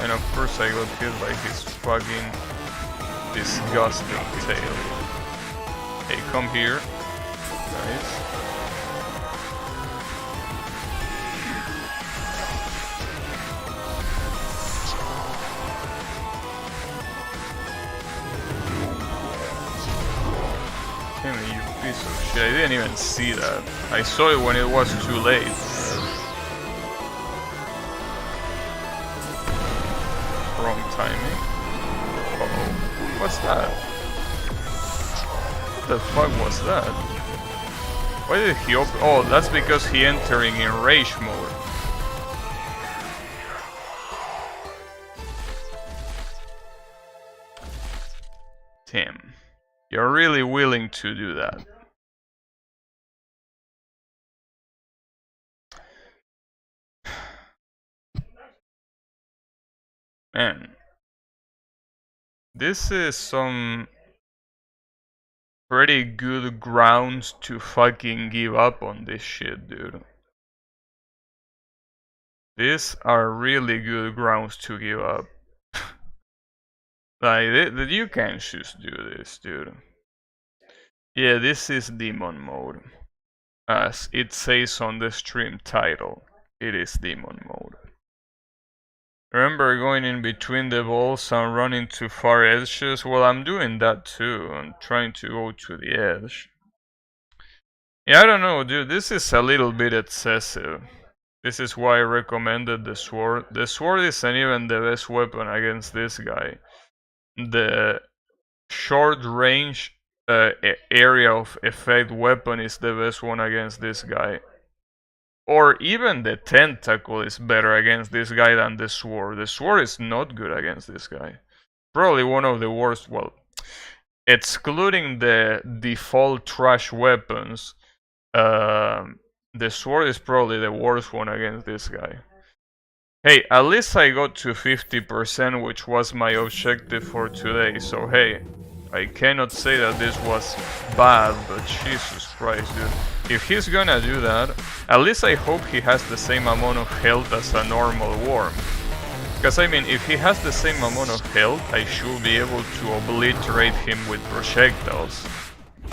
A: And of course I got hit by his fucking disgusting tail. Hey, come here. Nice. Damn it, you piece of shit. I didn't even see that. I saw it when it was too late. Wrong timing. Uh-oh. What's that? What the fuck was that? Why did he open? Oh, that's because he entering in rage mode. Tim, you're really willing to do that. Man, this is some pretty good grounds to fucking give up on this shit, dude. These are really good grounds to give up. Like, you can't just do this, dude. Yeah, this is demon mode. As it says on the stream title, it is demon mode. Remember going in between the balls and running to far edges? Well, I'm doing that too. I'm trying to go to the edge. Yeah, I don't know, dude. This is a little bit excessive. This is why I recommended the sword. The sword isn't even the best weapon against this guy. The short range area of effect weapon is the best one against this guy. Or even the tentacle is better against this guy than the sword. The sword is not good against this guy. Probably one of the worst, well, excluding the default trash weapons, the sword is probably the worst one against this guy. Hey, at least I got to 50%, which was my objective for today, so hey, I cannot say that this was bad, but Jesus Christ, dude. If he's gonna do that, at least I hope he has the same amount of health as a normal worm. Because I mean, if he has the same amount of health, I should be able to obliterate him with projectiles.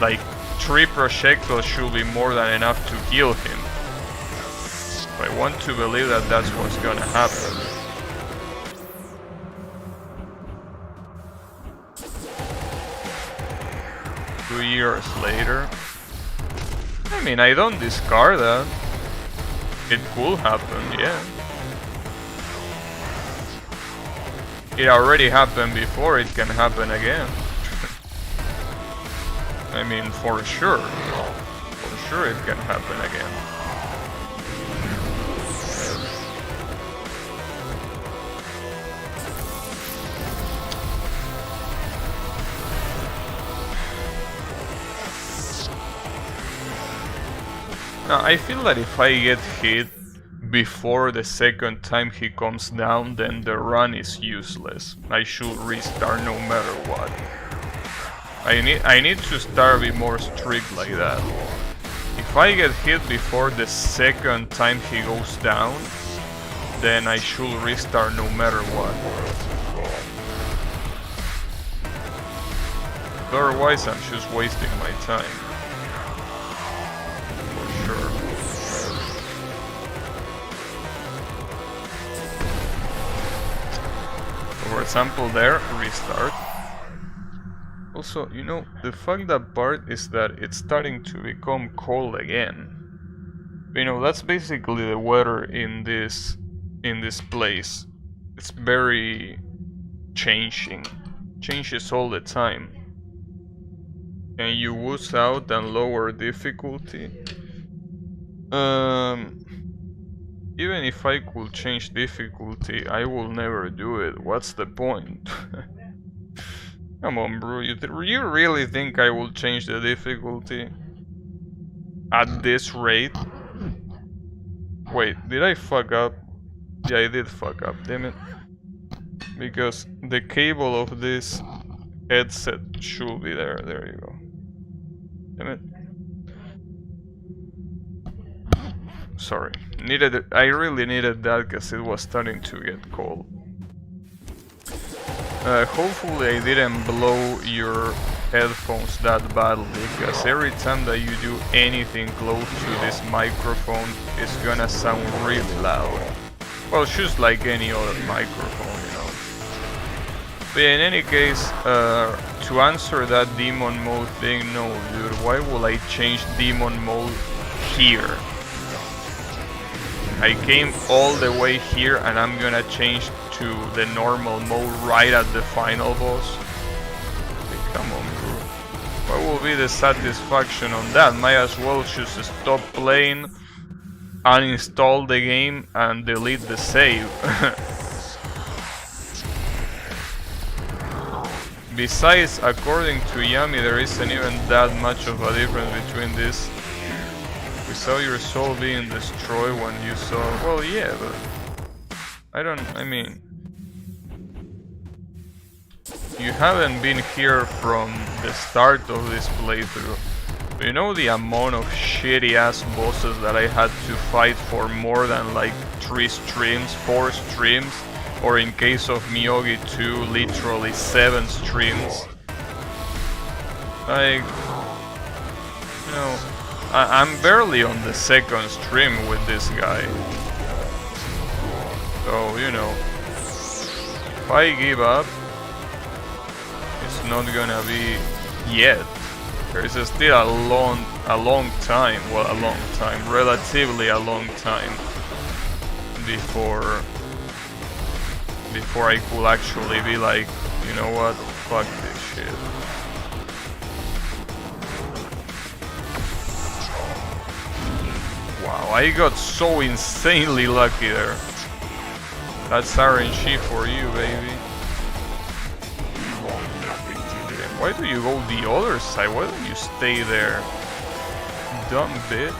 A: Like, 3 projectiles should be more than enough to kill him. I want to believe that that's what's gonna happen. Two years later. I mean, I don't discard that. It could happen, yeah. It already happened before, it can happen again. I mean, for sure. For sure it can happen again. Now, I feel that if I get hit before the second time he comes down, then the run is useless. I should restart no matter what. I need to start be more strict like that. If I get hit before the second time he goes down, then I should restart no matter what. Otherwise, I'm just wasting my time. For example, there, restart. Also, you know, the fucked up part is that it's starting to become cold again. You know, that's basically the weather in this place. It's very changing. Changes all the time. And you woods out and lower difficulty. Even if I could change difficulty, I will never do it. What's the point? Come on, bro. You really think I will change the difficulty? At this rate? Wait, did I fuck up? Yeah, I did fuck up, damn it. Because the cable of this headset should be there. There you go. Damn it. Sorry. I really needed that because it was starting to get cold. Hopefully I didn't blow your headphones that badly, because every time that you do anything close to this microphone, it's gonna sound really loud. Well, just like any other microphone, you know. But in any case, to answer that demon mode thing, no dude, why will I change demon mode here? I came all the way here and I'm gonna change to the normal mode right at the final boss. Hey, come on, bro. What will be the satisfaction on that? Might as well just stop playing, uninstall the game and delete the save. Besides, according to Yami, there isn't even that much of a difference between this. We saw your soul being destroyed when you saw... Well, yeah, but... I mean... You haven't been here from the start of this playthrough. You know the amount of shitty ass bosses that I had to fight for more than like 3 streams, 4 streams, or in case of Miyogi 2, literally 7 streams. Like, you know, I'm barely on the 2nd stream with this guy. So, you know, if I give up, it's not gonna be yet. There's still a long time, well, a long time, relatively a long time before I could actually be like, you know what, fuck this shit. Wow, I got so insanely lucky there. That's RNG for you, baby. Why do you go the other side? Why don't you stay there? Dumb bitch.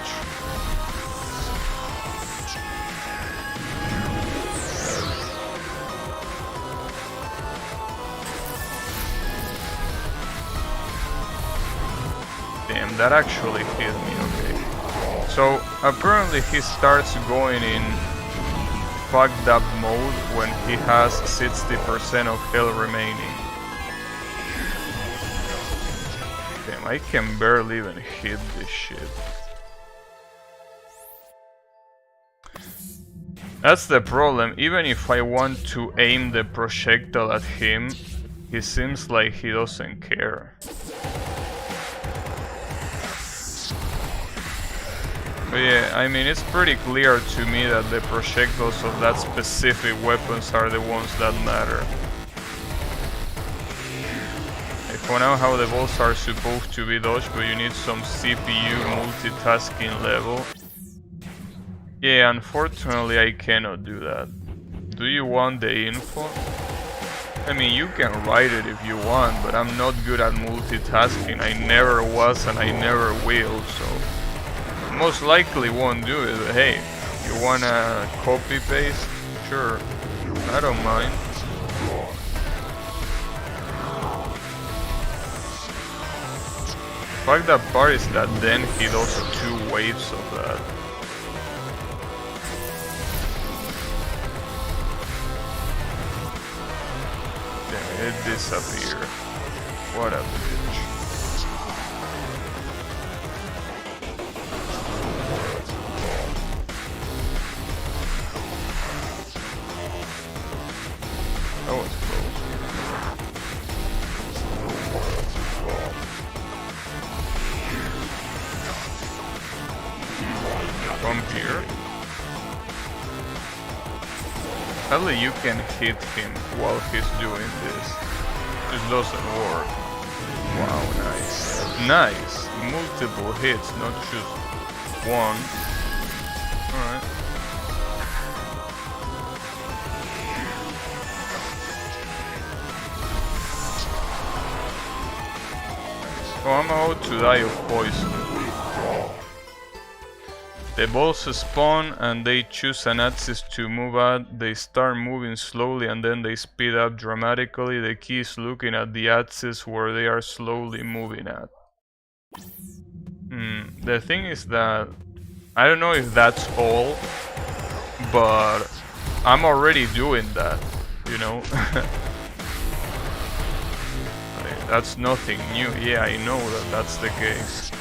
A: Damn, that actually hit me, okay. So, apparently he starts going in fucked up mode when he has 60% of health remaining. Damn, I can barely even hit this shit. That's the problem. Even if I want to aim the projectile at him, he seems like he doesn't care. But yeah, I mean, it's pretty clear to me that the projectiles of that specific weapons are the ones that matter. I found out how the balls are supposed to be dodged, but you need some CPU multitasking level. Yeah, unfortunately I cannot do that. Do you want the info? I mean, you can write it if you want, but I'm not good at multitasking. I never was and I never will, so... Most likely won't do it, but hey, you wanna copy paste? Sure, I don't mind. Fuck that part is that then he does 2 waves of that. Damn it, it disappeared. What a bitch. That was close. Come here. Only you can hit him while he's doing this. This doesn't work. Wow, nice. Nice! Multiple hits, not just one. Alright. Oh, I'm about to die of poison. The balls spawn and they choose an axis to move at. They start moving slowly and then they speed up dramatically. The key is looking at the axis where they are slowly moving at. The thing is that I don't know if that's all, but I'm already doing that, you know? That's nothing new. Yeah, I know that that's the case.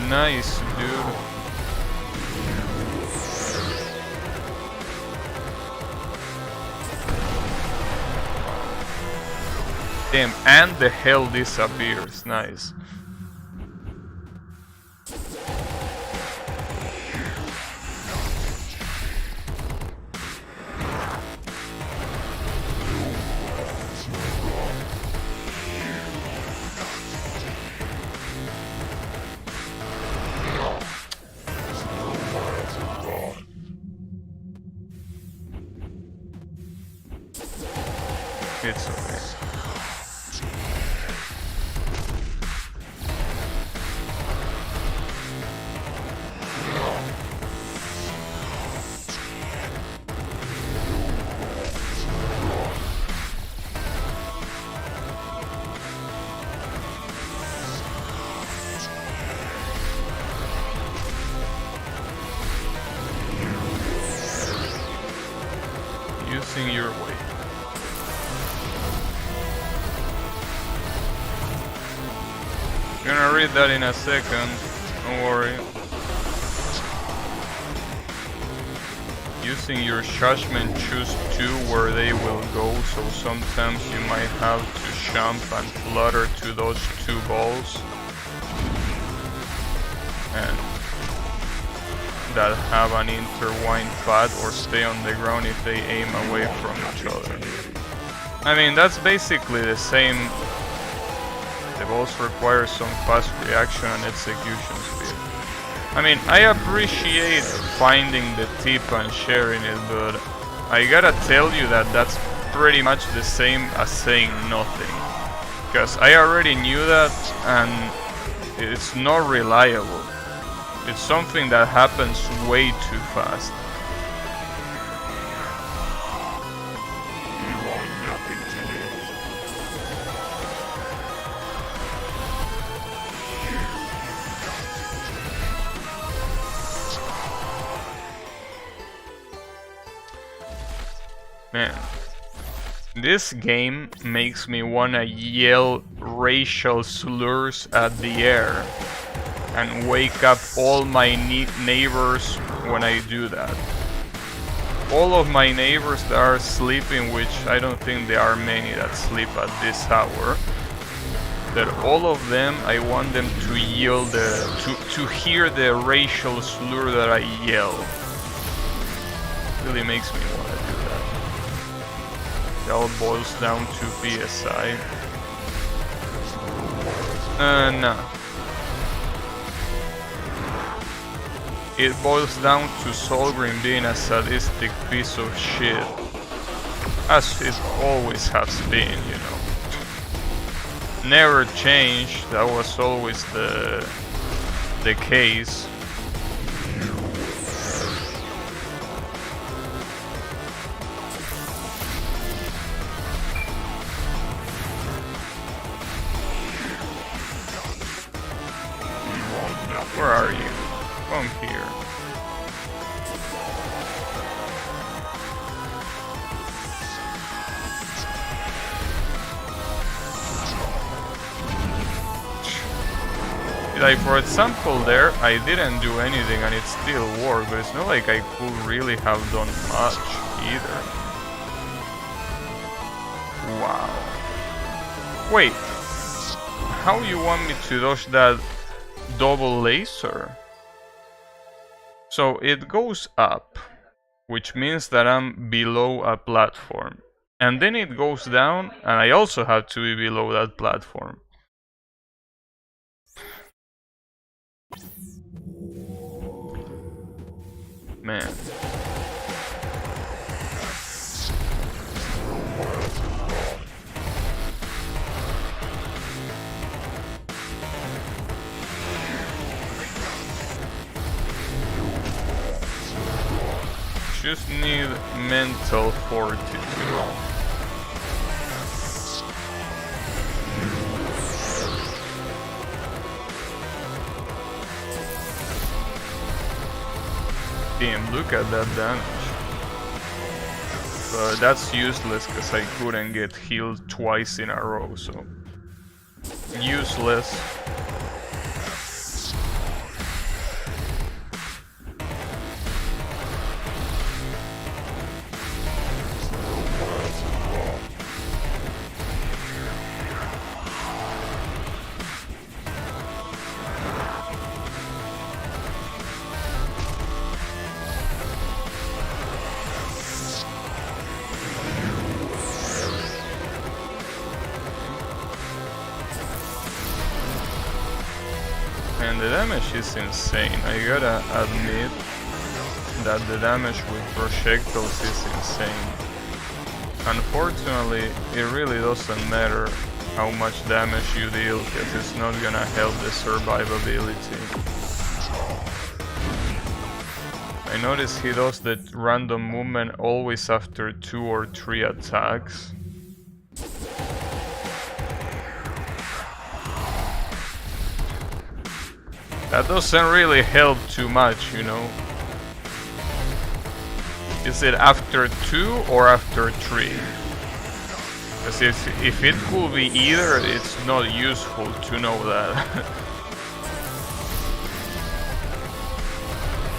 A: Nice, dude. Damn, and the hell disappears. Nice. It's okay. Using your way. Gonna read that in a second, don't worry. Using your judgment, choose two where they will go, so sometimes you might have to jump and flutter to those two balls. And that have an intertwined path, or stay on the ground if they aim away from each other. I mean, that's basically the same. The balls require some fast reaction and execution speed. I mean, I appreciate finding the tip and sharing it, but I gotta tell you that that's pretty much the same as saying nothing. Because I already knew that, and it's not reliable. It's something that happens way too fast. Man, this game makes me wanna yell racial slurs at the air and wake up all my neighbors when I do that. All of my neighbors that are sleeping, which I don't think there are many that sleep at this hour, that all of them, I want them to yell to hear the racial slur that I yell. Really makes me want to do that. It all boils down to PSI. Nah. It boils down to Solgrim being a sadistic piece of shit. As it always has been, you know. Never changed, that was always the case. Where are you? Come here. Like, for example, there, I didn't do anything and it still worked, but it's not like I could really have done much either. Wow. Wait. How you want me to dodge that double laser? So it goes up, which means that I'm below a platform. And then it goes down, and I also have to be below that platform. man. Just need mental fortitude. Damn, look at that damage. But that's useless because I couldn't get healed twice in a row, so useless. And the damage is insane. I gotta admit that the damage with projectiles is insane. Unfortunately, it really doesn't matter how much damage you deal, because it's not gonna help the survivability. I notice he does the random movement always after 2 or 3 attacks. That doesn't really help too much, you know. Is it after 2 or after 3? Because if it could be either, it's not useful to know that.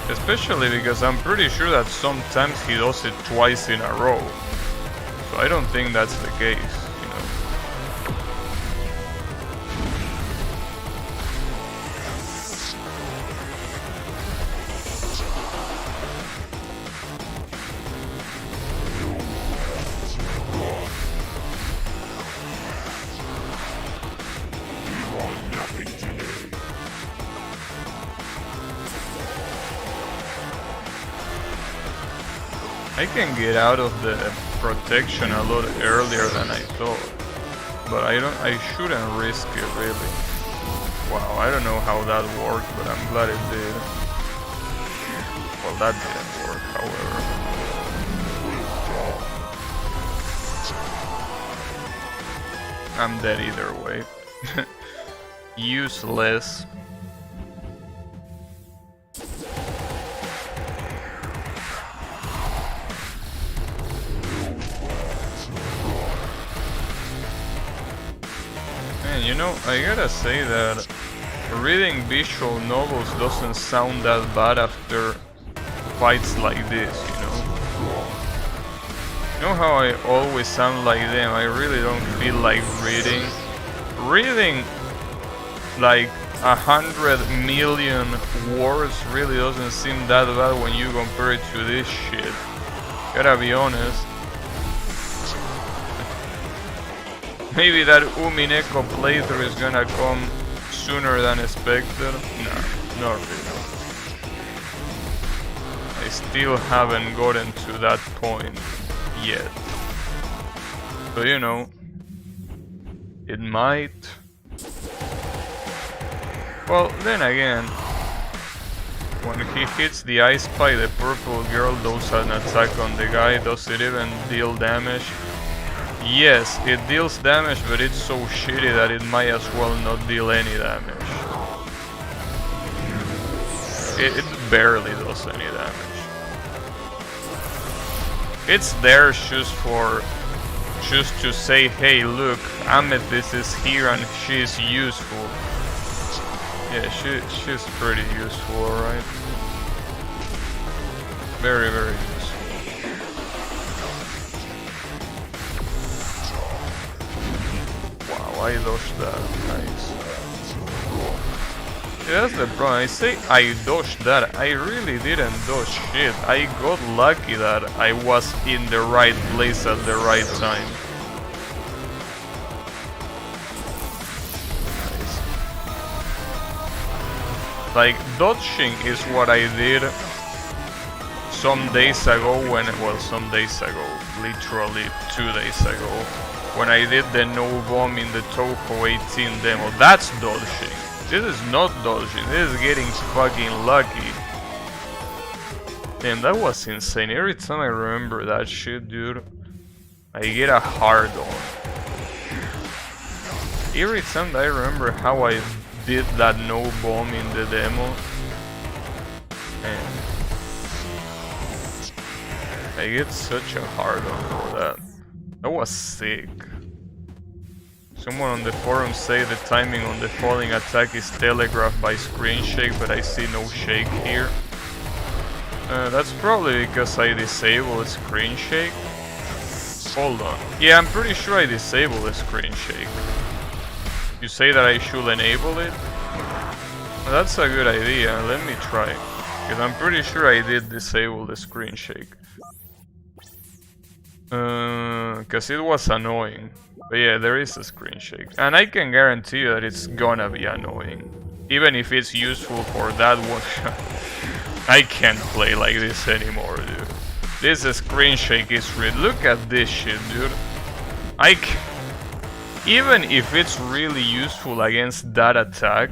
A: Especially because I'm pretty sure that sometimes he does it twice in a row. So I don't think that's the case. I can get out of the protection a lot earlier than I thought, but I shouldn't risk it really. Wow, I don't know how that worked, but I'm glad it did. Well, that didn't work, however. I'm dead either way. Useless. You know, I gotta say that reading visual novels doesn't sound that bad after fights like this, you know? You know how I always sound like them? I really don't feel like reading. Reading like 100 million words really doesn't seem that bad when you compare it to this shit. Gotta be honest. Maybe that Umineko playthrough is gonna come sooner than expected. No, not really. I still haven't gotten to that point yet. But you know, it might. Well, then again, when he hits the ice spike, the purple girl does an attack on the guy. Does it even deal damage? Yes, it deals damage, but it's so shitty that it might as well not deal any damage. It barely does any damage. It's there just to say, hey, look, Amethyst is here and she's useful. Yeah, she's pretty useful, alright. Very, very useful. I dodged that, nice. Yeah, that's the problem, I say I dodged that, I really didn't dodge shit. I got lucky that I was in the right place at the right time. Nice. Like, dodging is what I did some days ago literally 2 days ago, when I did the no bomb in the Touhou 18 demo. That's dodging. This is not dodging, this is getting fucking lucky. Damn, that was insane. Every time I remember that shit, dude, I get a hard on. Every time that I remember how I did that no bomb in the demo, and I get such a hard on for that. That was sick. Someone on the forum say the timing on the falling attack is telegraphed by screen shake, but I see no shake here. That's probably because I disabled screen shake. Hold on. Yeah, I'm pretty sure I disabled the screen shake. You say that I should enable it? Well, that's a good idea. Let me try. Because I'm pretty sure I did disable the screen shake. Because it was annoying. But yeah, there is a screen shake. And I can guarantee you that it's gonna be annoying. Even if it's useful for that one shot. I can't play like this anymore, dude. This screen shake is real. Look at this shit, dude. Even if it's really useful against that attack,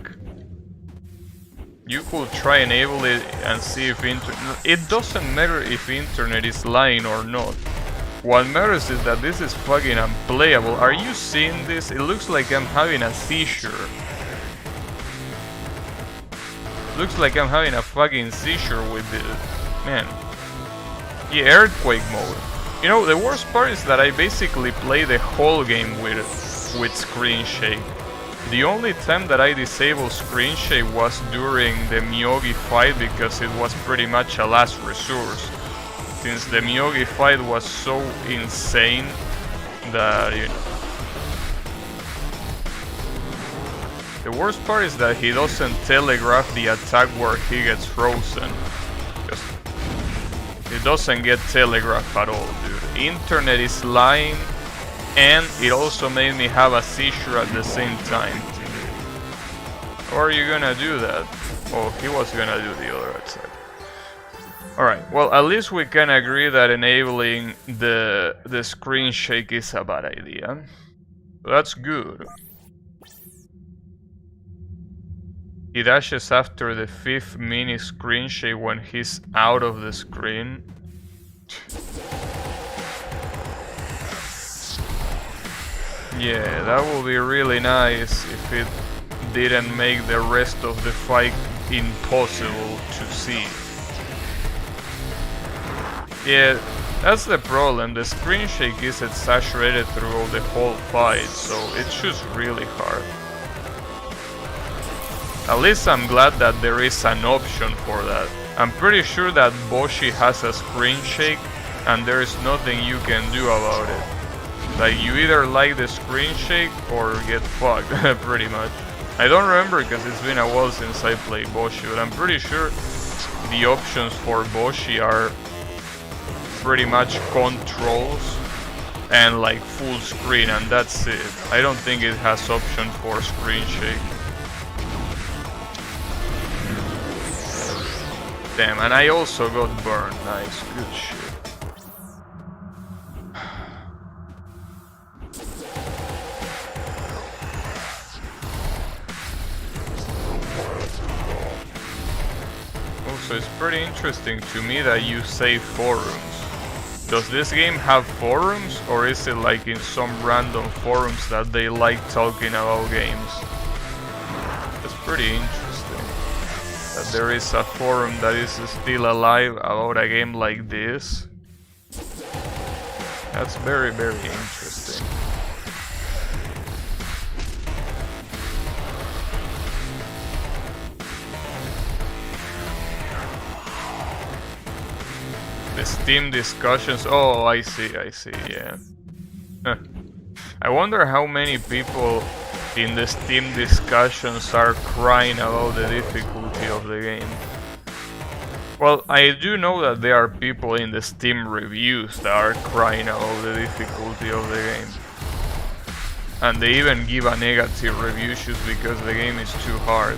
A: you could try enable it and see if it doesn't matter if internet is lying or not. What matters is that this is fucking unplayable. Are you seeing this? It looks like I'm having a seizure. Looks like I'm having a fucking seizure with it. Man. Yeah, earthquake mode. You know, the worst part is that I basically play the whole game with screen shake. The only time that I disabled screen shake was during the Myogi fight, because it was pretty much a last resource. Since the Myogi fight was so insane that, you know. The worst part is that he doesn't telegraph the attack where he gets frozen. It doesn't get telegraphed at all, dude. Internet is lying, and it also made me have a seizure at the same time. How are you gonna do that? Oh, he was gonna do the other attack. Alright, well, at least we can agree that enabling the screen shake is a bad idea. That's good. He dashes after the 5th mini screen shake when he's out of the screen. Yeah, that would be really nice if it didn't make the rest of the fight impossible to see. Yeah, that's the problem. The screen shake is exaggerated throughout the whole fight, so it's just really hard. At least I'm glad that there is an option for that. I'm pretty sure that Boshi has a screen shake and there is nothing you can do about it. Like, you either like the screen shake or get fucked, pretty much. I don't remember because it's been a while since I played Boshi, but I'm pretty sure the options for Boshi are pretty much controls and like full screen, and that's it. I don't think it has option for screen shake. Damn, and I also got burned. Nice, good shit. Also, it's pretty interesting to me that you say forums. Does this game have forums, or is it like in some random forums that they like talking about games? It's pretty interesting that there is a forum that is still alive about a game like this. That's very, very interesting. The Steam discussions, oh, I see, yeah. I wonder how many people in the Steam discussions are crying about the difficulty of the game. Well, I do know that there are people in the Steam reviews that are crying about the difficulty of the game. And they even give a negative review just because the game is too hard.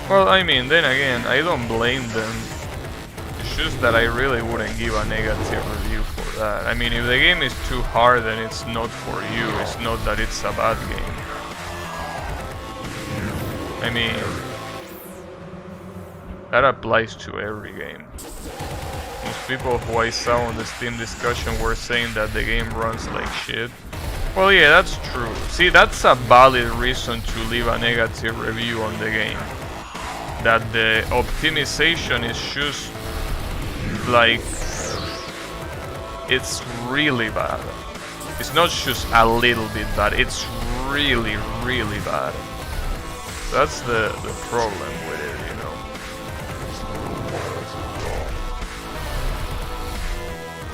A: Well, I mean, then again, I don't blame them. It's just that I really wouldn't give a negative review for that. I mean, if the game is too hard, then it's not for you. It's not that it's a bad game. I mean, that applies to every game. Most people who I saw on the Steam discussion were saying that the game runs like shit. Well, yeah, that's true. See, that's a valid reason to leave a negative review on the game. That the optimization is just like, it's really bad. It's not just a little bit bad, it's really, really bad. That's the problem with it, you know.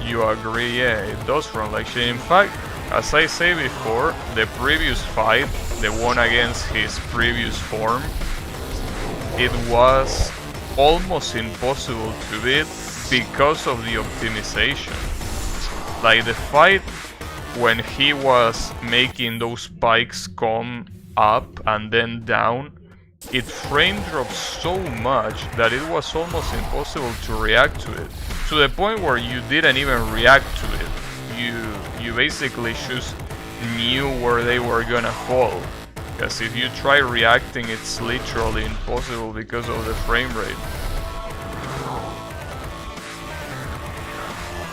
A: You agree? Yeah, it does run like shit. In fact, as I say before, the previous fight, the one against his previous form, it was almost impossible to beat because of the optimization. Like the fight when he was making those spikes come up and then down, it frame dropped so much that it was almost impossible to react to it. To the point where you didn't even react to it. You basically just knew where they were gonna fall. Because if you try reacting, it's literally impossible because of the frame rate.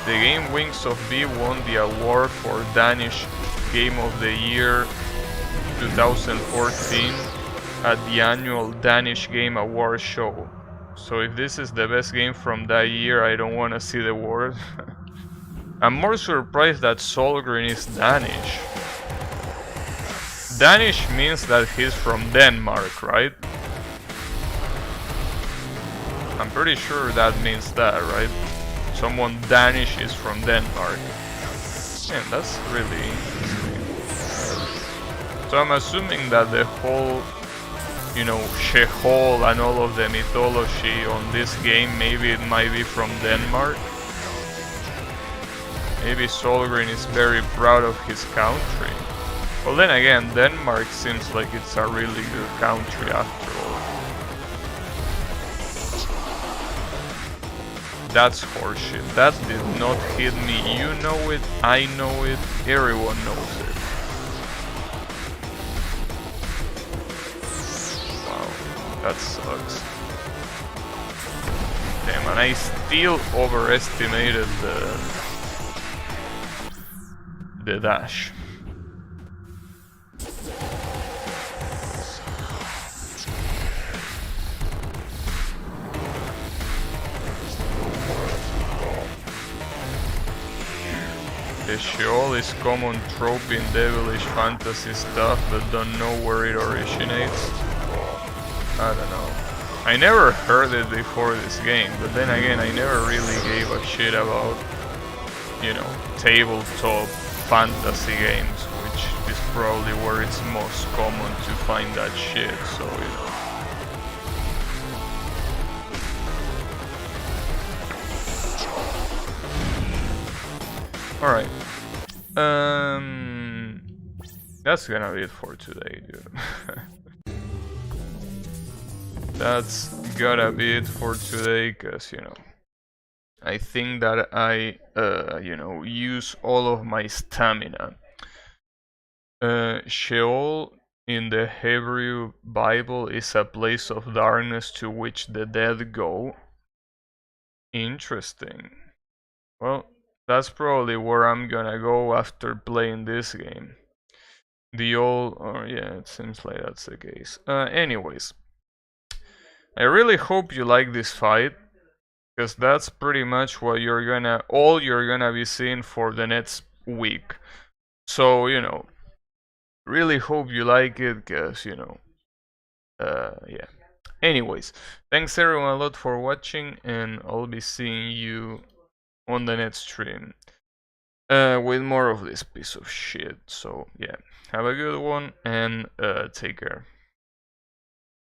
A: The game Wings of V won the award for Danish Game of the Year 2014 at the annual Danish Game Awards show. So if this is the best game from that year, I don't want to see the award. I'm more surprised that Solgren is Danish. Danish means that he's from Denmark, right? I'm pretty sure that means that, right? Someone Danish is from Denmark. Man, that's really interesting. So I'm assuming that the whole, you know, Sheol and all of the mythology on this game, maybe it might be from Denmark. Maybe Solgren is very proud of his country. Well, then again, Denmark seems like it's a really good country after all. That's horseshit. That did not hit me. You know it, I know it, everyone knows it. Wow, that sucks. Damn, and I still overestimated the dash. The Sheol is common trope in devilish fantasy stuff, but don't know where it originates. I don't know. I never heard it before this game, but then again, I never really gave a shit about, you know, tabletop fantasy games, which is probably where it's most common to find that shit, so, you know. Alright. That's gonna be it for today, dude. That's gotta be it for today, cause, you know, I think that I, you know, use all of my stamina. Sheol in the Hebrew Bible is a place of darkness to which the dead go. Interesting. Well, that's probably where I'm gonna go after playing this game. The old, oh yeah, it seems like that's the case. Anyways, I really hope you like this fight, because that's pretty much what all you're gonna be seeing for the next week. So, you know, really hope you like it, because, you know, yeah. Anyways, thanks everyone a lot for watching, and I'll be seeing you on the next stream with more of this piece of shit. So yeah, have a good one, and take care.